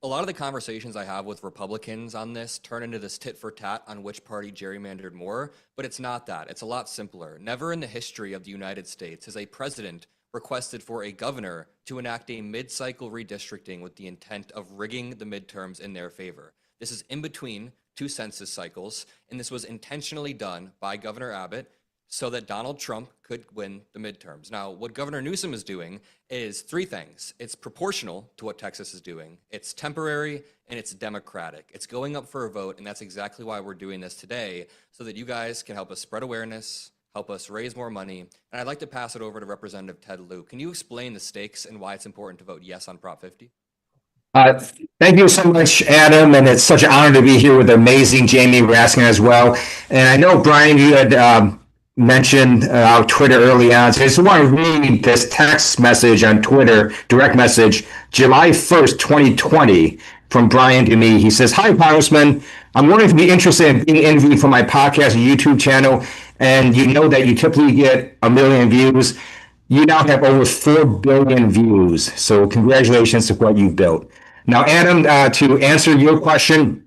a lot of the conversations I have with Republicans on this turn into this tit for tat on which party gerrymandered more, but it's not that. It's a lot simpler. Never in the history of the United States has a president requested for a governor to enact a mid-cycle redistricting with the intent of rigging the midterms in their favor. This is in between two census cycles, and this was intentionally done by Governor Abbott so that Donald Trump could win the midterms. Now, what Governor Newsom is doing is three things. It's proportional to what Texas is doing, it's temporary, and it's democratic. It's going up for a vote, and that's exactly why we're doing this today, so that you guys can help us spread awareness, help us raise more money. And I'd like to pass it over to Representative Ted Lieu. Can you explain the stakes and why it's important to vote yes on Prop 50? Thank you so much, Adam, and it's such an honor to be here with amazing Jamie Raskin as well. And I know, Brian, you had mentioned our Twitter early on, so I just want to read this text message on Twitter, direct message, July 1st, 2020, from Brian to me. He says, "Hi, Congressman. I'm wondering if you'd be interested in being interviewed for my podcast and YouTube channel, and you know that you typically get 1 million views. You now have over 4 billion views, so congratulations to what you've built." Now, Adam, to answer your question,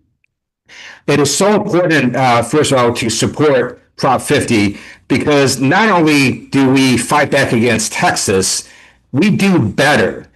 it is so important, first of all, to support Prop 50, because not only do we fight back against Texas, we do better.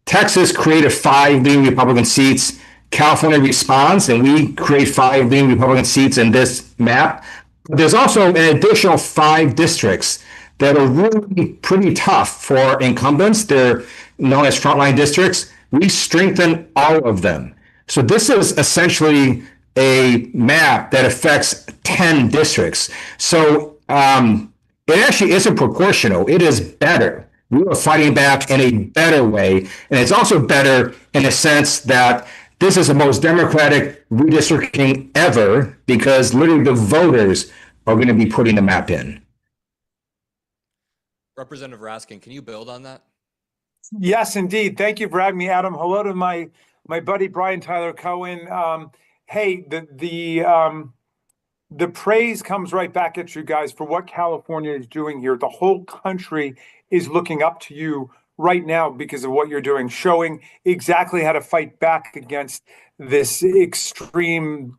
Texas created 5 leading Republican seats. California responds, and we create 5 leading Republican seats in this map. But there's also an additional 5 districts that are really pretty tough for incumbents. They're known as frontline districts. we strengthen all of them. So this is essentially a map that affects 10 districts. So it actually isn't proportional. It is better. We are fighting back in a better way. And it's also better in the sense that this is the most democratic redistricting ever because literally the voters are going to be putting the map in. Representative Raskin, can you build on that? Yes, indeed. Thank you for having me, Adam. Hello to my buddy Brian Tyler Cohen. Hey, the praise comes right back at you guys for what California is doing here. The whole country is looking up to you right now because of what you're doing, showing exactly how to fight back against this extreme,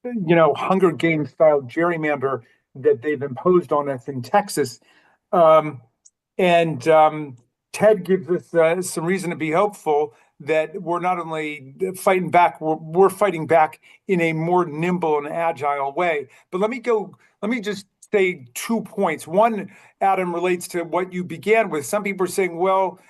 Hunger Games style gerrymander that they've imposed on us in Texas. Ted gives us some reason to be hopeful that we're not only fighting back, we're fighting back in a more nimble and agile way. But let me just say 2 points. One, Adam, relates to what you began with. Some people are saying, well,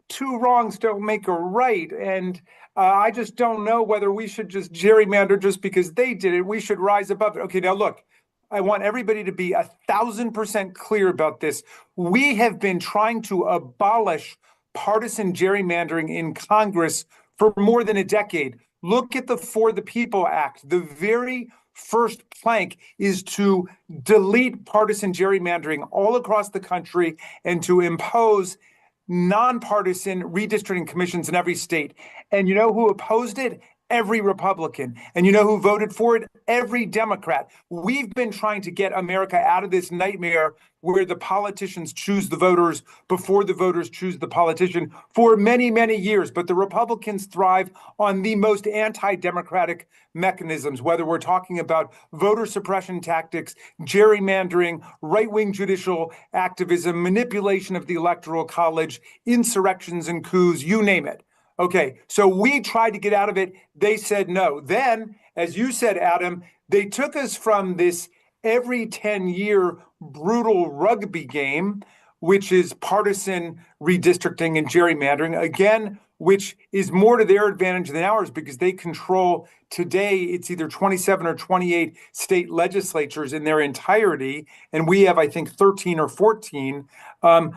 two wrongs don't make a right. And I just don't know whether we should just gerrymander just because they did it. We should rise above it. Okay, now look. I want everybody to be 1,000% clear about this. We have been trying to abolish partisan gerrymandering in Congress for more than a decade. Look at the For the People Act. The very first plank is to delete partisan gerrymandering all across the country and to impose nonpartisan redistricting commissions in every state. And you know who opposed it? Every Republican. And you know who voted for it? Every Democrat. We've been trying to get America out of this nightmare where the politicians choose the voters before the voters choose the politician for many, many years. But the Republicans thrive on the most anti-democratic mechanisms, whether we're talking about voter suppression tactics, gerrymandering, right-wing judicial activism, manipulation of the Electoral College, insurrections and coups, you name it. Okay, so we tried to get out of it. They said no. Then, as you said, Adam, they took us from this every 10-year brutal rugby game, which is partisan redistricting and gerrymandering, again, which is more to their advantage than ours because they control today, it's either 27 or 28 state legislatures in their entirety, and we have, I think, 13 or 14.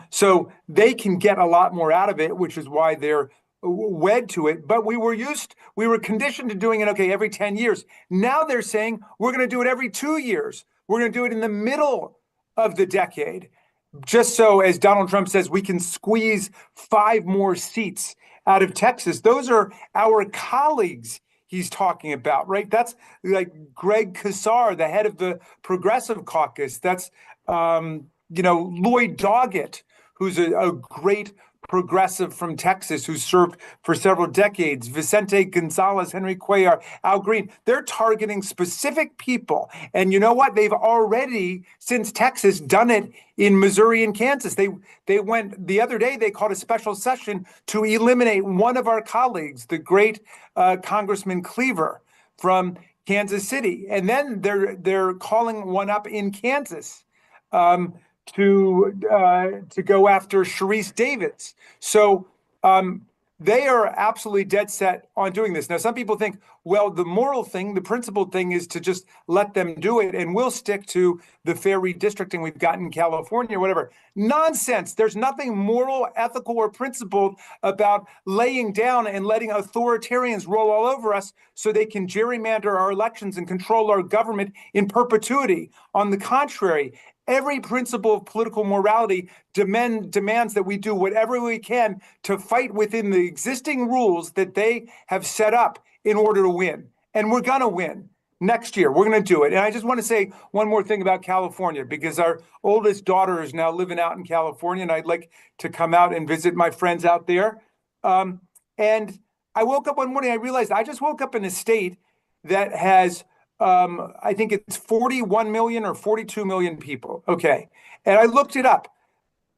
So they can get a lot more out of it, which is why they're wed to it, but we were conditioned to doing it, okay, every 10 years. Now they're saying we're going to do it every 2 years. We're going to do it in the middle of the decade. Just so, as Donald Trump says, we can squeeze 5 more seats out of Texas. Those are our colleagues he's talking about, right? That's like Greg Casar, the head of the Progressive Caucus. That's, Lloyd Doggett, who's a great progressive from Texas who served for several decades, Vicente Gonzalez, Henry Cuellar, Al Green. They're targeting specific people. And you know what? They've already, since Texas, done it in Missouri and Kansas. They went, the other day, they called a special session to eliminate one of our colleagues, the great Congressman Cleaver from Kansas City. And then they're calling one up in Kansas. To go after Sharice Davids. So they are absolutely dead set on doing this. Now, some people think, well, the moral thing, the principled thing is to just let them do it, and we'll stick to the fair redistricting we've got in California or whatever. Nonsense. There's nothing moral, ethical, or principled about laying down and letting authoritarians roll all over us so they can gerrymander our elections and control our government in perpetuity. On the contrary, every principle of political morality demands that we do whatever we can to fight within the existing rules that they have set up in order to win. And we're going to win next year. We're going to do it. And I just want to say one more thing about California, because our oldest daughter is now living out in California, and I'd like to come out and visit my friends out there. And I woke up one morning, I realized I just woke up in a state that has I think it's 41 million or 42 million people. Okay. And I looked it up.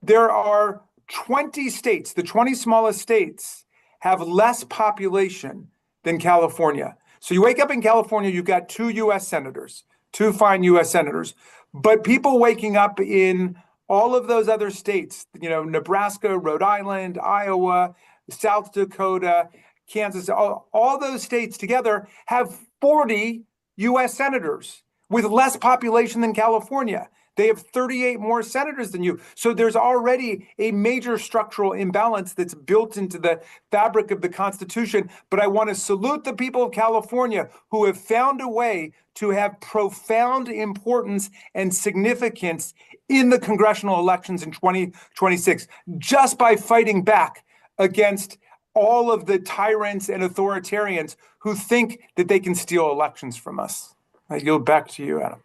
There are 20 states, the 20 smallest states have less population than California. So you wake up in California, you've got 2 U.S. senators, 2 fine U.S. senators, but people waking up in all of those other states, Nebraska, Rhode Island, Iowa, South Dakota, Kansas, all those states together have 40 U.S. senators with less population than California. They have 38 more senators than you. So there's already a major structural imbalance that's built into the fabric of the Constitution. But I want to salute the people of California who have found a way to have profound importance and significance in the congressional elections in 2026, just by fighting back against all of the tyrants and authoritarians who think that they can steal elections from us. I yield back to you, Adam.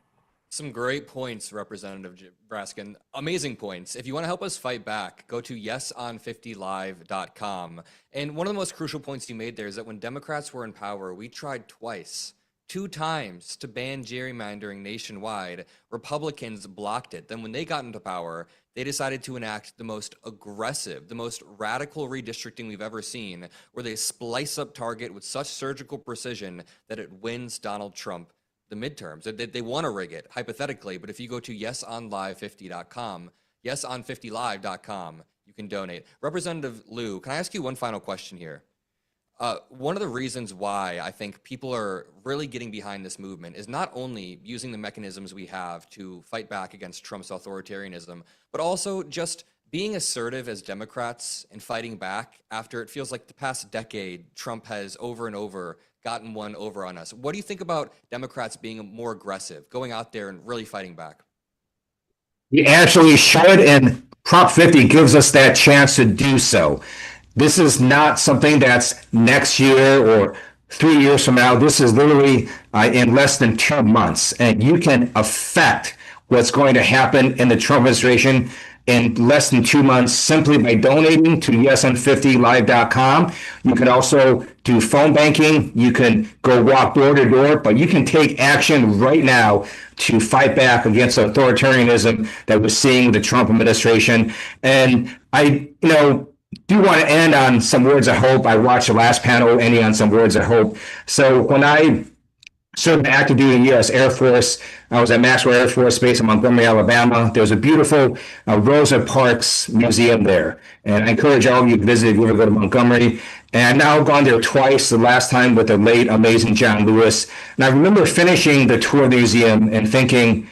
Some great points, Representative Braskin. Amazing points. If you want to help us fight back, go to yeson50live.com. And one of the most crucial points you made there is that when Democrats were in power, we tried two times to ban gerrymandering nationwide. Republicans blocked it. Then when they got into power, they decided to enact the most aggressive, the most radical redistricting we've ever seen, where they splice up Target with such surgical precision that it wins Donald Trump the midterms. They want to rig it, hypothetically, but if you go to yesonlive50.com, yeson50live.com, you can donate. Representative Liu, can I ask you one final question here? One of the reasons why I think people are really getting behind this movement is not only using the mechanisms we have to fight back against Trump's authoritarianism, but also just being assertive as Democrats and fighting back after it feels like the past decade, Trump has over and over gotten one over on us. What do you think about Democrats being more aggressive, going out there and really fighting back? You actually should, and Prop 50 gives us that chance to do so. This is not something that's next year or 3 years from now. This is literally in less than 2 months, and you can affect what's going to happen in the Trump administration in less than 2 months simply by donating to yeson50live.com. You can also do phone banking. You can go walk door to door, but you can take action right now to fight back against authoritarianism that we're seeing with the Trump administration. And I, do want to end on some words of hope. I watched the last panel ending on some words of hope. So when I served active duty in the U.S. Air Force, I was at Maxwell Air Force Base in Montgomery, Alabama. There's a beautiful Rosa Parks museum there. And I encourage all of you to visit if you ever go to Montgomery. And I've now gone there twice, the last time with the late, amazing John Lewis. And I remember finishing the tour of the museum and thinking,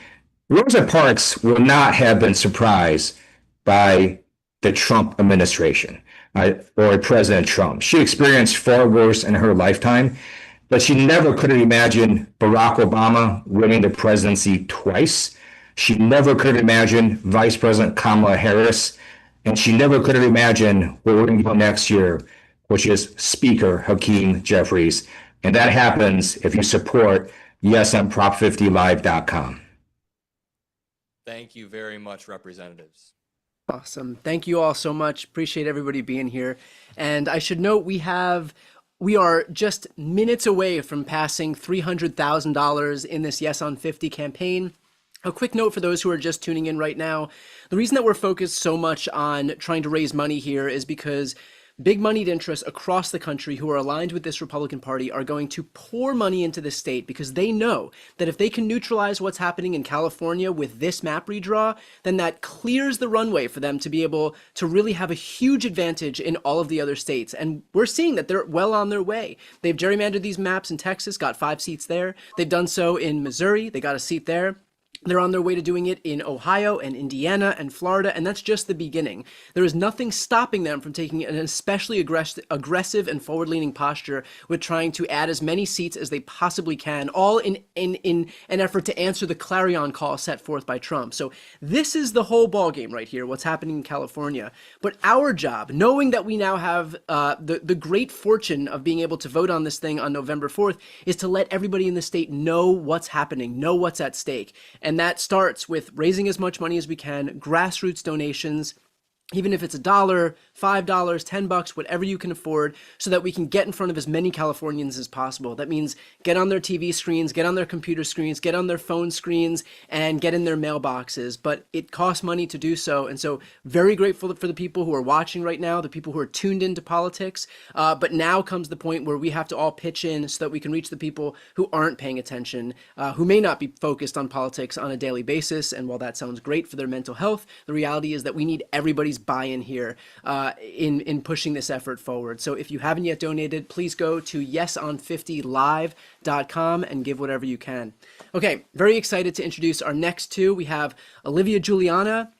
Rosa Parks would not have been surprised by the Trump administration or President Trump. She experienced far worse in her lifetime, but she never could have imagined Barack Obama winning the presidency twice. She never could have imagined Vice President Kamala Harris, and she never could have imagined where we're going to go next year, which is Speaker Hakeem Jeffries. And that happens if you support yesonprop50live.com. Thank you very much, representatives. Awesome. Thank you all so much. Appreciate everybody being here. And I should note we are just minutes away from passing $300,000 in this Yes on 50 campaign. A quick note for those who are just tuning in right now. The reason that we're focused so much on trying to raise money here is because big moneyed interests across the country who are aligned with this Republican Party are going to pour money into this state because they know that if they can neutralize what's happening in California with this map redraw, then that clears the runway for them to be able to really have a huge advantage in all of the other states. And we're seeing that they're well on their way. They've gerrymandered these maps in Texas, got 5 seats there. They've done so in Missouri. They got a seat there. They're on their way to doing it in Ohio and Indiana and Florida, and that's just the beginning. There is nothing stopping them from taking an especially aggressive and forward-leaning posture with trying to add as many seats as they possibly can, all in an effort to answer the clarion call set forth by Trump. So this is the whole ballgame right here, what's happening in California. But our job, knowing that we now have the great fortune of being able to vote on this thing on November 4th, is to let everybody in the state know what's happening, know what's at stake. And that starts with raising as much money as we can, grassroots donations, even if it's $1, $5, $10, whatever you can afford, so that we can get in front of as many Californians as possible. That means get on their TV screens, get on their computer screens, get on their phone screens, and get in their mailboxes. But it costs money to do so. And so very grateful for the people who are watching right now, the people who are tuned into politics. But now comes the point where we have to all pitch in so that we can reach the people who aren't paying attention, who may not be focused on politics on a daily basis. And while that sounds great for their mental health, the reality is that we need everybody's buy-in here in pushing this effort forward. So if you haven't yet donated, please go to yeson50live.com and give whatever you can. Okay, very excited to introduce our next two. We have Olivia Juliana.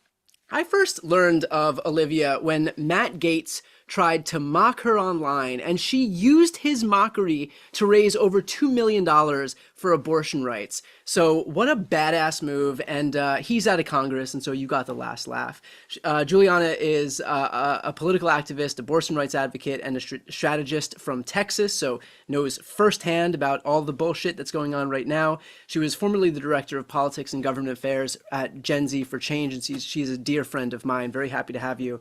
I first learned of Olivia when Matt Gaetz tried to mock her online, and she used his mockery to raise over $2 million for abortion rights. So what a badass move, and he's out of Congress, and so you got the last laugh. Juliana is a political activist, abortion rights advocate, and a strategist from Texas, so knows firsthand about all the bullshit that's going on right now. She was formerly the director of politics and government affairs at Gen Z for Change, and she's a dear friend of mine. Very happy to have you.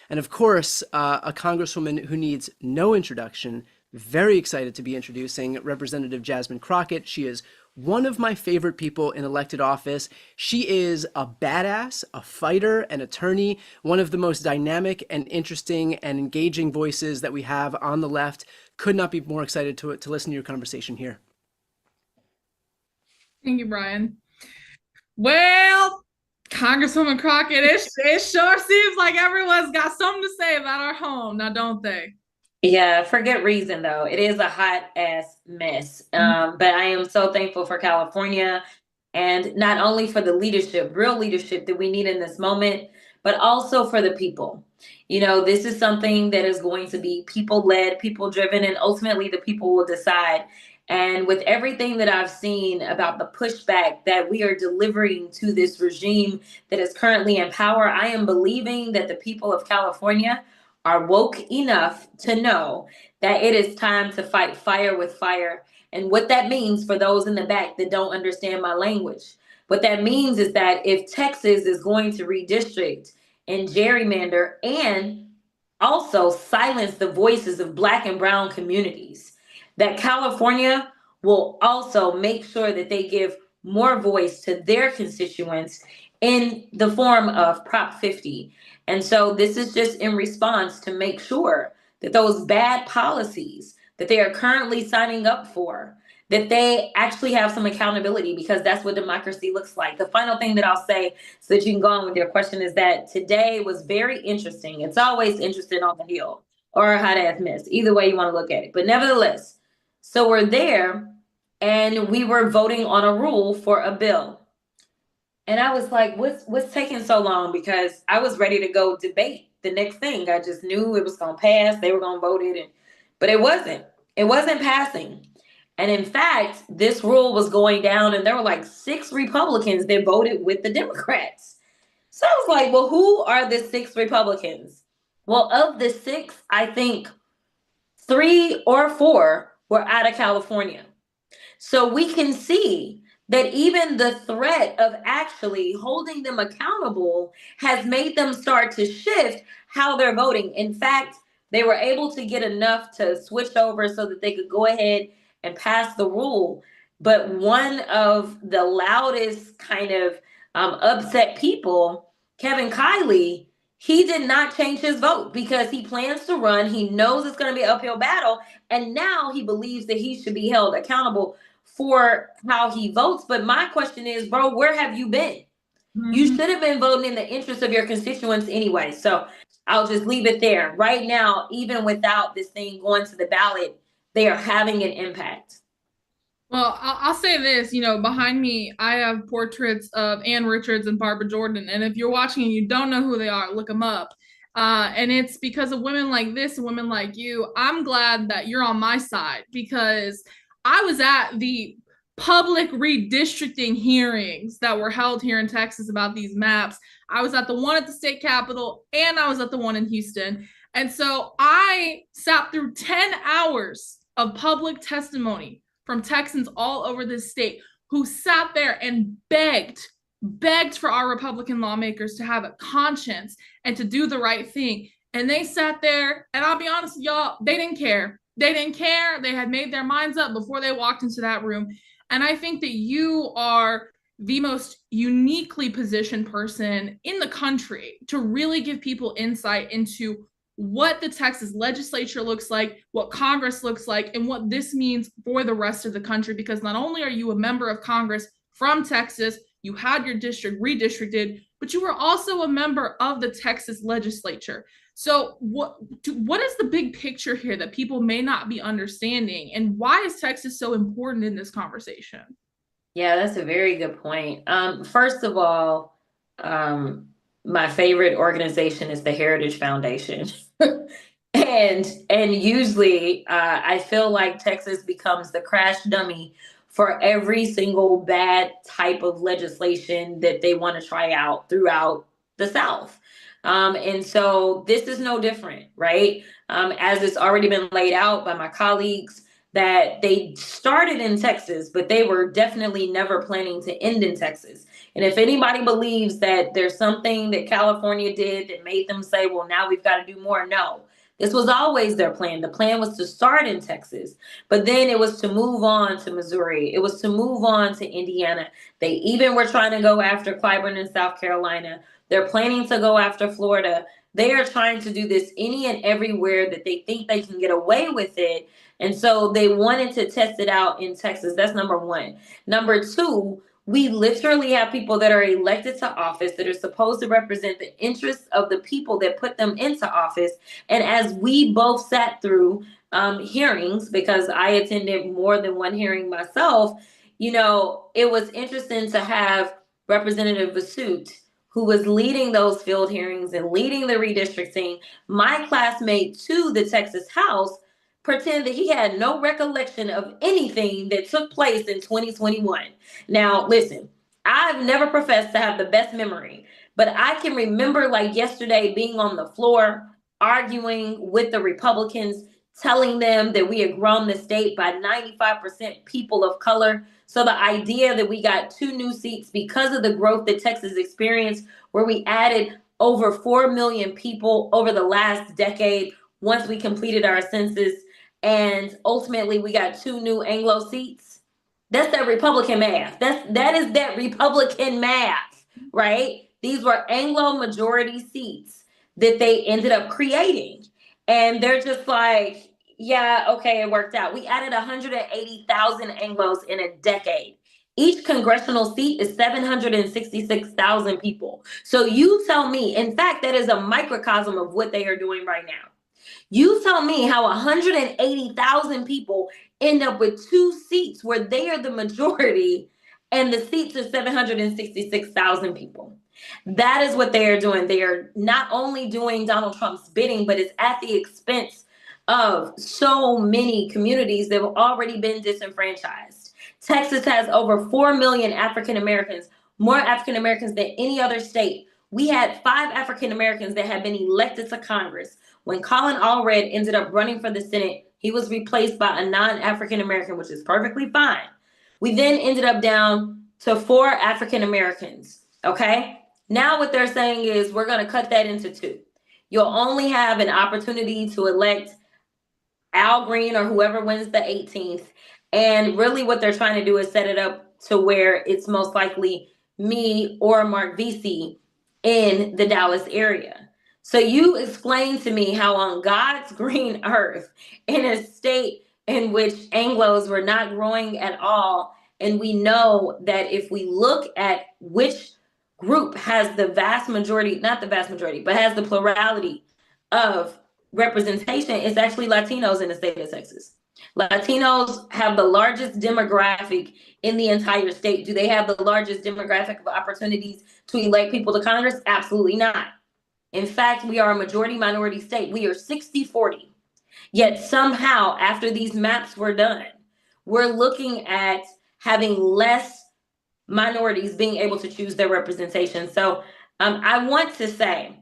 And of course, a congresswoman who needs no introduction. Very excited to be introducing Representative Jasmine Crockett. She is one of my favorite people in elected office. She is a badass, a fighter, an attorney, one of the most dynamic and interesting and engaging voices that we have on the left. Could not be more excited to listen to your conversation here. Thank you, Brian. Well, Congresswoman Crockett, it sure seems like everyone's got something to say about our home, now don't they? Yeah, for good reason, though. It is a hot ass mess. But I am so thankful for California, and not only for the leadership, real leadership that we need in this moment, but also for the people. You know, this is something that is going to be people-led, people-driven, and ultimately the people will decide. And with everything that I've seen about the pushback that we are delivering to this regime that is currently in power, I am believing that the people of California are woke enough to know that it is time to fight fire with fire. And what that means for those in the back that don't understand my language, what that means is that if Texas is going to redistrict and gerrymander and also silence the voices of Black and brown communities, that California will also make sure that they give more voice to their constituents in the form of Prop 50. And so this is just in response to make sure that those bad policies that they are currently signing up for, that they actually have some accountability, because that's what democracy looks like. The final thing that I'll say, so that you can go on with your question, is that today was very interesting. It's always interesting on the Hill or a hot ass mess, either way you want to look at it. But nevertheless, so we're there and we were voting on a rule for a bill. And I was like, what's taking so long? Because I was ready to go debate the next thing. I just knew it was going to pass. They were going to vote it. But it wasn't. It wasn't passing. And in fact, this rule was going down and there were like 6 Republicans that voted with the Democrats. So I was like, well, who are the 6 Republicans? Well, of the 6, I think 3 or 4 were out of California. So we can see that even the threat of actually holding them accountable has made them start to shift how they're voting. In fact, they were able to get enough to switch over so that they could go ahead and pass the rule. But one of the loudest kind of upset people, Kevin Kiley, he did not change his vote because he plans to run. He knows it's going to be an uphill battle. And now he believes that he should be held accountable for how he votes. But my question is, bro, where have you been? Mm-hmm. You should have been voting in the interest of your constituents anyway. So I'll just leave it there. Right now, even without this thing going to the ballot, they are having an impact. Well, I'll say this, you know, behind me, I have portraits of Ann Richards and Barbara Jordan. And if you're watching and you don't know who they are, look them up. And it's because of women like this and women like you. I'm glad that you're on my side, because I was at the public redistricting hearings that were held here in Texas about these maps. I was at the one at the state capitol and I was at the one in Houston. And so I sat through 10 hours of public testimony from Texans all over this state who sat there and begged for our Republican lawmakers to have a conscience and to do the right thing. And they sat there, and I'll be honest with y'all, they didn't care. They didn't care. They had made their minds up before they walked into that room. And I think that you are the most uniquely positioned person in the country to really give people insight into what the Texas legislature looks like, what Congress looks like, and what this means for the rest of the country. Because not only are you a member of Congress from Texas, you had your district redistricted, but you were also a member of the Texas legislature. So what is the big picture here that people may not be understanding, and why is Texas so important in this conversation? Yeah, that's a very good point. First of all, my favorite organization is the Heritage Foundation. And usually I feel like Texas becomes the crash dummy for every single bad type of legislation that they want to try out throughout the South. And so this is no different, right? As it's already been laid out by my colleagues, that they started in Texas, but they were definitely never planning to end in Texas. And if anybody believes that there's something that California did that made them say, well, now we've got to do more, no. This was always their plan. The plan was to start in Texas, but then it was to move on to Missouri. It was to move on to Indiana. They even were trying to go after Clyburn in South Carolina. They're planning to go after Florida. They are trying to do this any and everywhere that they think they can get away with it. And so they wanted to test it out in Texas. That's number one. Number two, we literally have people that are elected to office that are supposed to represent the interests of the people that put them into office. And as we both sat through hearings, because I attended more than one hearing myself, you know, it was interesting to have Representative Vasut, who was leading those field hearings and leading the redistricting, my classmate to the Texas House, pretend that he had no recollection of anything that took place in 2021. Now, listen, I've never professed to have the best memory, but I can remember like yesterday being on the floor, arguing with the Republicans, telling them that we had grown the state by 95% people of color. So the idea that we got 2 new seats because of the growth that Texas experienced, where we added over 4 million people over the last decade once we completed our census, and ultimately we got 2 new Anglo seats. That's that Republican math. That is that Republican math, right? These were Anglo majority seats that they ended up creating. And they're just like, yeah, okay, it worked out. We added 180,000 Anglos in a decade. Each congressional seat is 766,000 people. So you tell me, in fact, that is a microcosm of what they are doing right now. You tell me how 180,000 people end up with 2 seats where they are the majority and the seats are 766,000 people. That is what they are doing. They are not only doing Donald Trump's bidding, but it's at the expense of so many communities that have already been disenfranchised. Texas has over 4 million African Americans, more African Americans than any other state. We had 5 African Americans that had been elected to Congress. When Colin Allred ended up running for the Senate, he was replaced by a non-African American, which is perfectly fine. We then ended up down to 4 African Americans, okay? Now what they're saying is we're going to cut that into 2. You'll only have an opportunity to elect Al Green or whoever wins the 18th. And really what they're trying to do is set it up to where it's most likely me or Mark Vesey in the Dallas area. So you explain to me how on God's green earth, in a state in which Anglos were not growing at all, and we know that if we look at which group has the vast majority, not the vast majority, but has the plurality of representation, it's actually Latinos in the state of Texas. Latinos have the largest demographic in the entire state. Do they have the largest demographic of opportunities to elect people to Congress? Absolutely not. In fact, we are a majority minority state. We are 60-40. Yet somehow, after these maps were done, we're looking at having less minorities being able to choose their representation. So I want to say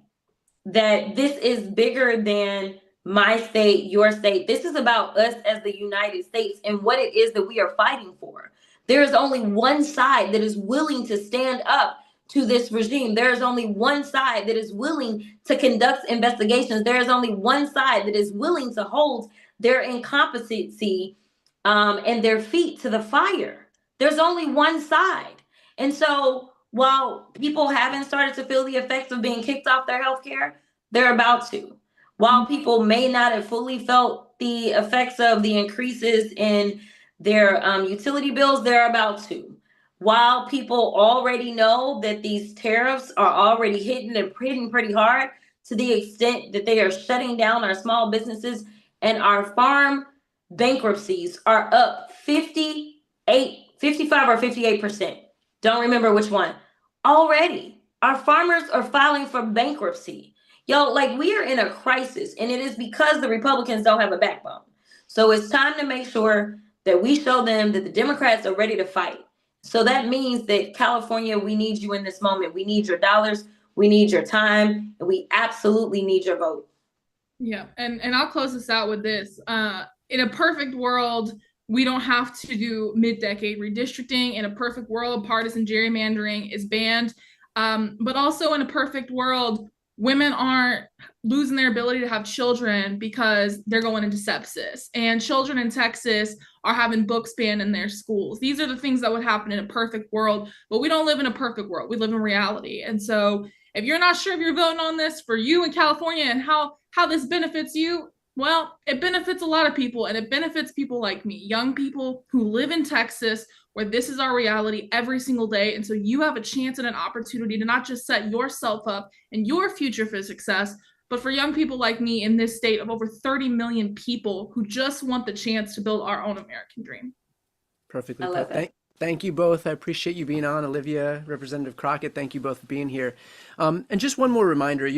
that this is bigger than my state, your state. This is about us as the United States and what it is that we are fighting for. There is only one side that is willing to stand up to this regime. There is only one side that is willing to conduct investigations. There is only one side that is willing to hold their incompetency and their feet to the fire. There's only one side. And so while people haven't started to feel the effects of being kicked off their health care, they're about to. While people may not have fully felt the effects of the increases in their utility bills, they're about to. while people already know that these tariffs are already hitting pretty hard, to the extent that they are shutting down our small businesses, and our farm bankruptcies are up 55 or 58%. Don't remember which one. Already, our farmers are filing for bankruptcy. Yo, like, we are in a crisis, and it is because the Republicans don't have a backbone. So it's time to make sure that we show them that the Democrats are ready to fight. So that means that California, we need you in this moment. We need your dollars, we need your time, and we absolutely need your vote. Yeah, and I'll close this out with this. In a perfect world, we don't have to do mid-decade redistricting. In a perfect world, partisan gerrymandering is banned. But also in a perfect world, women aren't losing their ability to have children because they're going into sepsis. And children in Texas are having books banned in their schools. These are the things that would happen in a perfect world, but we don't live in a perfect world. We live in reality. And so if you're not sure if you're voting on this for you in California and how this benefits you, well, it benefits a lot of people, and it benefits people like me, young people who live in Texas, where this is our reality every single day. And so you have a chance and an opportunity to not just set yourself up and your future for success, but for young people like me in this state of over 30 million people who just want the chance to build our own American dream. Perfectly I love put. that. Thank you both. I appreciate you being on. Olivia, Representative Crockett, thank you both for being here. And just one more reminder,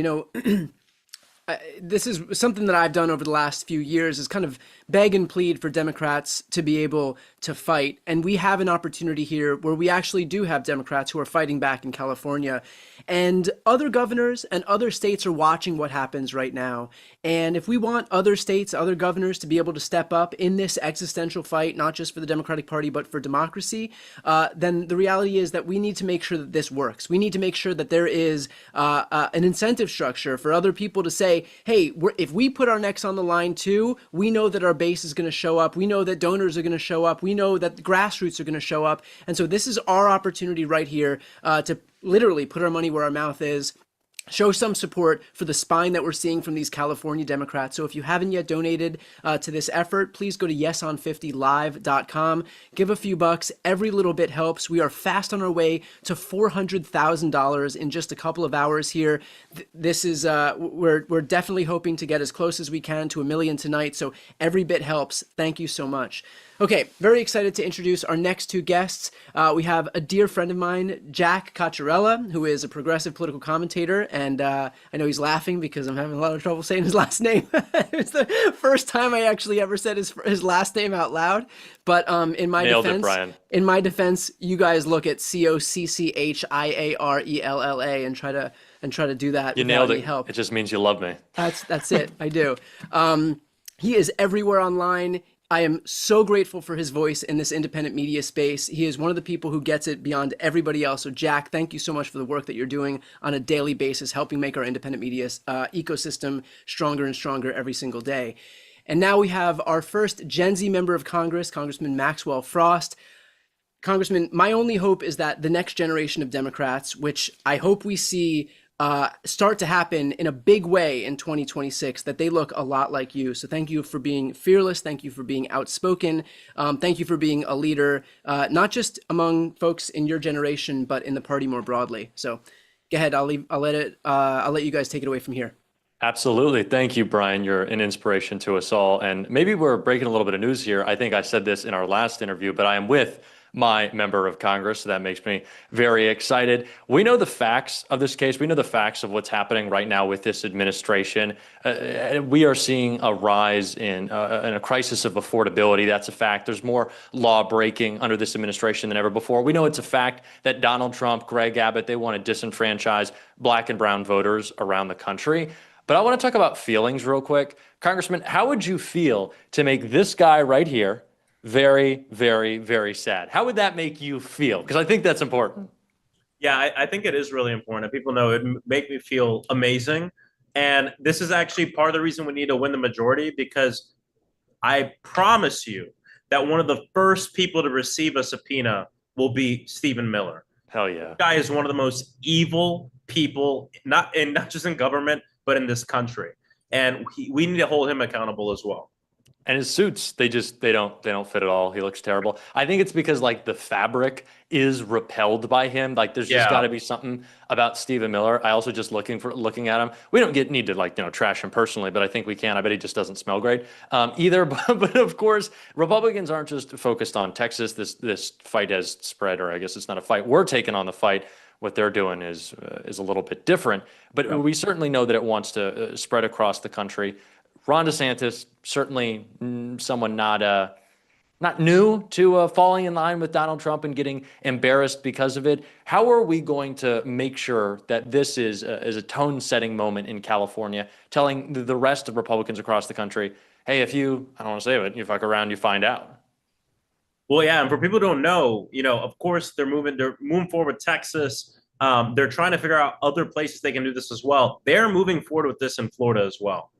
this is something that I've done over the last few years, is kind of beg and plead for Democrats to be able to fight. And we have an opportunity here where we actually do have Democrats who are fighting back in California. And other governors and other states are watching what happens right now. And if we want other states, other governors to be able to step up in this existential fight, not just for the Democratic Party, but for democracy, then the reality is that we need to make sure that this works. We need to make sure that there is an incentive structure for other people to say, hey, if we put our necks on the line too, we know that our base is going to show up. We know that donors are going to show up. We know that the grassroots are going to show up. And so this is our opportunity right here to literally put our money where our mouth is, show some support for the spine that we're seeing from these California Democrats. So if you haven't yet donated to this effort, please go to yeson50live.com. Give a few bucks. Every little bit helps. We are fast on our way to $400,000 in just a couple of hours here. This is we're definitely hoping to get as close as we can to $1 million tonight. So every bit helps. Thank you so much. Okay, very excited to introduce our next two guests. We have a dear friend of mine, Jack Cocciarella, who is a progressive political commentator, and I know he's laughing because I'm having a lot of trouble saying his last name. It's the first time I actually ever said his last name out loud. But in my Nailed defense, it, Brian. In my defense, you guys look at Cocchiarella and try to do that. You without nailed any it. help. It just means you love me. That's it. I do. He is everywhere online. I am so grateful for his voice in this independent media space. He is one of the people who gets it beyond everybody else. So Jack, thank you so much for the work that you're doing on a daily basis, helping make our independent media ecosystem stronger and stronger every single day. And now we have our first Gen Z member of Congress, Congressman Maxwell Frost. Congressman, my only hope is that the next generation of Democrats, which I hope we see start to happen in a big way in 2026, that they look a lot like you. So thank you for being fearless. Thank you for being outspoken. Thank you for being a leader, not just among folks in your generation, but in the party more broadly. So go ahead. I'll let you guys take it away from here. Absolutely. Thank you, Brian. You're an inspiration to us all. And maybe we're breaking a little bit of news here. I think I said this in our last interview, but I am with my member of Congress. So that makes me very excited. We know the facts of this case. We know the facts of what's happening right now with this administration. We are seeing a rise in a crisis of affordability. That's a fact. There's more law breaking under this administration than ever before. We know it's a fact that Donald Trump, Greg Abbott, they want to disenfranchise Black and brown voters around the country. But I want to talk about feelings real quick. Congressman, how would you feel to make this guy right here very, very, very sad? How would that make you feel? Because I think that's important. Yeah, I think it is really important. People know it make me feel amazing. And this is actually part of the reason we need to win the majority, because I promise you that one of the first people to receive a subpoena will be Stephen Miller. Hell yeah. This guy is one of the most evil people, not just in government, but in this country. And we need to hold him accountable as well. And his suits, they don't fit at all. He looks terrible. I think it's because like the fabric is repelled by him. Like there's just got to be something about Stephen Miller. I also just looking at him. We don't need to like trash him personally, but I think we can. I bet he just doesn't smell great either. But of course, Republicans aren't just focused on Texas. This fight has spread, or I guess it's not a fight. We're taking on the fight. What they're doing is a little bit different, but we certainly know that it wants to spread across the country. Ron DeSantis, certainly someone not new to falling in line with Donald Trump and getting embarrassed because of it. How are we going to make sure that this is a tone-setting moment in California, telling the rest of Republicans across the country, hey, if you, I don't want to say it, you fuck around, you find out? Well, yeah, and for people who don't know, of course, they're moving forward with Texas. They're trying to figure out other places they can do this as well. They're moving forward with this in Florida as well.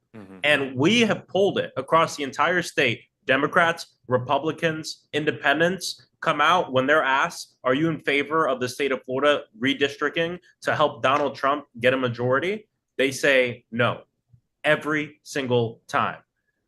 And we have pulled it across the entire state. Democrats, Republicans, independents come out when they're asked, are you in favor of the state of Florida redistricting to help Donald Trump get a majority? They say no every single time.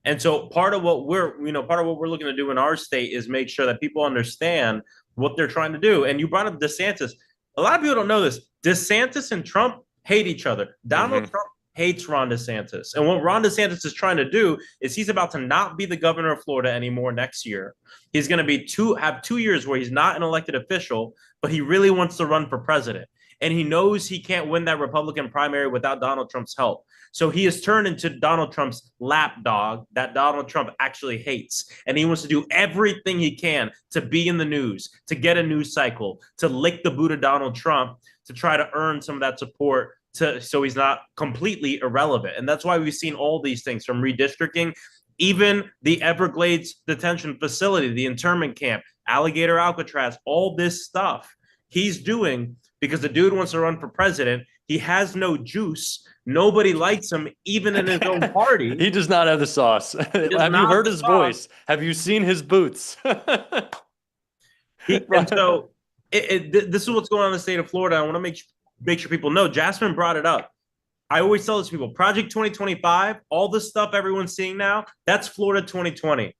And so part of what we're looking to do in our state is make sure that people understand what they're trying to do. And you brought up DeSantis. A lot of people don't know this. DeSantis and Trump hate each other. Donald Trump hates Ron DeSantis. And what Ron DeSantis is trying to do is he's about to not be the governor of Florida anymore next year. He's going to have 2 years where he's not an elected official, but he really wants to run for president. And he knows he can't win that Republican primary without Donald Trump's help. So he has turned into Donald Trump's lapdog that Donald Trump actually hates. And he wants to do everything he can to be in the news, to get a news cycle, to lick the boot of Donald Trump, to try to earn some of that support so he's not completely irrelevant. And that's why we've seen all these things from redistricting, even the Everglades detention facility, the internment camp, Alligator Alcatraz, all this stuff he's doing because the dude wants to run for president. He has no juice. Nobody likes him, even in his own party. He does not have the sauce. Have you heard his voice? Have you seen his boots? And so this is what's going on in the state of Florida. I want to make sure people know. Jasmine brought it up. I always tell these people, Project 2025, all this stuff everyone's seeing now, that's Florida 2020.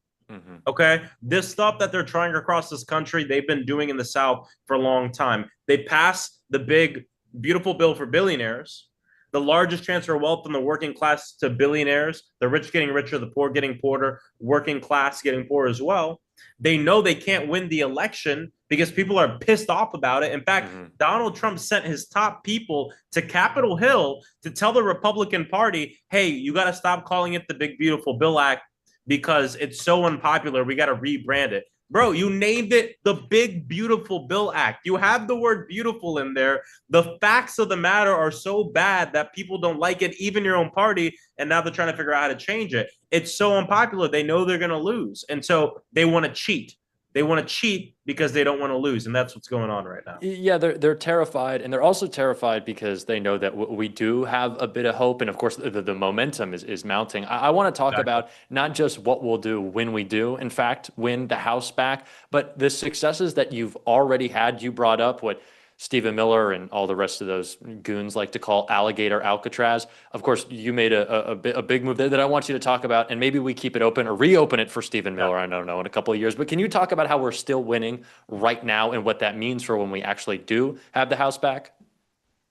Okay. This stuff that they're trying across this country, they've been doing in the South for a long time. They passed the big, beautiful bill for billionaires, the largest transfer of wealth from the working class to billionaires, the rich getting richer, the poor getting poorer, working class getting poorer as well. They know they can't win the election because people are pissed off about it. In fact, Donald Trump sent his top people to Capitol Hill to tell the Republican Party, hey, you got to stop calling it the Big Beautiful Bill Act because it's so unpopular. We got to rebrand it. Bro, you named it the Big Beautiful Bill Act. You have the word beautiful in there. The facts of the matter are so bad that people don't like it, even your own party. And now they're trying to figure out how to change it. It's so unpopular. They know they're going to lose. And so they want to cheat. They want to cheat because they don't want to lose. And that's what's going on right now. Yeah, they're terrified. And they're also terrified because they know that we do have a bit of hope. And of course, the momentum is mounting. I want to talk about not just what we'll do when we do, in fact, win the House back, but the successes that you've already had. You brought up what Stephen Miller and all the rest of those goons like to call Alligator Alcatraz. Of course, you made a big move there that I want you to talk about, and maybe we keep it open or reopen it for Stephen Miller, I don't know, in a couple of years. But can you talk about how we're still winning right now and what that means for when we actually do have the House back?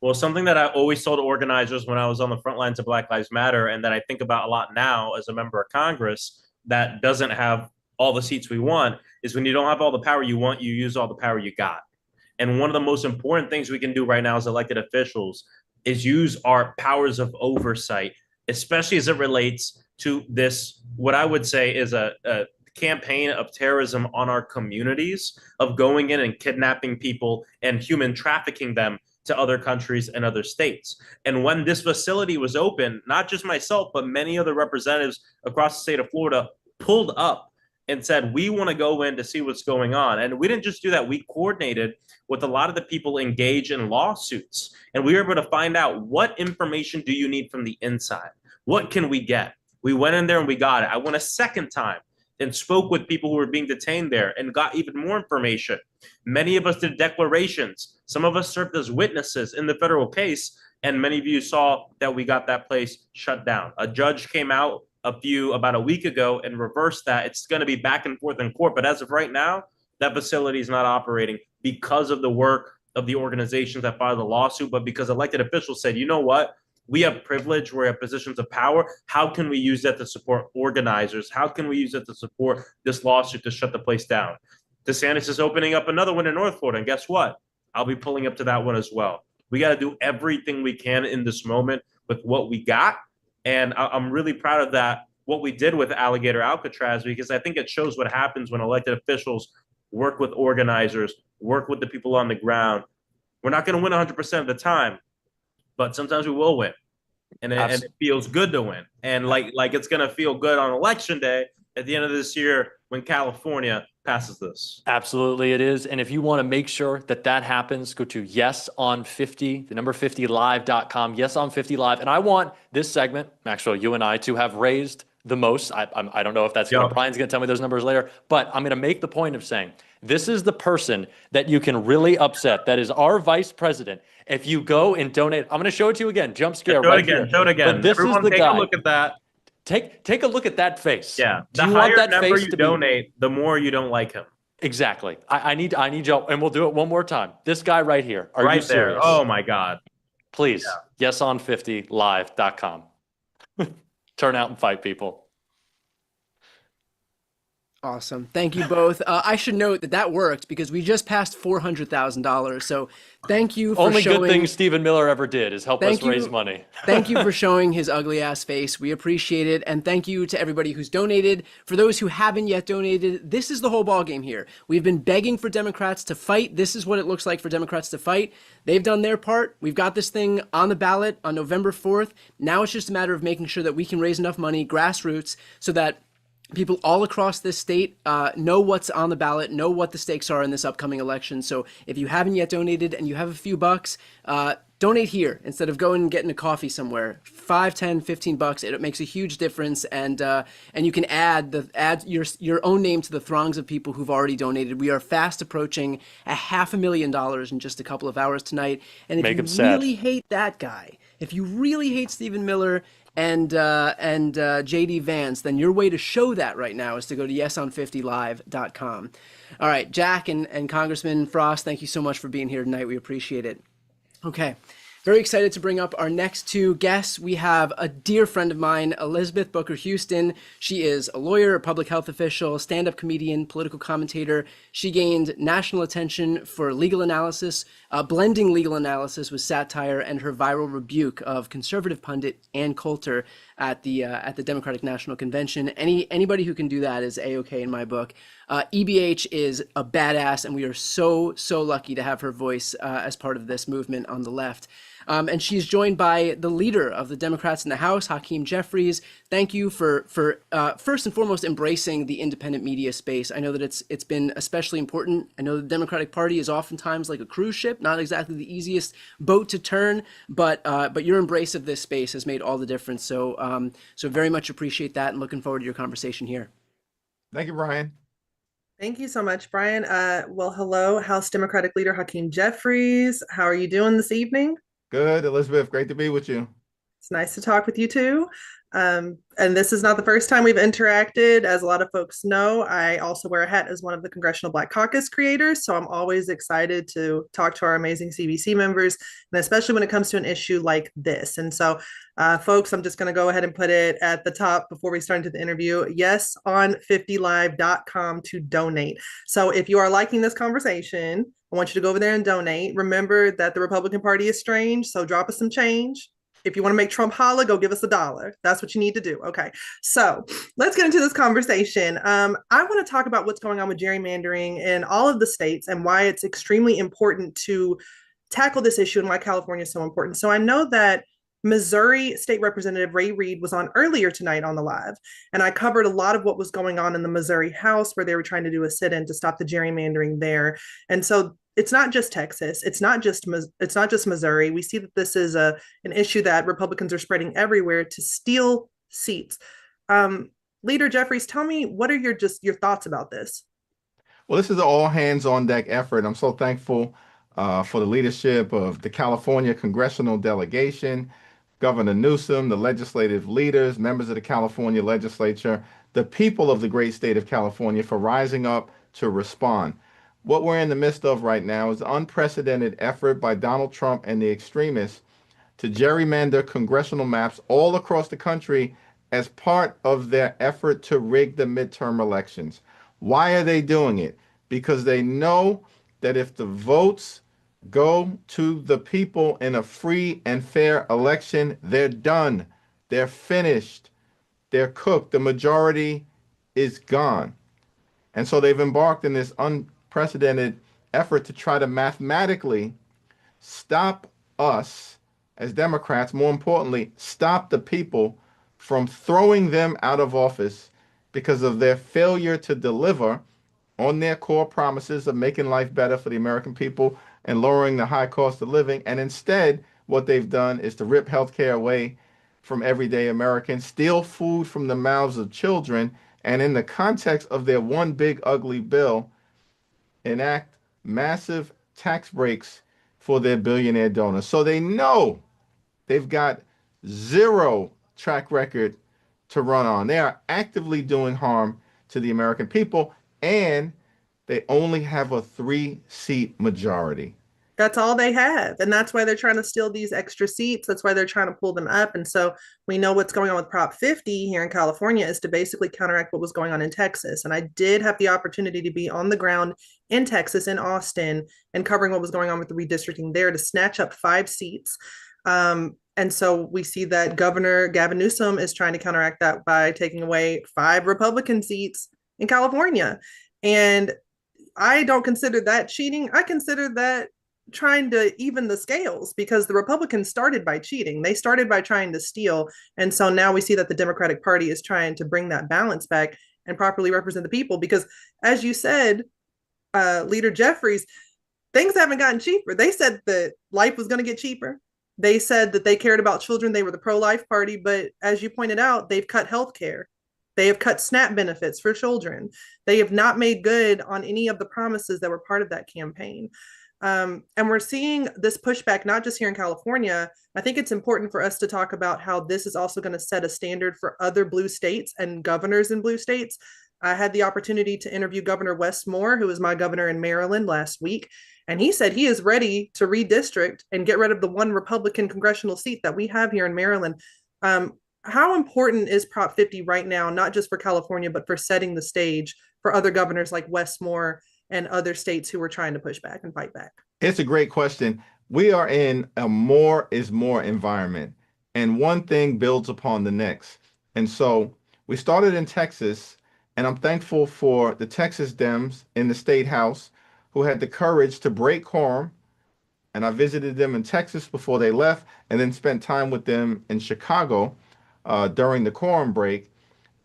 Well, something that I always told organizers when I was on the front lines of Black Lives Matter, and that I think about a lot now as a member of Congress that doesn't have all the seats we want, is when you don't have all the power you want, you use all the power you got. And one of the most important things we can do right now as elected officials is use our powers of oversight, especially as it relates to this, what I would say is a campaign of terrorism on our communities, of going in and kidnapping people and human trafficking them to other countries and other states. And when this facility was open, not just myself, but many other representatives across the state of Florida pulled up and said, we want to go in to see what's going on. And we didn't just do that. We coordinated with a lot of the people engaged in lawsuits. And we were able to find out, what information do you need from the inside? What can we get? We went in there and we got it. I went a second time and spoke with people who were being detained there and got even more information. Many of us did declarations. Some of us served as witnesses in the federal case. And many of you saw that we got that place shut down. A judge came out about a week ago and reversed that. It's going to be back and forth in court. But as of right now, that facility is not operating because of the work of the organizations that filed the lawsuit, but because elected officials said, you know what? We have privilege, we're at positions of power. How can we use that to support organizers? How can we use it to support this lawsuit to shut the place down? DeSantis is opening up another one in North Florida. And guess what? I'll be pulling up to that one as well. We got to do everything we can in this moment with what we got. And I'm really proud of that, what we did with Alligator Alcatraz, because I think it shows what happens when elected officials work with organizers, work with the people on the ground. We're not going to win 100% of the time, but sometimes we will win. And it feels good to win. And like it's going to feel good on election day at the end of this year when California passes this. Absolutely it is. And if you want to make sure that that happens, go to yeson50, the number 50live.com, yeson50live. And I want this segment, Maxwell, you and I, to have raised the most. I don't know if that's Brian's going to tell me those numbers later, but I'm going to make the point of saying this is the person that you can really upset. That is our vice president. If you go and donate, I'm going to show it to you again. Jump scare right here. Show it again. But this Everyone is the take guy. a look at that. Take a look at that face. Yeah. Do The you want higher that number face you to donate, the more you don't like him. Exactly. I need y'all, and we'll do it one more time. This guy right here. Are right you serious? there. Oh my God. Please, yeson50live.com. Turn out and fight, people. Awesome. Thank you both. I should note that worked because we just passed $400,000. So thank you for Only showing... good thing Stephen Miller ever did is help us raise money. Thank you for showing his ugly ass face. We appreciate it. And thank you to everybody who's donated. For those who haven't yet donated, this is the whole ballgame here. We've been begging for Democrats to fight. This is what it looks like for Democrats to fight. They've done their part. We've got this thing on the ballot on November 4th. Now it's just a matter of making sure that we can raise enough money, grassroots, so that people all across this state know what's on the ballot, know what the stakes are in this upcoming election. So if you haven't yet donated and you have a few bucks, donate here instead of going and getting a coffee somewhere. 5, 10, 15 bucks. It makes a huge difference. And you can add your own name to the throngs of people who've already donated. We are fast approaching $500,000 in just a couple of hours tonight. And if you really hate that guy, if you really hate Stephen Miller and JD Vance, then your way to show that right now is to go to yeson50live.com. All right, Jack and Congressman Frost, thank you so much for being here tonight. We appreciate it. Okay. Very excited to bring up our next two guests. We have a dear friend of mine, Elizabeth Booker Houston. She is a lawyer, a public health official, stand-up comedian, political commentator. She gained national attention for legal analysis, blending legal analysis with satire, and her viral rebuke of conservative pundit Ann Coulter at the Democratic National Convention. Anybody who can do that is A-OK in my book. EBH is a badass, and we are so lucky to have her voice as part of this movement on the left. And she's joined by the leader of the Democrats in the House, Hakeem Jeffries. Thank you for first and foremost embracing the independent media space. I know that it's been especially important. I know the Democratic Party is oftentimes like a cruise ship, not exactly the easiest boat to turn, but your embrace of this space has made all the difference. So very much appreciate that, and looking forward to your conversation here. Thank you, Brian. Thank you so much, Brian. Well, hello, House Democratic Leader Hakeem Jeffries. How are you doing this evening? Good, Elizabeth. Great to be with you. It's nice to talk with you too. And this is not the first time we've interacted. As a lot of folks know, I also wear a hat as one of the Congressional Black Caucus creators. So I'm always excited to talk to our amazing CBC members, and especially when it comes to an issue like this. And so, folks, I'm just going to go ahead and put it at the top before we start into the interview. Yes, on 50live.com to donate. So if you are liking this conversation, I want you to go over there and donate. Remember that the Republican Party is strange, so drop us some change. If you want to make Trump holla, go give us $1. That's what you need to do. Okay, so let's get into this conversation. I want to talk about what's going on with gerrymandering in all of the states and why it's extremely important to tackle this issue and why California is so important. So I know that Missouri State Representative Ray Reid was on earlier tonight on the live, and I covered a lot of what was going on in the Missouri House, where they were trying to do a sit-in to stop the gerrymandering there. And so it's not just Texas. It's not just Missouri. We see that this is an issue that Republicans are spreading everywhere to steal seats. Leader Jeffries, tell me, what are your thoughts about this? Well, this is an all hands on deck effort. I'm so thankful for the leadership of the California congressional delegation, Governor Newsom, the legislative leaders, members of the California legislature, the people of the great state of California for rising up to respond. What we're in the midst of right now is an unprecedented effort by Donald Trump and the extremists to gerrymander congressional maps all across the country as part of their effort to rig the midterm elections. Why are they doing it? Because they know that if the votes go to the people in a free and fair election, they're done. They're finished. They're cooked. The majority is gone. And so they've embarked in this unprecedented effort to try to mathematically stop us as Democrats, more importantly, stop the people from throwing them out of office because of their failure to deliver on their core promises of making life better for the American people and lowering the high cost of living. And instead, what they've done is to rip healthcare away from everyday Americans, steal food from the mouths of children, and in the context of their one big ugly bill, enact massive tax breaks for their billionaire donors. So they know they've got zero track record to run on. They are actively doing harm to the American people, and they only have a 3-seat majority. That's all they have. And that's why they're trying to steal these extra seats. That's why they're trying to pull them up. And so we know what's going on with Prop 50 here in California is to basically counteract what was going on in Texas. And I did have the opportunity to be on the ground in Texas, in Austin, and covering what was going on with the redistricting there to snatch up 5 seats. And so we see that Governor Gavin Newsom is trying to counteract that by taking away 5 Republican seats in California. And I don't consider that cheating. I consider that trying to even the scales, because the Republicans started by cheating. They started by trying to steal. And so now we see that the Democratic Party is trying to bring that balance back and properly represent the people. Because as you said, Leader Jeffries, things haven't gotten cheaper. They said that life was going to get cheaper. They said that they cared about children. They were the pro-life party. But as you pointed out, they've cut health care. They have cut SNAP benefits for children. They have not made good on any of the promises that were part of that campaign. And we're seeing this pushback, not just here in California. I think it's important for us to talk about how this is also going to set a standard for other blue states and governors in blue states. I had the opportunity to interview Governor Wes Moore, who was my governor in Maryland last week. And he said he is ready to redistrict and get rid of the 1 Republican congressional seat that we have here in Maryland. How important is Prop 50 right now, not just for California, but for setting the stage for other governors like Wes Moore and other states who are trying to push back and fight back? It's a great question. We are in a more is more environment, and one thing builds upon the next. And so we started in Texas, and I'm thankful for the Texas Dems in the state house who had the courage to break quorum. And I visited them in Texas before they left, and then spent time with them in Chicago during the quorum break.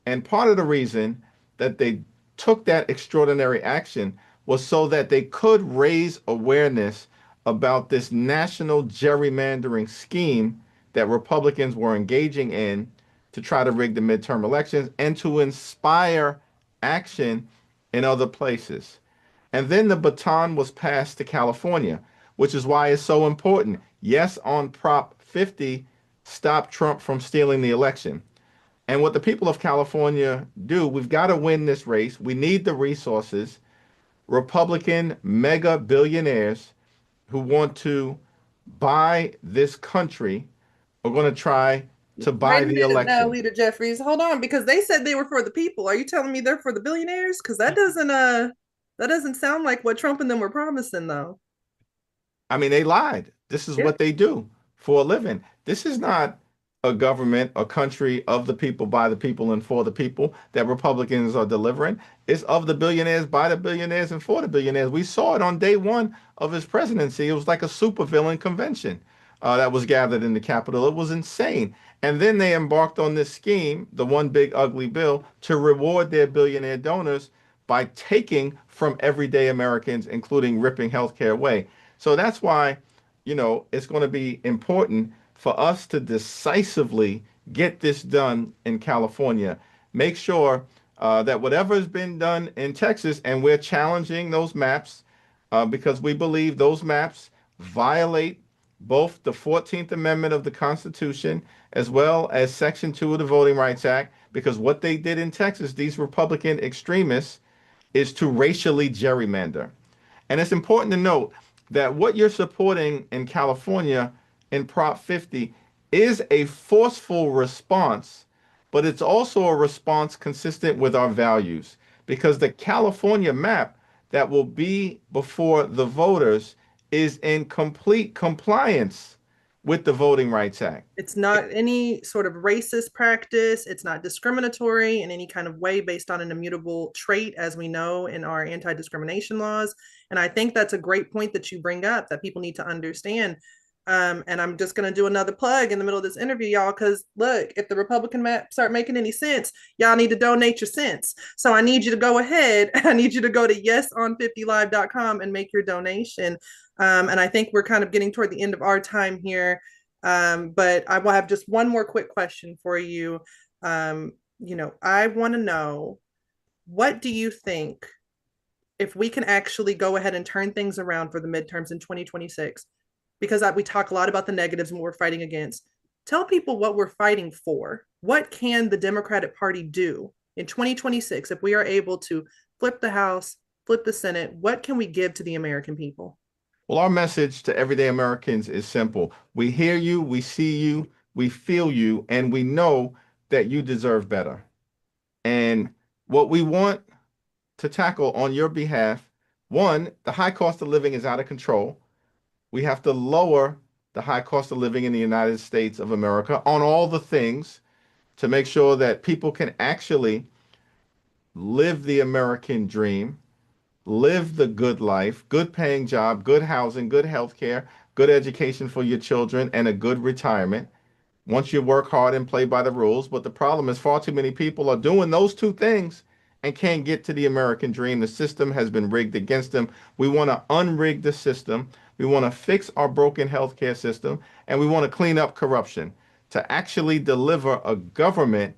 And part of the reason that they took that extraordinary action was so that they could raise awareness about this national gerrymandering scheme that Republicans were engaging in to try to rig the midterm elections and to inspire action in other places. And then the baton was passed to California, which is why it's so important. Yes, on Prop 50, stop Trump from stealing the election. And what the people of California do, we've got to win this race. We need the resources. Republican mega billionaires who want to buy this country are going to try to buy the election. Now, Leader Jeffries, hold on, because they said they were for the people. Are you telling me they're for the billionaires? Because that doesn't sound like what Trump and them were promising, though. I mean, they lied. This is what they do for a living. This is not a government, a country of the people, by the people, and for the people that Republicans are delivering. It's of the billionaires, by the billionaires, and for the billionaires. We saw it on day 1 of his presidency. It was like a supervillain convention that was gathered in the Capitol. It was insane. And then they embarked on this scheme, the one big ugly bill, to reward their billionaire donors by taking from everyday Americans, including ripping healthcare away. So that's why, it's going to be important for us to decisively get this done in California. Make sure that whatever has been done in Texas, and we're challenging those maps because we believe those maps violate both the 14th Amendment of the Constitution as well as Section 2 of the Voting Rights Act, because what they did in Texas, these Republican extremists, is to racially gerrymander. And it's important to note that what you're supporting in California in Prop 50 is a forceful response, but it's also a response consistent with our values, because the California map that will be before the voters is in complete compliance with the Voting Rights Act. It's not any sort of racist practice. It's not discriminatory in any kind of way based on an immutable trait, as we know in our anti-discrimination laws. And I think that's a great point that you bring up that people need to understand. And I'm just going to do another plug in the middle of this interview, y'all, because look, if the Republican map start making any sense, y'all need to donate your cents. So I need you to go ahead. I need you to go to yeson50live.com and make your donation. And I think we're kind of getting toward the end of our time here. But I will have just one more quick question for you. I want to know, what do you think, if we can actually go ahead and turn things around for the midterms in 2026? Because we talk a lot about the negatives and what we're fighting against. Tell people what we're fighting for. What can the Democratic Party do in 2026 if we are able to flip the House, flip the Senate? What can we give to the American people? Well, our message to everyday Americans is simple. We hear you, we see you, we feel you, and we know that you deserve better. And what we want to tackle on your behalf, one, the high cost of living is out of control. We have to lower the high cost of living in the United States of America on all the things to make sure that people can actually live the American dream, live the good life, good paying job, good housing, good health care, good education for your children, and a good retirement once you work hard and play by the rules. But the problem is far too many people are doing those two things and can't get to the American dream. The system has been rigged against them. We want to unrig the system. We want to fix our broken healthcare system, and we want to clean up corruption to actually deliver a government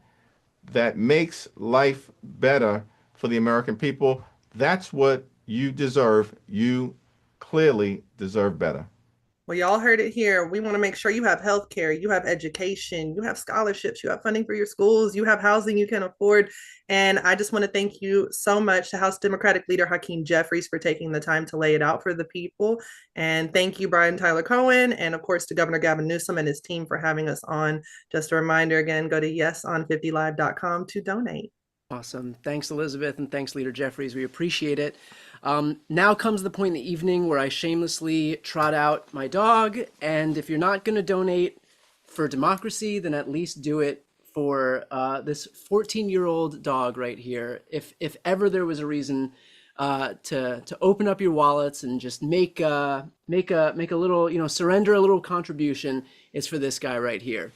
that makes life better for the American people. That's what you deserve. You clearly deserve better. Well, y'all heard it here. We want to make sure you have health care, you have education, you have scholarships, you have funding for your schools, you have housing you can afford. And I just want to thank you so much to House Democratic Leader Hakeem Jeffries for taking the time to lay it out for the people. And thank you, Brian Tyler Cohen, and of course to Governor Gavin Newsom and his team for having us on. Just a reminder again, go to yeson50live.com to donate. Awesome. Thanks, Elizabeth, and thanks, Leader Jeffries. We appreciate it. Now comes the point in the evening where I shamelessly trot out my dog. And if you're not going to donate for democracy, then at least do it for this 14-year-old dog right here. If ever there was a reason to open up your wallets and just make a little, surrender a little contribution, it's for this guy right here.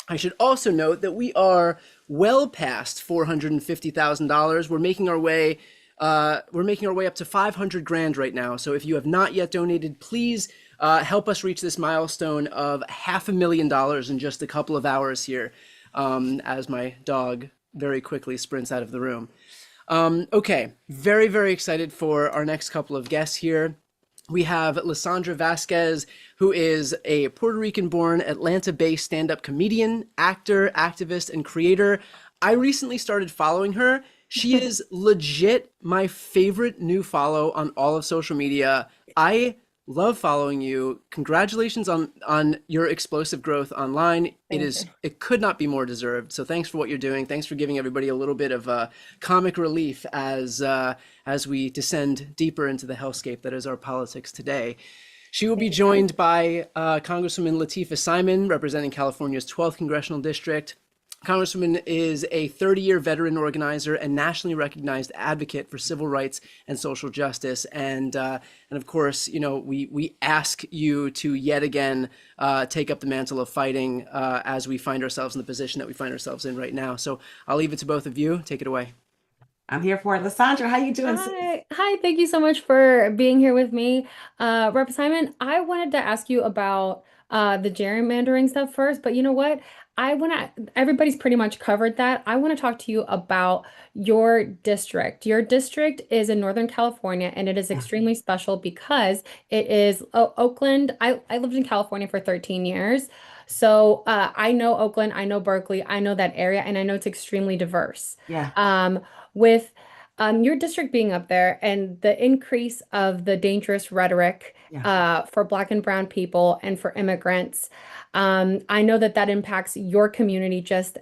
I should also note that we are well past $450,000. We're making our way up to 500 grand right now. So if you have not yet donated, please help us reach this milestone of $500,000 in just a couple of hours here, as my dog very quickly sprints out of the room. Okay, very, very excited for our next couple of guests here. We have Lysandra Vasquez, who is a Puerto Rican-born, Atlanta-based stand-up comedian, actor, activist, and creator. I recently started following her. She is legit my favorite new follow on all of social media. I love following you. Congratulations on your explosive growth online. It could not be more deserved. So thanks for what you're doing. Thanks for giving everybody a little bit of comic relief as we descend deeper into the hellscape that is our politics today. She will be joined by Congresswoman Latifah Simon, representing California's 12th Congressional District. Congresswoman is a 30-year veteran organizer and nationally recognized advocate for civil rights and social justice. And of course, we ask you to yet again take up the mantle of fighting as we find ourselves in the position that we find ourselves in right now. So I'll leave it to both of you. Take it away. I'm here for it. Lysandra, how you doing? Hi, thank you so much for being here with me. Rep. Simon, I wanted to ask you about the gerrymandering stuff first, but you know what? everybody's pretty much covered that. I want to talk to you about your district. Your district is in Northern California, and it is extremely special because it is Oakland. I lived in California for 13 years. So I know Oakland, I know Berkeley, I know that area, and I know it's extremely diverse. Yeah. With your district being up there and the increase of the dangerous rhetoric for Black and Brown people and for immigrants, I know that that impacts your community just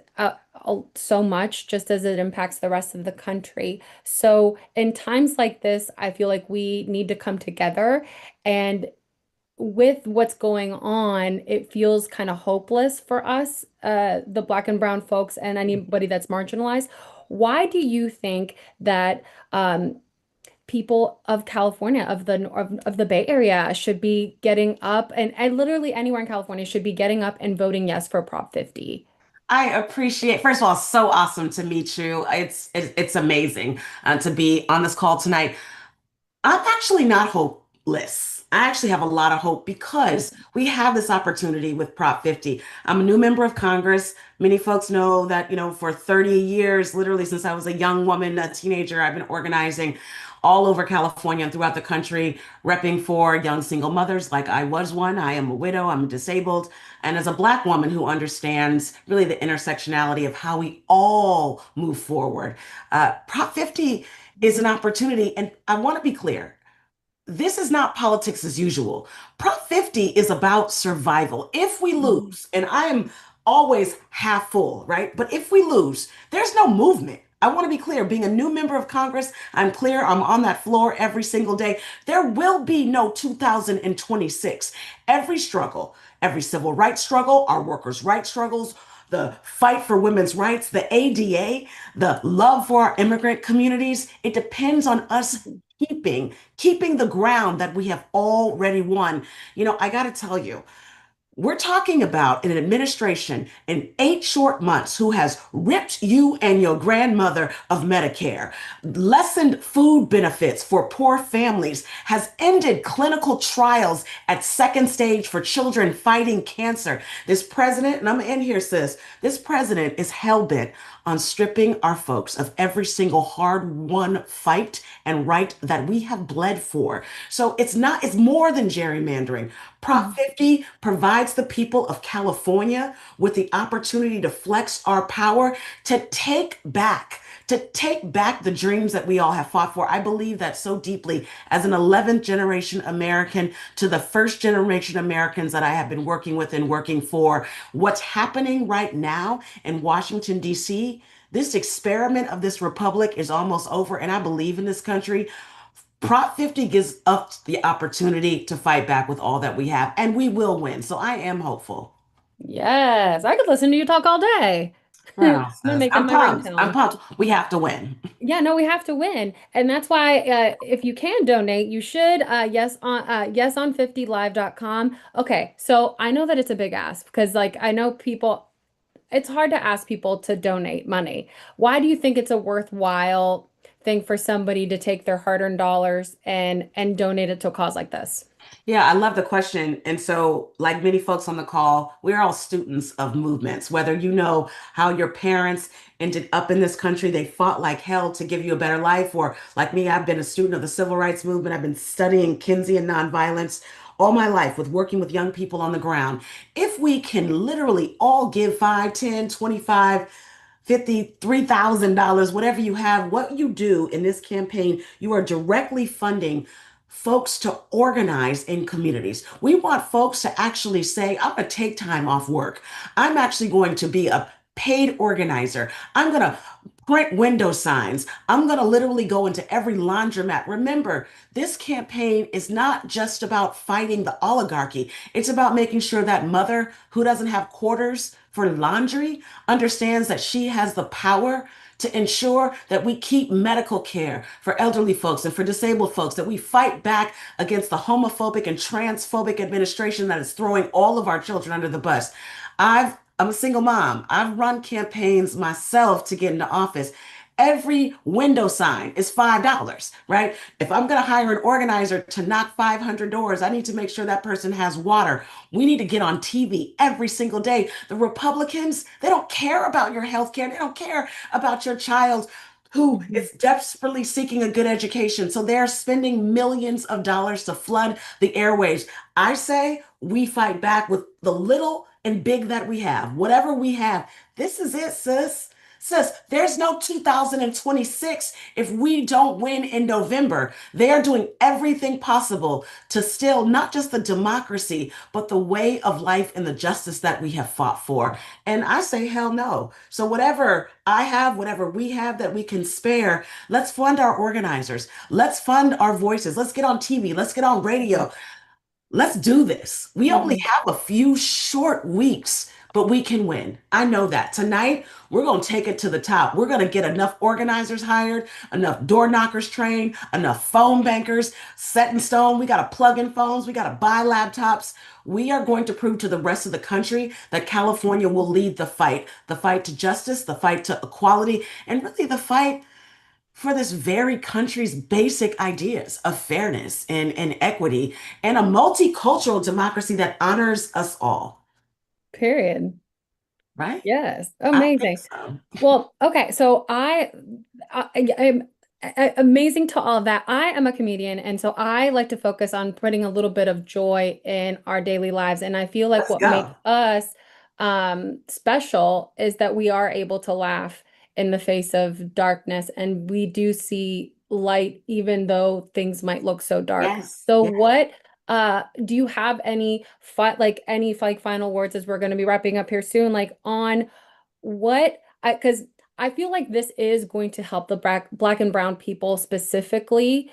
so much, just as it impacts the rest of the country. So in times like this, I feel like we need to come together. And with what's going on, it feels kind of hopeless for us, the Black and Brown folks, and anybody that's marginalized. Why do you think that people of California, of the Bay Area, should be getting up, and literally anywhere in California should be getting up and voting yes for Prop 50? I appreciate, first of all, so awesome to meet you. It's amazing to be on this call tonight. I'm actually not hopeless. I actually have a lot of hope because we have this opportunity with Prop 50. I'm a new member of Congress. Many folks know that, for 30 years, literally since I was a young woman, a teenager, I've been organizing all over California and throughout the country, repping for young single mothers like I was one. I am a widow, I'm disabled. And as a Black woman who understands really the intersectionality of how we all move forward, Prop 50 is an opportunity. And I want to be clear. This is not politics as usual. Prop 50 is about survival. If we lose, and I am always half full, right? But if we lose, there's no movement. I want to be clear, being a new member of Congress, I'm clear, I'm on that floor every single day. There will be no 2026. Every struggle, every civil rights struggle, our workers' rights struggles, the fight for women's rights, the ADA, the love for our immigrant communities, it depends on us keeping the ground that we have already won. I got to tell you, we're talking about an administration in 8 short months who has ripped you and your grandmother of Medicare, lessened food benefits for poor families, has ended clinical trials at second stage for children fighting cancer. This president, and I'm in here, sis, this president is hell-bent on stripping our folks of every single hard-won fight and right that we have bled for. So it's more than gerrymandering. Prop 50 provides the people of California with the opportunity to flex our power to take back the dreams that we all have fought for. I believe that so deeply as an 11th generation American to the first generation Americans that I have been working with and working for. What's happening right now in Washington, D.C., this experiment of this republic is almost over, and I believe in this country. Prop 50 gives us the opportunity to fight back with all that we have, and we will win. So I am hopeful. Yes, I could listen to you talk all day. Well, I'm gonna make that I'm my pumped. ringtone. I'm pumped. We have to win. Yeah, no, we have to win, and that's why if you can donate, you should. Yes on yeson50live.com. Okay, so I know that it's a big ask because, I know people. It's hard to ask people to donate money. Why do you think it's a worthwhile thing for somebody to take their hard-earned dollars and donate it to a cause like this? Yeah, I love the question. And so, like many folks on the call, we're all students of movements. Whether you know how your parents ended up in this country, they fought like hell to give you a better life, or like me, I've been a student of the civil rights movement. I've been studying Keynesian nonviolence all my life with working with young people on the ground. If we can literally all give 5, 10, 25, 50, $3,000, whatever you have, what you do in this campaign, you are directly funding folks to organize in communities. We want folks to actually say, I'm going to take time off work. I'm actually going to be a paid organizer. I'm going to print window signs. I'm going to literally go into every laundromat. Remember, this campaign is not just about fighting the oligarchy. It's about making sure that mother who doesn't have quarters for laundry understands that she has the power to ensure that we keep medical care for elderly folks and for disabled folks, that we fight back against the homophobic and transphobic administration that is throwing all of our children under the bus. I'm a single mom. I've run campaigns myself to get into office. every window sign is $5, right? If I'm going to hire an organizer to knock 500 doors, I need to make sure that person has water. We need to get on TV every single day. The Republicans, they don't care about your health care. They don't care about your child who is desperately seeking a good education. So they're spending millions of dollars to flood the airwaves. I say we fight back with the little and big that we have. Whatever we have, this is it, sis. Sis, there's no 2026 if we don't win in November. They are doing everything possible to still not just the democracy, but the way of life and the justice that we have fought for. And I say, hell no. So whatever I have, whatever we have that we can spare, let's fund our organizers. Let's fund our voices. Let's get on TV. Let's get on radio. Let's do this. We only have a few short weeks, but we can win. I know that. Tonight, we're going to take it to the top. We're going to get enough organizers hired, enough door knockers trained, enough phone bankers set in stone. We got to plug in phones. We got to buy laptops. We are going to prove to the rest of the country that California will lead the fight to justice, the fight to equality, and really the fight for this very country's basic ideas of fairness and equity and a multicultural democracy that honors us all. Period. Right? Yes. I Amazing. think so. Well, okay. So I'm amazing to all of that. I am a comedian, and so I like to focus on putting a little bit of joy in our daily lives. And I feel like Let's what makes go. us special is that we are able to laugh in the face of darkness, and we do see light even though things might look so dark. Yes. So Yes. what do you have any final words as we're going to be wrapping up here soon, like on what, because I feel like this is going to help the black and brown people specifically,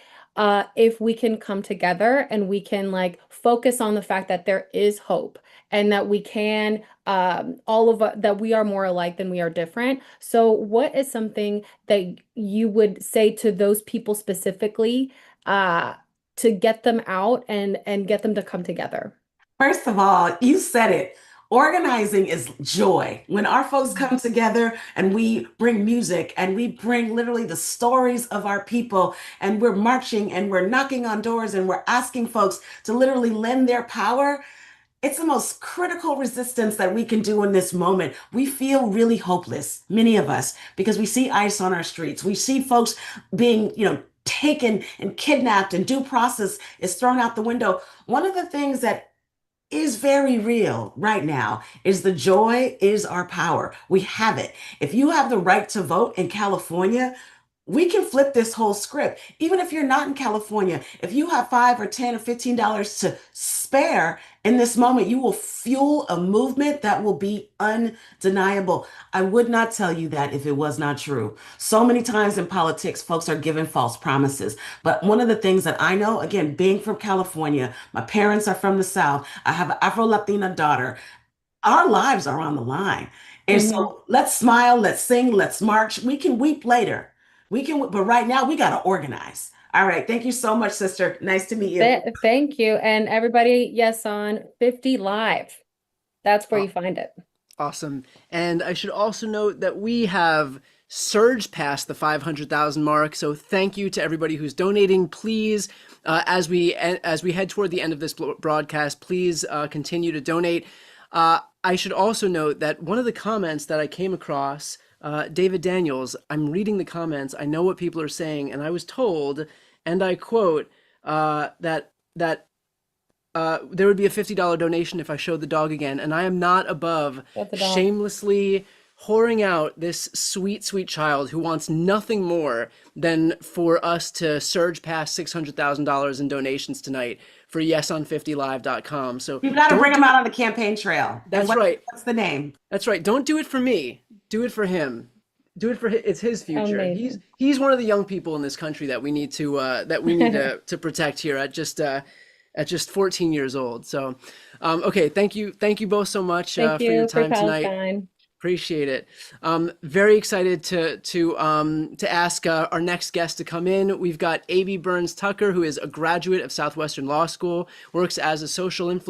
if we can come together and we can like focus on the fact that there is hope and that we can that we are more alike than we are different. So what is something that you would say to those people specifically to get them out and get them to come together? First of all, you said it. Organizing is joy. When our folks come together and we bring music and we bring literally the stories of our people and we're marching and we're knocking on doors and we're asking folks to literally lend their power, it's the most critical resistance that we can do in this moment. We feel really hopeless, many of us, because we see ICE on our streets. We see folks being, taken and kidnapped, and due process is thrown out the window. One of the things that is very real right now is the joy is our power. We have it. If you have the right to vote in California, we can flip this whole script. Even if you're not in California, if you have $5 or $10 or $15 to spare in this moment, you will fuel a movement that will be undeniable. I would not tell you that if it was not true. So many times in politics, folks are given false promises. But one of the things that I know, again, being from California, my parents are from the South, I have an Afro-Latina daughter, our lives are on the line. And so let's smile, let's sing, let's march. We can weep later. But right now we got to organize. All right. Thank you so much, sister. Nice to meet you. Thank you. And everybody, yes, on 50 Live. That's where you find it. Awesome. And I should also note that we have surged past the 500,000 mark. So thank you to everybody who's donating. Please, as we head toward the end of this broadcast, please continue to donate. I should also note that one of the comments that I came across, David Daniels, I'm reading the comments. I know what people are saying, and I was told, and I quote, that there would be a $50 donation if I showed the dog again, and I am not above shamelessly whoring out this sweet, sweet child who wants nothing more than for us to surge past $600,000 in donations tonight for yeson50live.com. So you got to bring him out on the campaign trail. That's right. What's the name? That's right. Don't do it for me. Do it for him. Do it for it's his future. Amazing. He's one of the young people in this country that we need to to protect here at just 14 years old. So, okay. Thank you both so much for your time tonight. Appreciate it. Very excited to ask our next guest to come in. We've got Avi Burns Tucker, who is a graduate of Southwestern Law School, works as a social media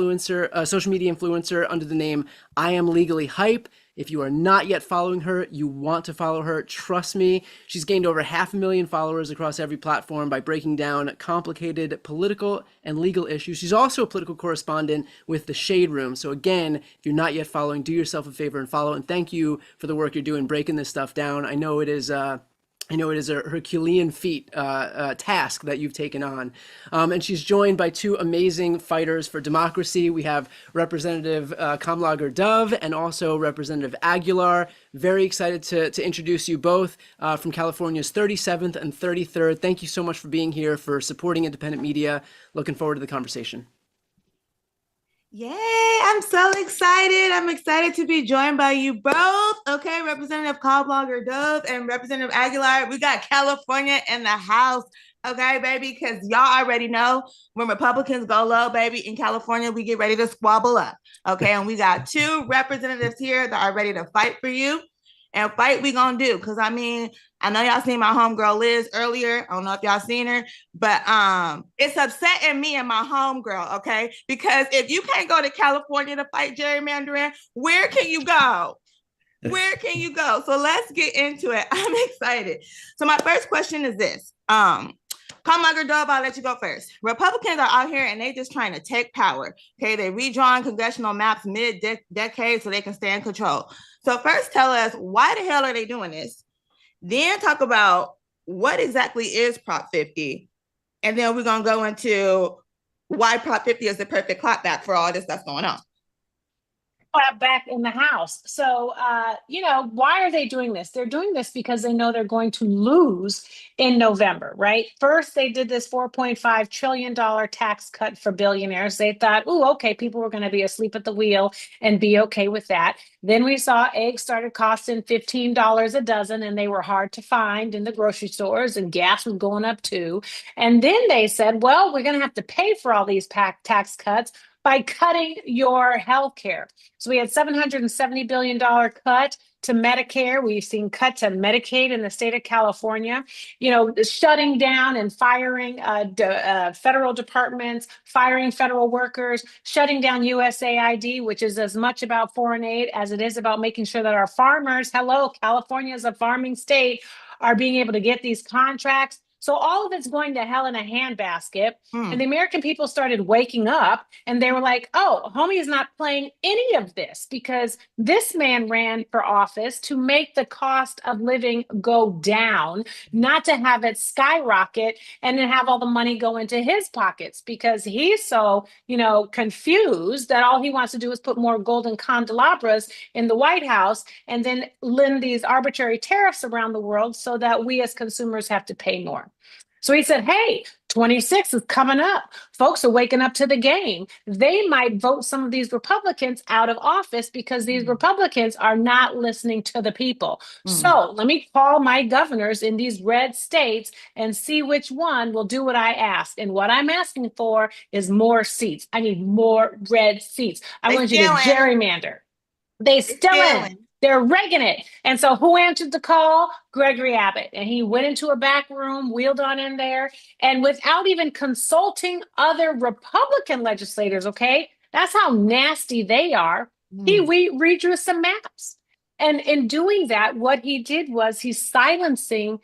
influencer under the name I Am Legally Hype. If you are not yet following her, you want to follow her. Trust me, she's gained over 500,000 followers across every platform by breaking down complicated political and legal issues. She's also a political correspondent with The Shade Room. So again, if you're not yet following, do yourself a favor and follow. And thank you for the work you're doing breaking this stuff down. I know it is a Herculean feat task that you've taken on. And she's joined by two amazing fighters for democracy. We have Representative Kamlager Dove and also Representative Aguilar. Very excited to introduce you both from California's 37th and 33rd. Thank you so much for being here, for supporting independent media. Looking forward to the conversation. Yay, I'm so excited. I'm excited to be joined by you both. Okay, Representative Kamlager Dove and Representative Aguilar. We got California in the house. Okay, baby, because y'all already know when Republicans go low, baby, in California, we get ready to squabble up. Okay, and we got two representatives here that are ready to fight for you. And fight we gonna do, because I mean, I know y'all seen my homegirl Liz earlier. I don't know if y'all seen her, but it's upsetting me and my homegirl, okay? Because if you can't go to California to fight gerrymandering, where can you go? Where can you go? So let's get into it. I'm excited. So my first question is this. Kamlager Dove, I'll let you go first. Republicans are out here and they just trying to take power. Okay, they redrawing congressional maps mid-decade so they can stay in control. So first tell us, why the hell are they doing this? Then talk about what exactly is Prop 50. And then we're going to go into why Prop 50 is the perfect clapback for all this that's going on. Back in the House. So, why are they doing this? They're doing this because they know they're going to lose in November, right? First, they did this $4.5 trillion tax cut for billionaires. They thought, oh, okay, people were going to be asleep at the wheel and be okay with that. Then we saw eggs started costing $15 a dozen and they were hard to find in the grocery stores, and gas was going up too. And then they said, well, we're going to have to pay for all these tax cuts by cutting your health care. So we had $770 billion cut to Medicare. We've seen cuts to Medicaid in the state of California, shutting down and firing federal departments, firing federal workers, shutting down USAID, which is as much about foreign aid as it is about making sure that our farmers, California is a farming state, are being able to get these contracts. So all of it's going to hell in a handbasket. And the American people started waking up and they were like, oh, homie is not playing any of this, because this man ran for office to make the cost of living go down, not to have it skyrocket and then have all the money go into his pockets, because he's so, confused that all he wants to do is put more golden candelabras in the White House and then lend these arbitrary tariffs around the world so that we as consumers have to pay more. So he said, hey, 26 is coming up. Folks are waking up to the game. They might vote some of these Republicans out of office because these Republicans are not listening to the people. So let me call my governors in these red states and see which one will do what I ask. And what I'm asking for is more seats. I need more red seats. I want you to gerrymander. They still They're rigging it. And so who answered the call? Gregory Abbott. And he went into a back room, wheeled on in there, and without even consulting other Republican legislators, okay? That's how nasty they are. He redrew some maps. And in doing that, what he did was he's silencing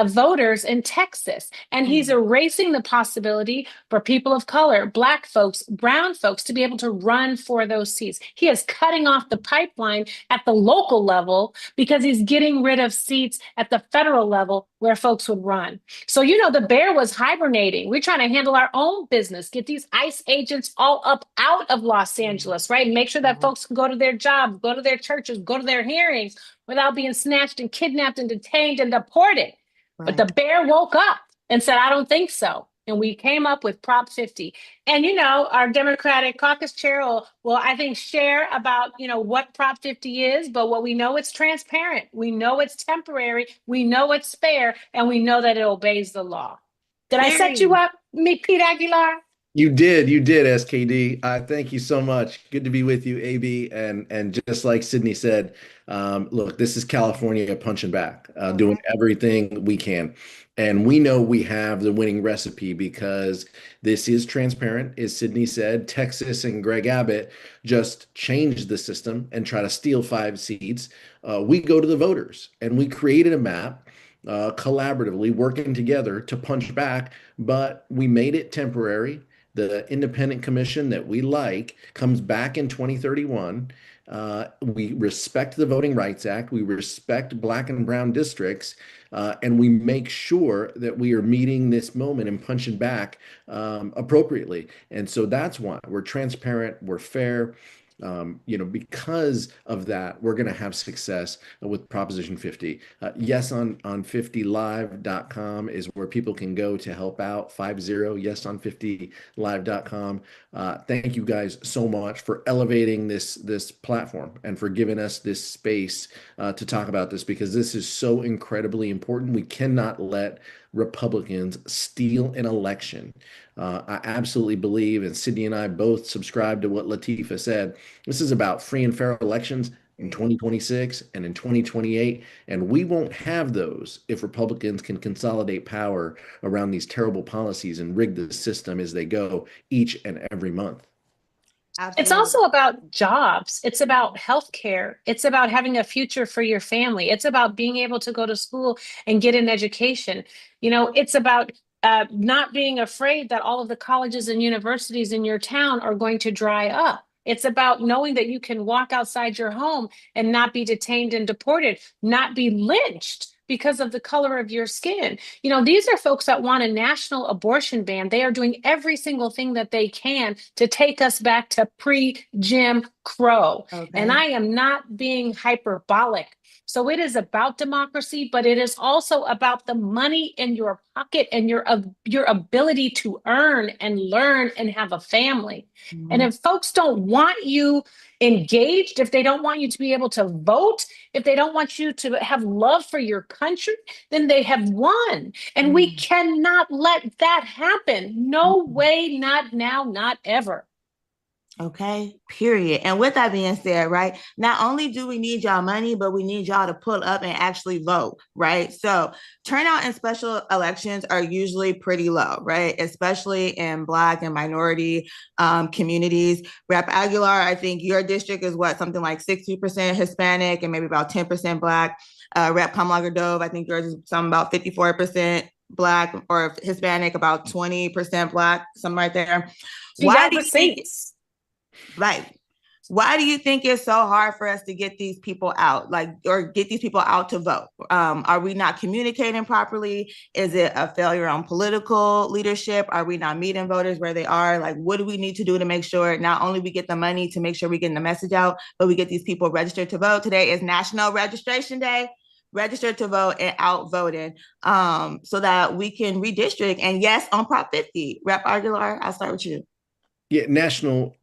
voters in Texas. And he's erasing the possibility for people of color, Black folks, brown folks to be able to run for those seats. He is cutting off the pipeline at the local level because he's getting rid of seats at the federal level where folks would run. So, the bear was hibernating. We're trying to handle our own business, get these ICE agents all up out of Los Angeles, right? Make sure that folks can go to their jobs, go to their churches, go to their hearings without being snatched and kidnapped and detained and deported. But the bear woke up and said, I don't think so. And we came up with Prop 50. And, our Democratic caucus chair will, I think, share about, what Prop 50 is. But what we know, it's transparent. We know it's temporary. We know it's fair. And we know that it obeys the law. Did I set you up, Pete Aguilar? You did, SKD. Thank you so much. Good to be with you, AB. And just like Sydney said, look, this is California punching back, doing everything we can. And we know we have the winning recipe because this is transparent, as Sydney said. Texas and Greg Abbott just changed the system and try to steal 5 seats. We go to the voters and we created a map collaboratively working together to punch back, but we made it temporary. The independent commission that we like comes back in 2031. We respect the Voting Rights Act. We respect black and brown districts. And we make sure that we are meeting this moment and punching back appropriately. And so that's why we're transparent, we're fair. Because of that, we're going to have success with Proposition 50. Yes on 50live.com is where people can go to help out. 50yeson50live.com. Thank you guys so much for elevating this platform and for giving us this space to talk about this, because this is so incredibly important. We cannot let Republicans steal an election. I absolutely believe, and Sydney and I both subscribe to what Latifa said. This is about free and fair elections in 2026 and in 2028. And we won't have those if Republicans can consolidate power around these terrible policies and rig the system as they go each and every month. It's also about jobs. It's about healthcare. It's about having a future for your family. It's about being able to go to school and get an education. It's about not being afraid that all of the colleges and universities in your town are going to dry up. It's about knowing that you can walk outside your home and not be detained and deported, not be lynched because of the color of your skin. These are folks that want a national abortion ban. They are doing every single thing that they can to take us back to pre-Jim Crow. And I am not being hyperbolic. So it is about democracy, but it is also about the money in your pocket and your ability to earn and learn and have a family. And if folks don't want you engaged, if they don't want you to be able to vote, if they don't want you to have love for your country, then they have won. And we cannot let that happen. No way, not now, not ever. Okay, period. And with that being said, right, not only do we need y'all money, but we need y'all to pull up and actually vote, right? So turnout in special elections are usually pretty low, right? Especially in Black and minority communities. Rep. Aguilar, I think your district is something like 60% Hispanic and maybe about 10% Black. Rep. Kamala Dove, I think yours is something about 54% Black or Hispanic, about 20% Black, something right there. Why do you think Right. Why do you think it's so hard for us to get these people out, or get these people out to vote? Are we not communicating properly? Is it a failure on political leadership? Are we not meeting voters where they are? What do we need to do to make sure not only we get the money to make sure we're getting the message out, but we get these people registered to vote? Today is National Registration Day. Register to vote and out voting so that we can redistrict. And yes, on Prop 50, Rep. Aguilar, I'll start with you. Yeah, National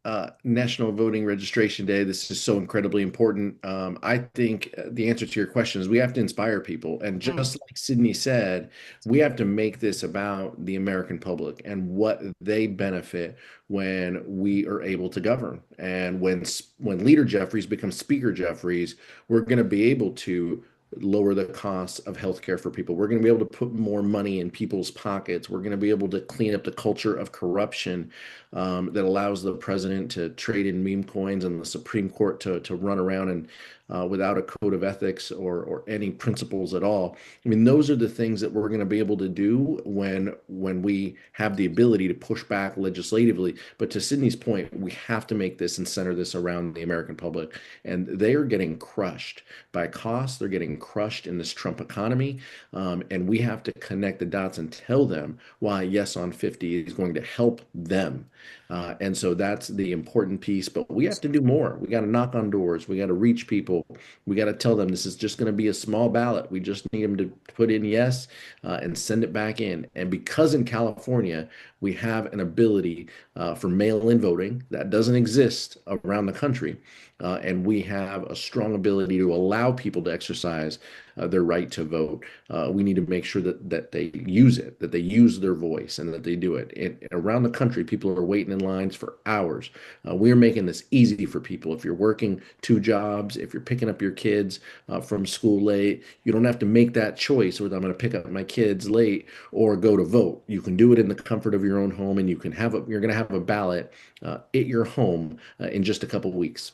Voting Registration Day. This is so incredibly important. I think the answer to your question is we have to inspire people. And just like Sydney said, we have to make this about the American public and what they benefit when we are able to govern. And when Leader Jeffries becomes Speaker Jeffries, we're going to be able to lower the costs of healthcare for people. We're going to be able to put more money in people's pockets. We're going to be able to clean up the culture of corruption that allows the president to trade in meme coins and the Supreme Court to run around and without a code of ethics or any principles at all. I mean, those are the things that we're going to be able to do when we have the ability to push back legislatively. But to Sydney's point, we have to make this and center this around the American public. And they are getting crushed by costs. They're getting crushed in this Trump economy. And we have to connect the dots and tell them why Yes on 50 is going to help them. And so that's the important piece. But we have to do more. We got to knock on doors. We got to reach people. We got to tell them this is just going to be a small ballot. We just need them to put in yes and send it back in. And because in California, We have an ability for mail-in voting that doesn't exist around the country. And we have a strong ability to allow people to exercise their right to vote. We need to make sure that they use it, that they use their voice, and that they do it. Around the country, people are waiting in lines for hours. We're making this easy for people. If you're working 2 jobs, if you're picking up your kids from school late, you don't have to make that choice whether I'm going to pick up my kids late or go to vote. You can do it in the comfort of your own home, and you're going to have a ballot at your home in just a couple of weeks.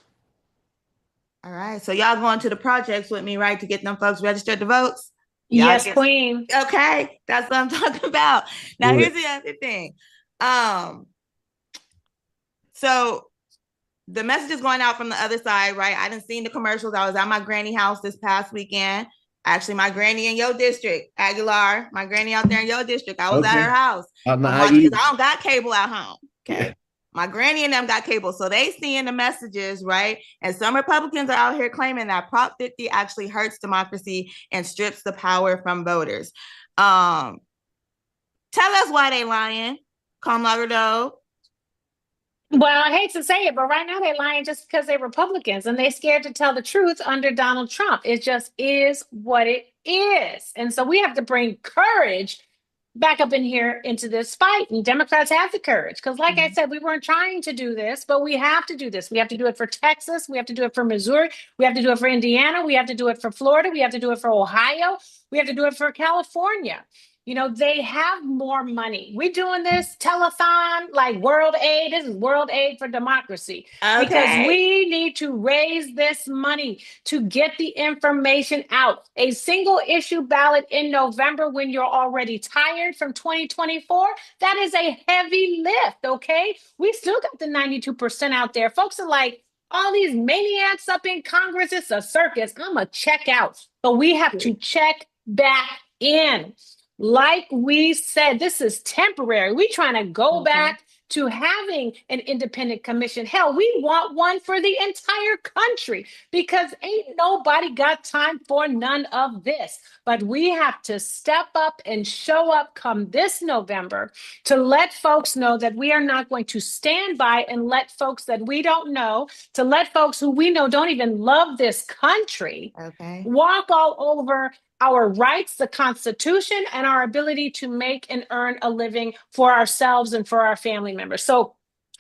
All right. So y'all going to the projects with me, right, to get them folks registered to votes? Yes, queen. Okay. That's what I'm talking about. Now, here's the other thing. So the message is going out from the other side, right? I didn't see the commercials. I was at my granny house this past weekend. Actually, my granny in your district, Aguilar, my granny out there in your district. I was at her house. Because I don't got cable at home. Okay. Yeah. My granny and them got cable. So they seeing the messages, right? And some Republicans are out here claiming that Prop 50 actually hurts democracy and strips the power from voters. Tell us why they lying, Kamala Dove. Well, I hate to say it, but right now they're lying just because they're Republicans and they're scared to tell the truth under Donald Trump. It just is what it is. And so we have to bring courage back up in here into this fight, and Democrats have the courage because like I said, we weren't trying to do this, but we have to do this. We have to do it for Texas. We have to do it for Missouri. We have to do it for Indiana. We have to do it for Florida. We have to do it for Ohio. We have to do it for California. You know, they have more money. We're doing this telethon like World Aid. This is World Aid for Democracy. Okay. Because we need to raise this money to get the information out. A single issue ballot in November when you're already tired from 2024, that is a heavy lift, okay? We still got the 92% out there. Folks are like, all these maniacs up in Congress, it's a circus. I'm a check out. But we have to check back in. Like we said, this is temporary. We're trying to go back to having an independent commission. Hell, we want one for the entire country because ain't nobody got time for none of this. But we have to step up and show up come this November to let folks know that we are not going to stand by and let folks that we don't know, to let folks who we know don't even love this country, walk all over our rights, the Constitution, and our ability to make and earn a living for ourselves and for our family members. So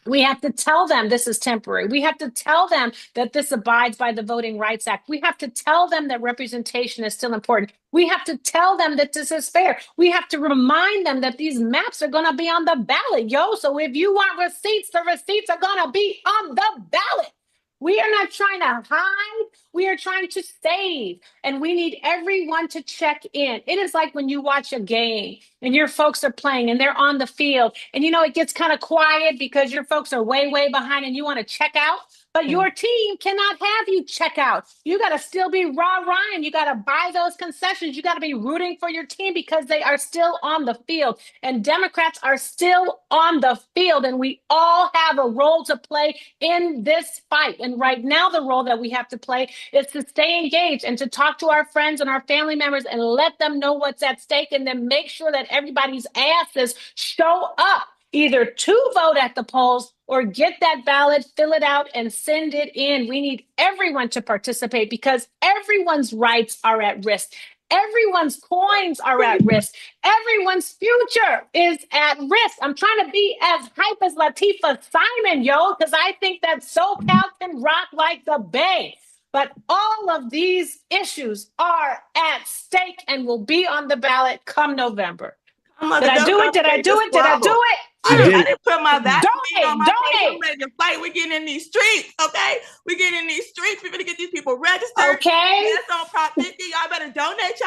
we have to tell them this is temporary. We have to tell them that this abides by the Voting Rights Act. We have to tell them that representation is still important. We have to tell them that this is fair. We have to remind them that these maps are going to be on the ballot, yo. So if you want receipts, the receipts are going to be on the ballot. We are not trying to hide. We are trying to save. And we need everyone to check in. It is like when you watch a game and your folks are playing and they're on the field. And, you know, it gets kind of quiet because your folks are way, way behind and you want to check out. But your team cannot have you check out. You got to still be rah-rahing. You got to buy those concessions. You got to be rooting for your team because they are still on the field. And Democrats are still on the field. And we all have a role to play in this fight. And right now, the role that we have to play is to stay engaged and to talk to our friends and our family members and let them know what's at stake and then make sure that everybody's asses show up either to vote at the polls or get that ballot, fill it out, and send it in. We need everyone to participate because everyone's rights are at risk. Everyone's coins are at risk. Everyone's future is at risk. I'm trying to be as hype as Latifah Simon, yo, because I think that SoCal can rock like the Bay. But all of these issues are at stake and will be on the ballot come November. Did I do it? Did I do it? Did I do it? I didn't put my vaccine on my face. I'm ready to fight. We're getting in these streets, okay? We're getting in these streets. We're going to get these people registered. Okay. That's on Prop 50. Y'all better donate.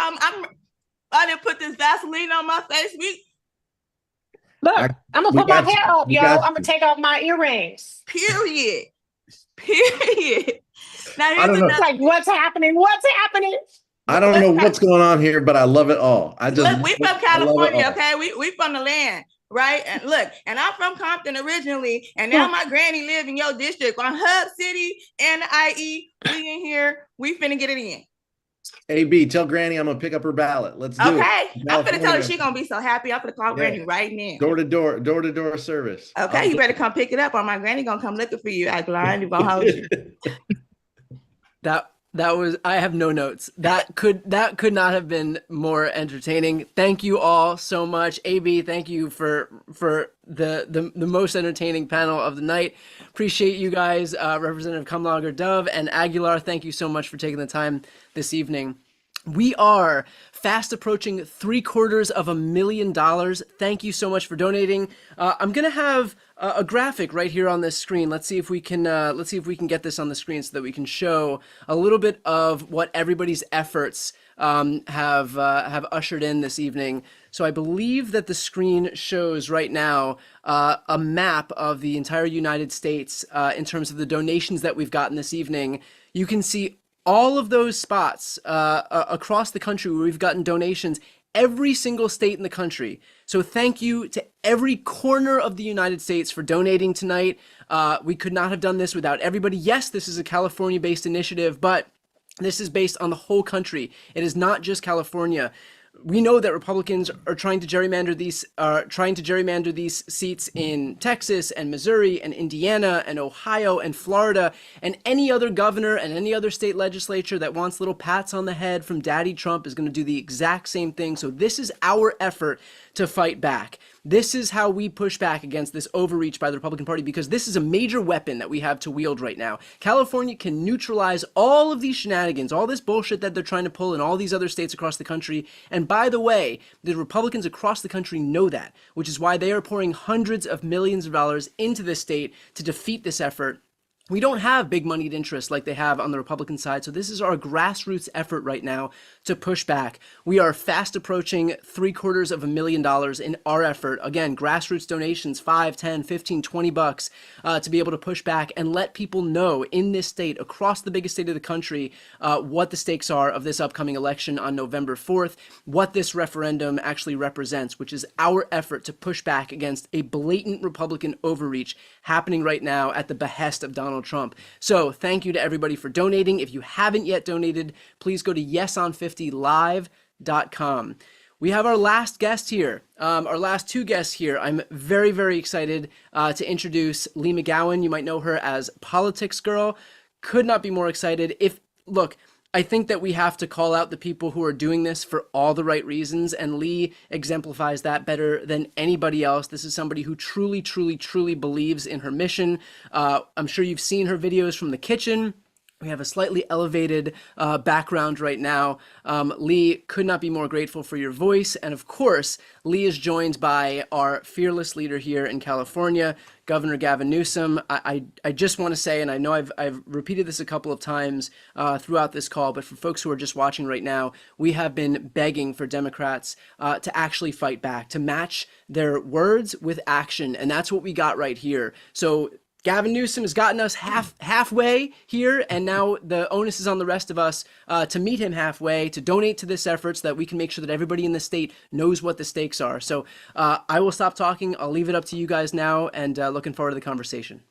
I didn't put this Vaseline on my face. Look, I'm going to put my hair up, yo. I'm going to take off my earrings. Period. Now, I don't know. Like, what's happening? What's happening? I don't know what's going on here, but I love it all. Look, we from California, okay? We from the land, right? And look, and I'm from Compton originally, and now my granny live in your district on Hub City and IE. We in here. We finna get it in. AB, tell Granny I'm gonna pick up her ballot. Let's do it. Okay. I'm gonna tell her California. she's gonna be so happy. I'm gonna call Granny right now. Door to door service. Okay, you better come pick it up, or my granny gonna come looking for you. Aguilar, and gonna hold you. That was, I have no notes. That could not have been more entertaining. Thank you all so much. AB, thank you for the most entertaining panel of the night. Appreciate you guys, Representative Kamlager Dove and Aguilar. Thank you so much for taking the time this evening. We are fast approaching $750,000. Thank you so much for donating. I'm gonna have a graphic right here on this screen. Let's see if we can get this on the screen so that we can show a little bit of what everybody's efforts have ushered in this evening. So I believe that the screen shows right now a map of the entire United States in terms of the donations that we've gotten this evening. You can see all of those spots across the country where we've gotten donations, every single state in the country. So thank you to every corner of the United States for donating tonight. We could not have done this without everybody. Yes, this is a California-based initiative, but this is based on the whole country. It is not just California. We know that Republicans are trying to gerrymander these seats in Texas and Missouri and Indiana and Ohio and Florida, and any other governor and any other state legislature that wants little pats on the head from Daddy Trump is going to do the exact same thing. So this is our effort to fight back. This is how we push back against this overreach by the Republican Party, because this is a major weapon that we have to wield right now. California can neutralize all of these shenanigans, all this bullshit that they're trying to pull in all these other states across the country. And by the way, the Republicans across the country know that, which is why they are pouring hundreds of millions of dollars into this state to defeat this effort. We don't have big moneyed interests like they have on the Republican side, so this is our grassroots effort right now to push back. We are fast approaching $750,000 in our effort. Again, grassroots donations, 5, 10, 15, 20 bucks to be able to push back and let people know in this state, across the biggest state of the country, what the stakes are of this upcoming election on November 4th, what this referendum actually represents, which is our effort to push back against a blatant Republican overreach happening right now at the behest of Donald Trump. So thank you to everybody for donating. If you haven't yet donated, please go to yeson50live.com. We have our last guest here, our last two guests here. I'm very, very excited to introduce Lee McGowan. You might know her as Politics Girl. Could not be more excited. Look, I think that we have to call out the people who are doing this for all the right reasons, and Lee exemplifies that better than anybody else. This is somebody who truly, truly, truly believes in her mission. I'm sure you've seen her videos from the kitchen. We have a slightly elevated background right now. Lee, could not be more grateful for your voice. And of course, Lee is joined by our fearless leader here in California, Governor Gavin Newsom. I just want to say, and I know I've repeated this a couple of times throughout this call, but for folks who are just watching right now, we have been begging for Democrats to actually fight back, to match their words with action. And that's what we got right here. So Gavin Newsom has gotten us halfway here, and now the onus is on the rest of us to meet him halfway, to donate to this effort so that we can make sure that everybody in the state knows what the stakes are. So I will stop talking. I'll leave it up to you guys now, and looking forward to the conversation.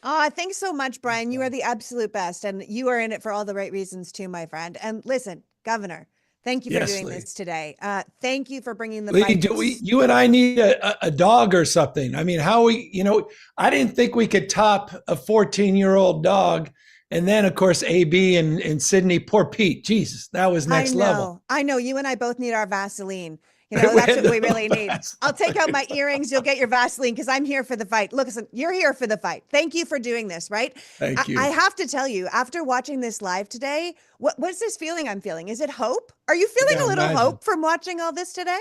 Oh, thanks so much, Brian. You are the absolute best, and you are in it for all the right reasons too, my friend. And listen, Governor, thank you for doing this today. Thank you for bringing the fight. You and I need a dog or something. I mean, I didn't think we could top a 14-year-old dog. And then, of course, AB and Sydney, poor Pete. Jesus, that was next level. I know. You and I both need our Vaseline. That's what we really need. I'll take out my earrings. You'll get your Vaseline because I'm here for the fight. Look, listen, you're here for the fight. Thank you for doing this, right? Thank you. I have to tell you, after watching this live today, what's this feeling I'm feeling? Is it hope? Are you feeling a little hope from watching all this today?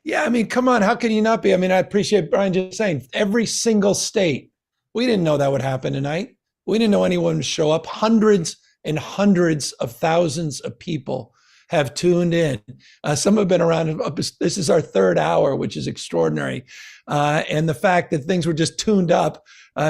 Yeah, I mean, come on. How can you not be? I mean, I appreciate Brian just saying every single state. We didn't know that would happen tonight. We didn't know anyone would show up. Hundreds and hundreds of thousands of people have tuned in. Some have been around. This is our third hour, which is extraordinary. And the fact that things were just tuned up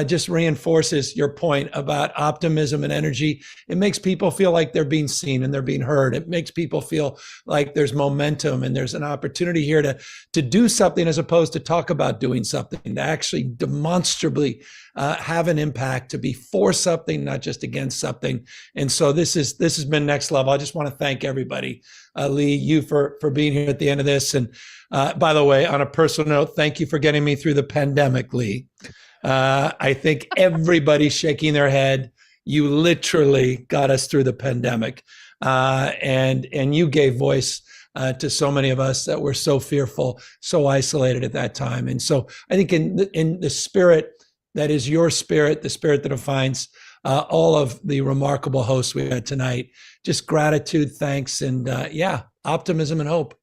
just reinforces your point about optimism and energy. It makes people feel like they're being seen and they're being heard. It makes people feel like there's momentum and there's an opportunity here to do something as opposed to talk about doing something, to actually demonstrably have an impact, to be for something, not just against something. And so this has been next level. I just want to thank everybody, Lee, you for being here at the end of this. And by the way, on a personal note, thank you for getting me through the pandemic, Lee. I think everybody's shaking their head. You literally got us through the pandemic, and you gave voice to so many of us that were so fearful, so isolated at that time. And so I think in the spirit that is your spirit, the spirit that defines all of the remarkable hosts we had tonight, just gratitude, thanks, and optimism and hope.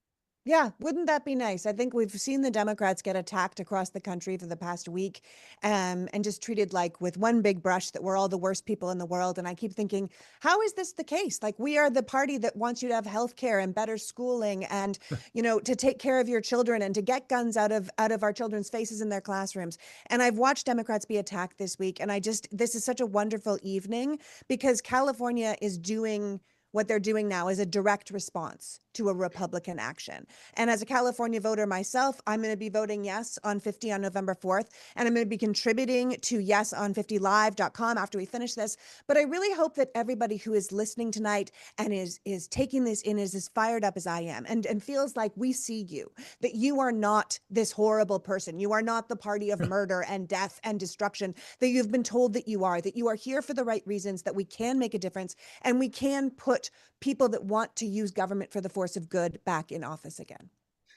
Yeah, wouldn't that be nice? I think we've seen the Democrats get attacked across the country for the past week, and just treated like with one big brush that we're all the worst people in the world. And I keep thinking, how is this the case? Like, we are the party that wants you to have health care and better schooling and, to take care of your children and to get guns out of our children's faces in their classrooms. And I've watched Democrats be attacked this week. And this is such a wonderful evening because California is doing what they're doing now is a direct response to a Republican action. And as a California voter myself, I'm going to be voting yes on 50 on November 4th. And I'm going to be contributing to yeson50live.com after we finish this. But I really hope that everybody who is listening tonight and is taking this in is as fired up as I am and feels like we see you, that you are not this horrible person. You are not the party of murder and death and destruction that you've been told that you are here for the right reasons, that we can make a difference and we can put people that want to use government for the force of good back in office again.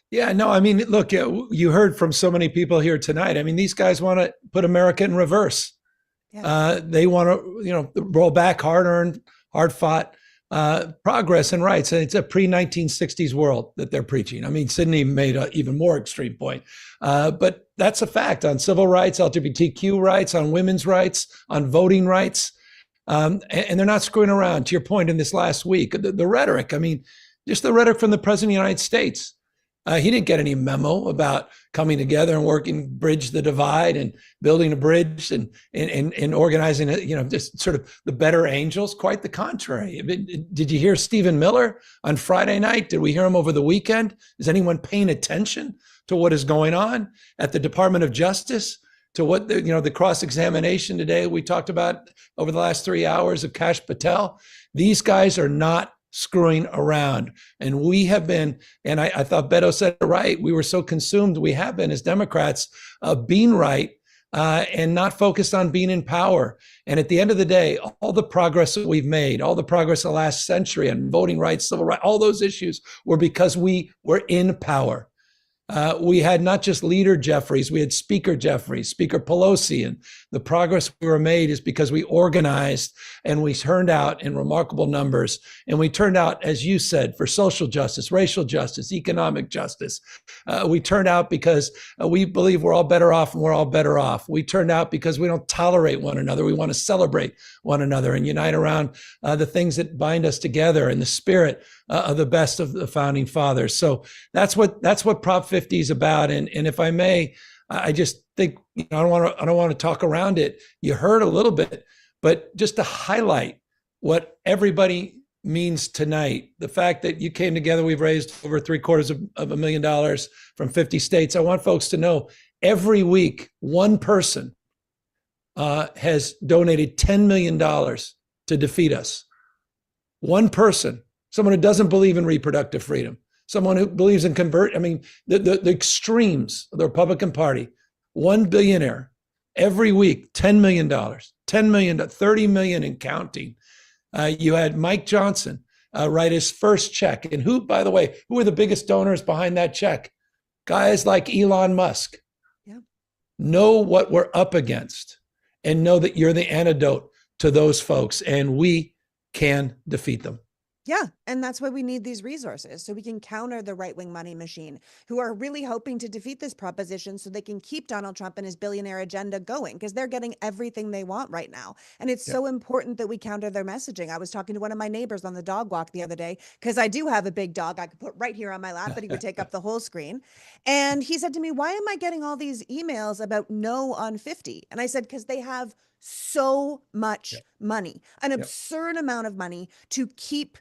Yeah, no, I mean, look, you heard from so many people here tonight. I mean, these guys want to put America in reverse. Yeah. They want to, roll back hard-earned, hard-fought progress and rights. And it's a pre-1960s world that they're preaching. I mean, Sydney made an even more extreme point. But that's a fact on civil rights, LGBTQ rights, on women's rights, on voting rights. And they're not screwing around. To your point in this last week, the rhetoric, I mean, just the rhetoric from the president of the United States. He didn't get any memo about coming together and working, bridge the divide and building a bridge and organizing it, just sort of the better angels. Quite the contrary. Did you hear Stephen Miller on Friday night? Did we hear him over the weekend? Is anyone paying attention to what is going on at the Department of Justice? To what the cross-examination today we talked about over the last 3 hours of Kash Patel? These guys are not screwing around. And we have been, and I thought Beto said it right, we were so consumed, we have been as Democrats, being right and not focused on being in power. And at the end of the day, all the progress that we've made, all the progress of the last century on voting rights, civil rights, all those issues were because we were in power. We had not just leader Jeffries, we had Speaker Jeffries, Speaker Pelosi, and the progress we were made is because we organized and we turned out in remarkable numbers. And we turned out, as you said, for social justice, racial justice, economic justice. We turned out because we believe we're all better off and we're all better off. We turned out because we don't tolerate one another. We want to celebrate one another and unite around the things that bind us together in the spirit of the best of the founding fathers. So that's what Prop 50 is about. And if I may, I just think I don't want to talk around it. You heard a little bit, but just to highlight what everybody means tonight, the fact that you came together, we've raised over $750,000 from 50 states. I want folks to know every week, one person has donated $10 million to defeat us. One person. Someone who doesn't believe in reproductive freedom, someone who believes in the extremes of the Republican Party, one billionaire every week, $10 million, $10 million, $30 million and counting. You had Mike Johnson write his first check. And who, by the way, who are the biggest donors behind that check? Guys like Elon Musk. Yeah. Know what we're up against and know that you're the antidote to those folks and we can defeat them. Yeah, and that's why we need these resources, so we can counter the right-wing money machine, who are really hoping to defeat this proposition so they can keep Donald Trump and his billionaire agenda going, because they're getting everything they want right now. And it's so important that we counter their messaging. I was talking to one of my neighbors on the dog walk the other day, because I do have a big dog I could put right here on my lap, but he would take up the whole screen. And he said to me, "Why am I getting all these emails about no on 50?" And I said, because they have so much money, an absurd amount of money to keep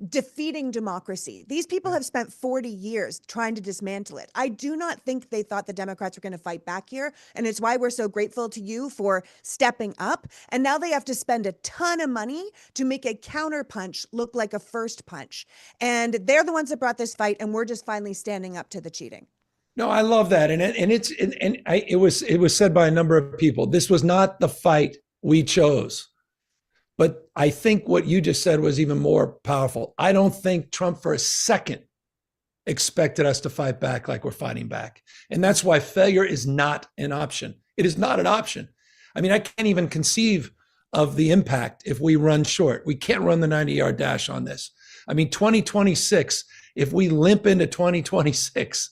defeating democracy. These people have spent 40 years trying to dismantle it. I do not think they thought the Democrats were going to fight back here. And it's why we're so grateful to you for stepping up. And now they have to spend a ton of money to make a counter punch look like a first punch. And they're the ones that brought this fight. And we're just finally standing up to the cheating. No, I love that. It was said by a number of people. This was not the fight we chose. But I think what you just said was even more powerful. I don't think Trump for a second expected us to fight back like we're fighting back. And that's why failure is not an option. It is not an option. I mean, I can't even conceive of the impact if we run short. We can't run the 90-yard dash on this. I mean, 2026, if we limp into 2026,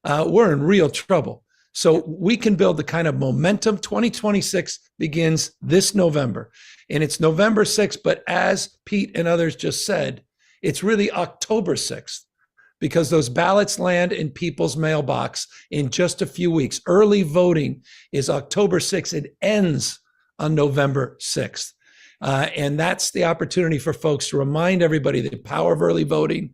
we're in real trouble. So we can build the kind of momentum. 2026 begins this November. And it's November 6th, but as Pete and others just said, it's really October 6th, because those ballots land in people's mailbox in just a few weeks. Early voting is October 6th. It ends on November 6th. And that's the opportunity for folks to remind everybody the power of early voting,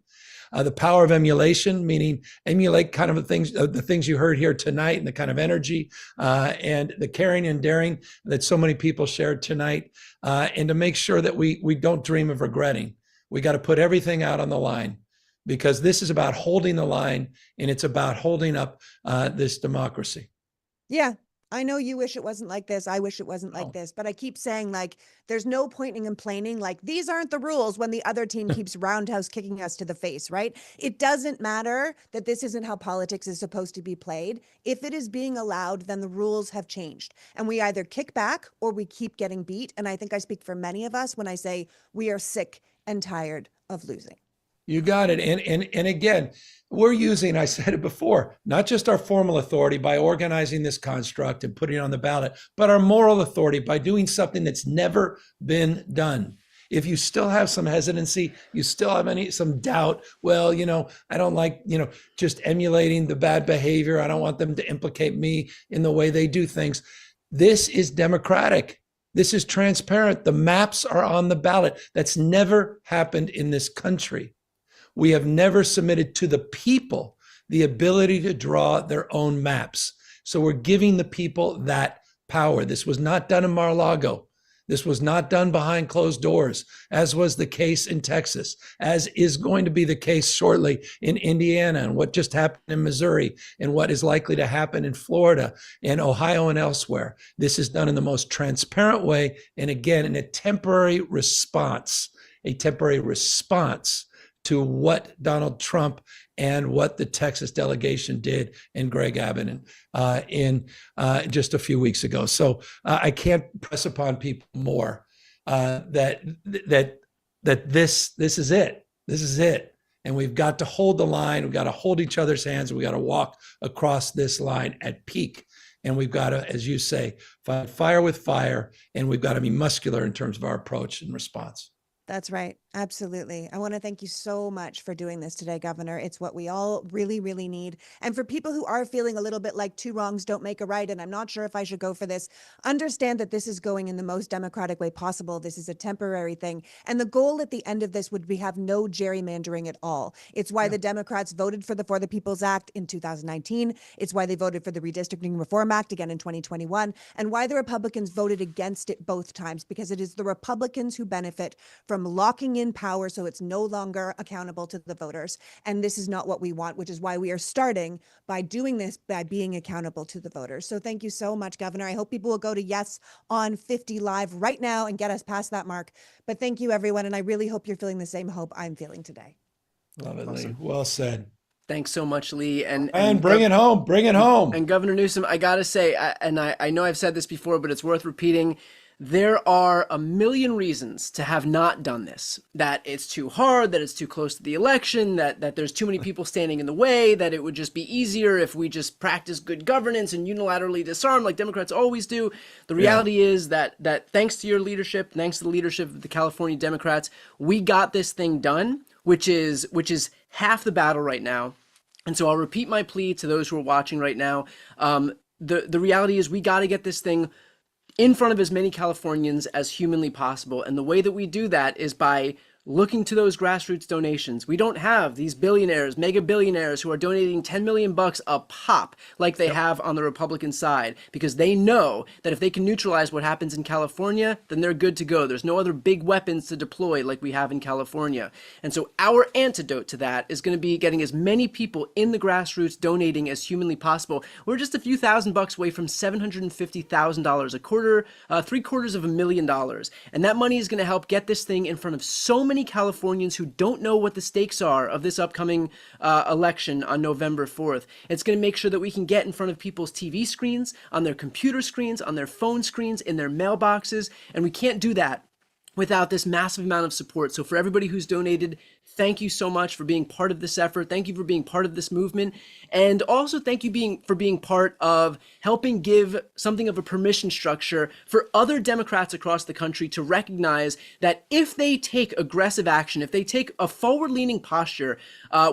the power of emulation, meaning emulate kind of the things you heard here tonight, and the kind of energy and the caring and daring that so many people shared tonight, and to make sure that we don't dream of regretting. We got to put everything out on the line, because this is about holding the line, and it's about holding up this democracy. Yeah. I know you wish it wasn't like this. I wish it wasn't like this, but I keep saying, like, there's no point in complaining, like, these aren't the rules, when the other team keeps roundhouse kicking us to the face, right? It doesn't matter that this isn't how politics is supposed to be played. If it is being allowed, then the rules have changed, and we either kick back or we keep getting beat. And I think I speak for many of us when I say we are sick and tired of losing. You got it. And again, we're using, I said it before, not just our formal authority by organizing this construct and putting it on the ballot, but our moral authority by doing something that's never been done. If you still have some hesitancy, you still have some doubt, well, I don't like, just emulating the bad behavior. I don't want them to implicate me in the way they do things. This is democratic. This is transparent. The maps are on the ballot. That's never happened in this country. We have never submitted to the people the ability to draw their own maps. So we're giving the people that power. This was not done in Mar-a-Lago. This was not done behind closed doors, as was the case in Texas, as is going to be the case shortly in Indiana, and what just happened in Missouri, and what is likely to happen in Florida and Ohio and elsewhere. This is done in the most transparent way, and again, in a temporary response to what Donald Trump and what the Texas delegation did and Greg Abbott in just a few weeks ago. So I can't press upon people more that this is it. This is it. And we've got to hold the line. We've got to hold each other's hands. And we've got to walk across this line at peak. And we've got to, as you say, fight fire with fire. And we've got to be muscular in terms of our approach and response. That's right. Absolutely. I want to thank you so much for doing this today, Governor. It's what we all really, really need. And for people who are feeling a little bit like two wrongs don't make a right, and I'm not sure if I should go for this, understand that this is going in the most democratic way possible. This is a temporary thing. And the goal at the end of this would be have no gerrymandering at all. It's why the Democrats voted for the For the People's Act in 2019. It's why they voted for the Redistricting Reform Act again in 2021, and why the Republicans voted against it both times, because it is the Republicans who benefit from locking in power so it's no longer accountable to the voters. And this is not what we want, which is why we are starting by doing this, by being accountable to the voters. So thank you so much, Governor. I hope people will go to Yes on 50 Live right now and get us past that mark. But thank you, everyone. And I really hope you're feeling the same hope I'm feeling today. Love it, Lee. Well said. Thanks so much, Lee. And bring it home. Bring it home. And Governor Newsom, I got to say, I know I've said this before, but it's worth repeating. there are a million reasons to have not done this. That it's too hard, that it's too close to the election, that there's too many people standing in the way, that it would just be easier if we just practice good governance and unilaterally disarm like Democrats always do. The reality is that thanks to your leadership, thanks to the leadership of the California Democrats, we got this thing done, which is half the battle right now. And so I'll repeat my plea to those who are watching right now. The reality is we got to get this thing in front of as many Californians as humanly possible. And the way that we do that is by looking to those grassroots donations. We don't have these billionaires, mega billionaires who are donating 10 million bucks a pop like they have on the Republican side, because they know that if they can neutralize what happens in California, then they're good to go. There's no other big weapons to deploy like we have in California. And so our antidote to that is going to be getting as many people in the grassroots donating as humanly possible. We're just a few $1,000 away from $750,000 a quarter, $750,000. And that money is going to help get this thing in front of so many Californians who don't know what the stakes are of this upcoming election on November 4th. It's going to make sure that we can get in front of people's TV screens, on their computer screens, on their phone screens, in their mailboxes, and we can't do that without this massive amount of support. So for everybody who's donated, thank you so much for being part of this effort. Thank you for being part of this movement. And also thank you for being part of helping give something of a permission structure for other Democrats across the country to recognize that if they take aggressive action, if they take a forward-leaning posture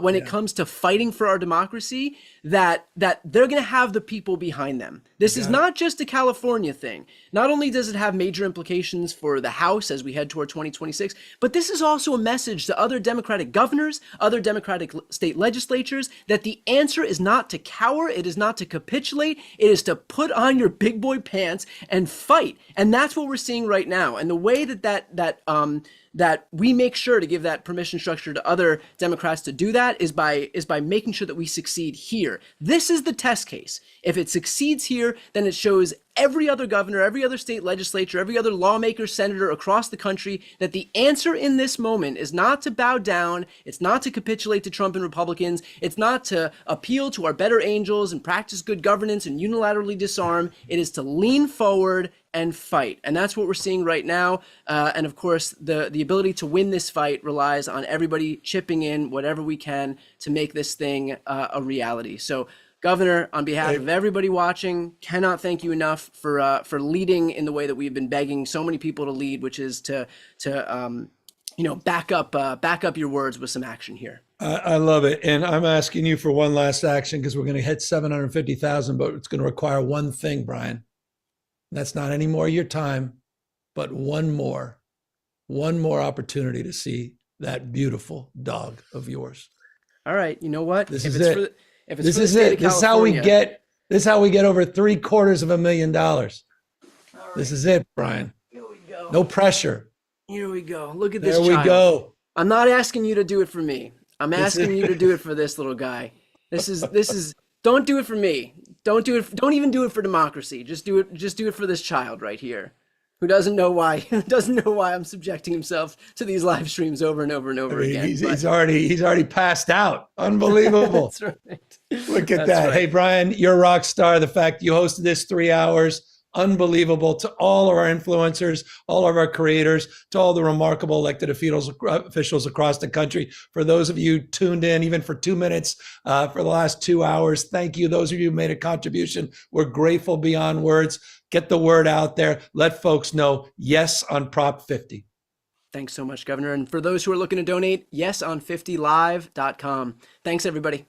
when it comes to fighting for our democracy, that they're going to have the people behind them. This is not just a California thing. Not only does it have major implications for the House as we head toward 2026, but this is also a message to other Democratic governors, other Democratic state legislatures, that the answer is not to cower, it is not to capitulate, it is to put on your big boy pants and fight. And that's what we're seeing right now. And the way that we make sure to give that permission structure to other Democrats to do that is by making sure that we succeed here. This is the test case. If it succeeds here, then it shows every other governor, every other state legislature, every other lawmaker, senator across the country that the answer in this moment is not to bow down, it's not to capitulate to Trump and Republicans, it's not to appeal to our better angels and practice good governance and unilaterally disarm, it is to lean forward and fight. And that's what we're seeing right now. And of course, the ability to win this fight relies on everybody chipping in whatever we can to make this thing a reality. So Governor, on behalf of everybody watching, cannot thank you enough for leading in the way that we've been begging so many people to lead, which is to back up your words with some action here. I love it. And I'm asking you for one last action because we're going to hit 750,000, but it's going to require one thing, Brian. That's not any more of your time, but one more opportunity to see that beautiful dog of yours. All right. You know what? This is it. This is it. This is how we get over $750,000. This is it, Brian. Here we go. No pressure. Here we go. Look at this. There we go. I'm not asking you to do it for me. I'm asking you to do it for this little guy. This is don't do it for me. Don't do it. Don't even do it for democracy. Just do it for this child right here, who doesn't know why I'm subjecting himself to these live streams over and over and over again. He's already passed out. Unbelievable. That's right. Look at that. Right. Hey, Brian, you're a rock star. The fact you hosted this 3 hours, unbelievable. To all of our influencers, all of our creators, to all the remarkable elected officials across the country. For those of you tuned in, even for 2 minutes, for the last 2 hours, thank you. Those of you who made a contribution, we're grateful beyond words. Get the word out there. Let folks know yes on Prop 50. Thanks so much, Governor. And for those who are looking to donate, yeson50live.com. Thanks, everybody.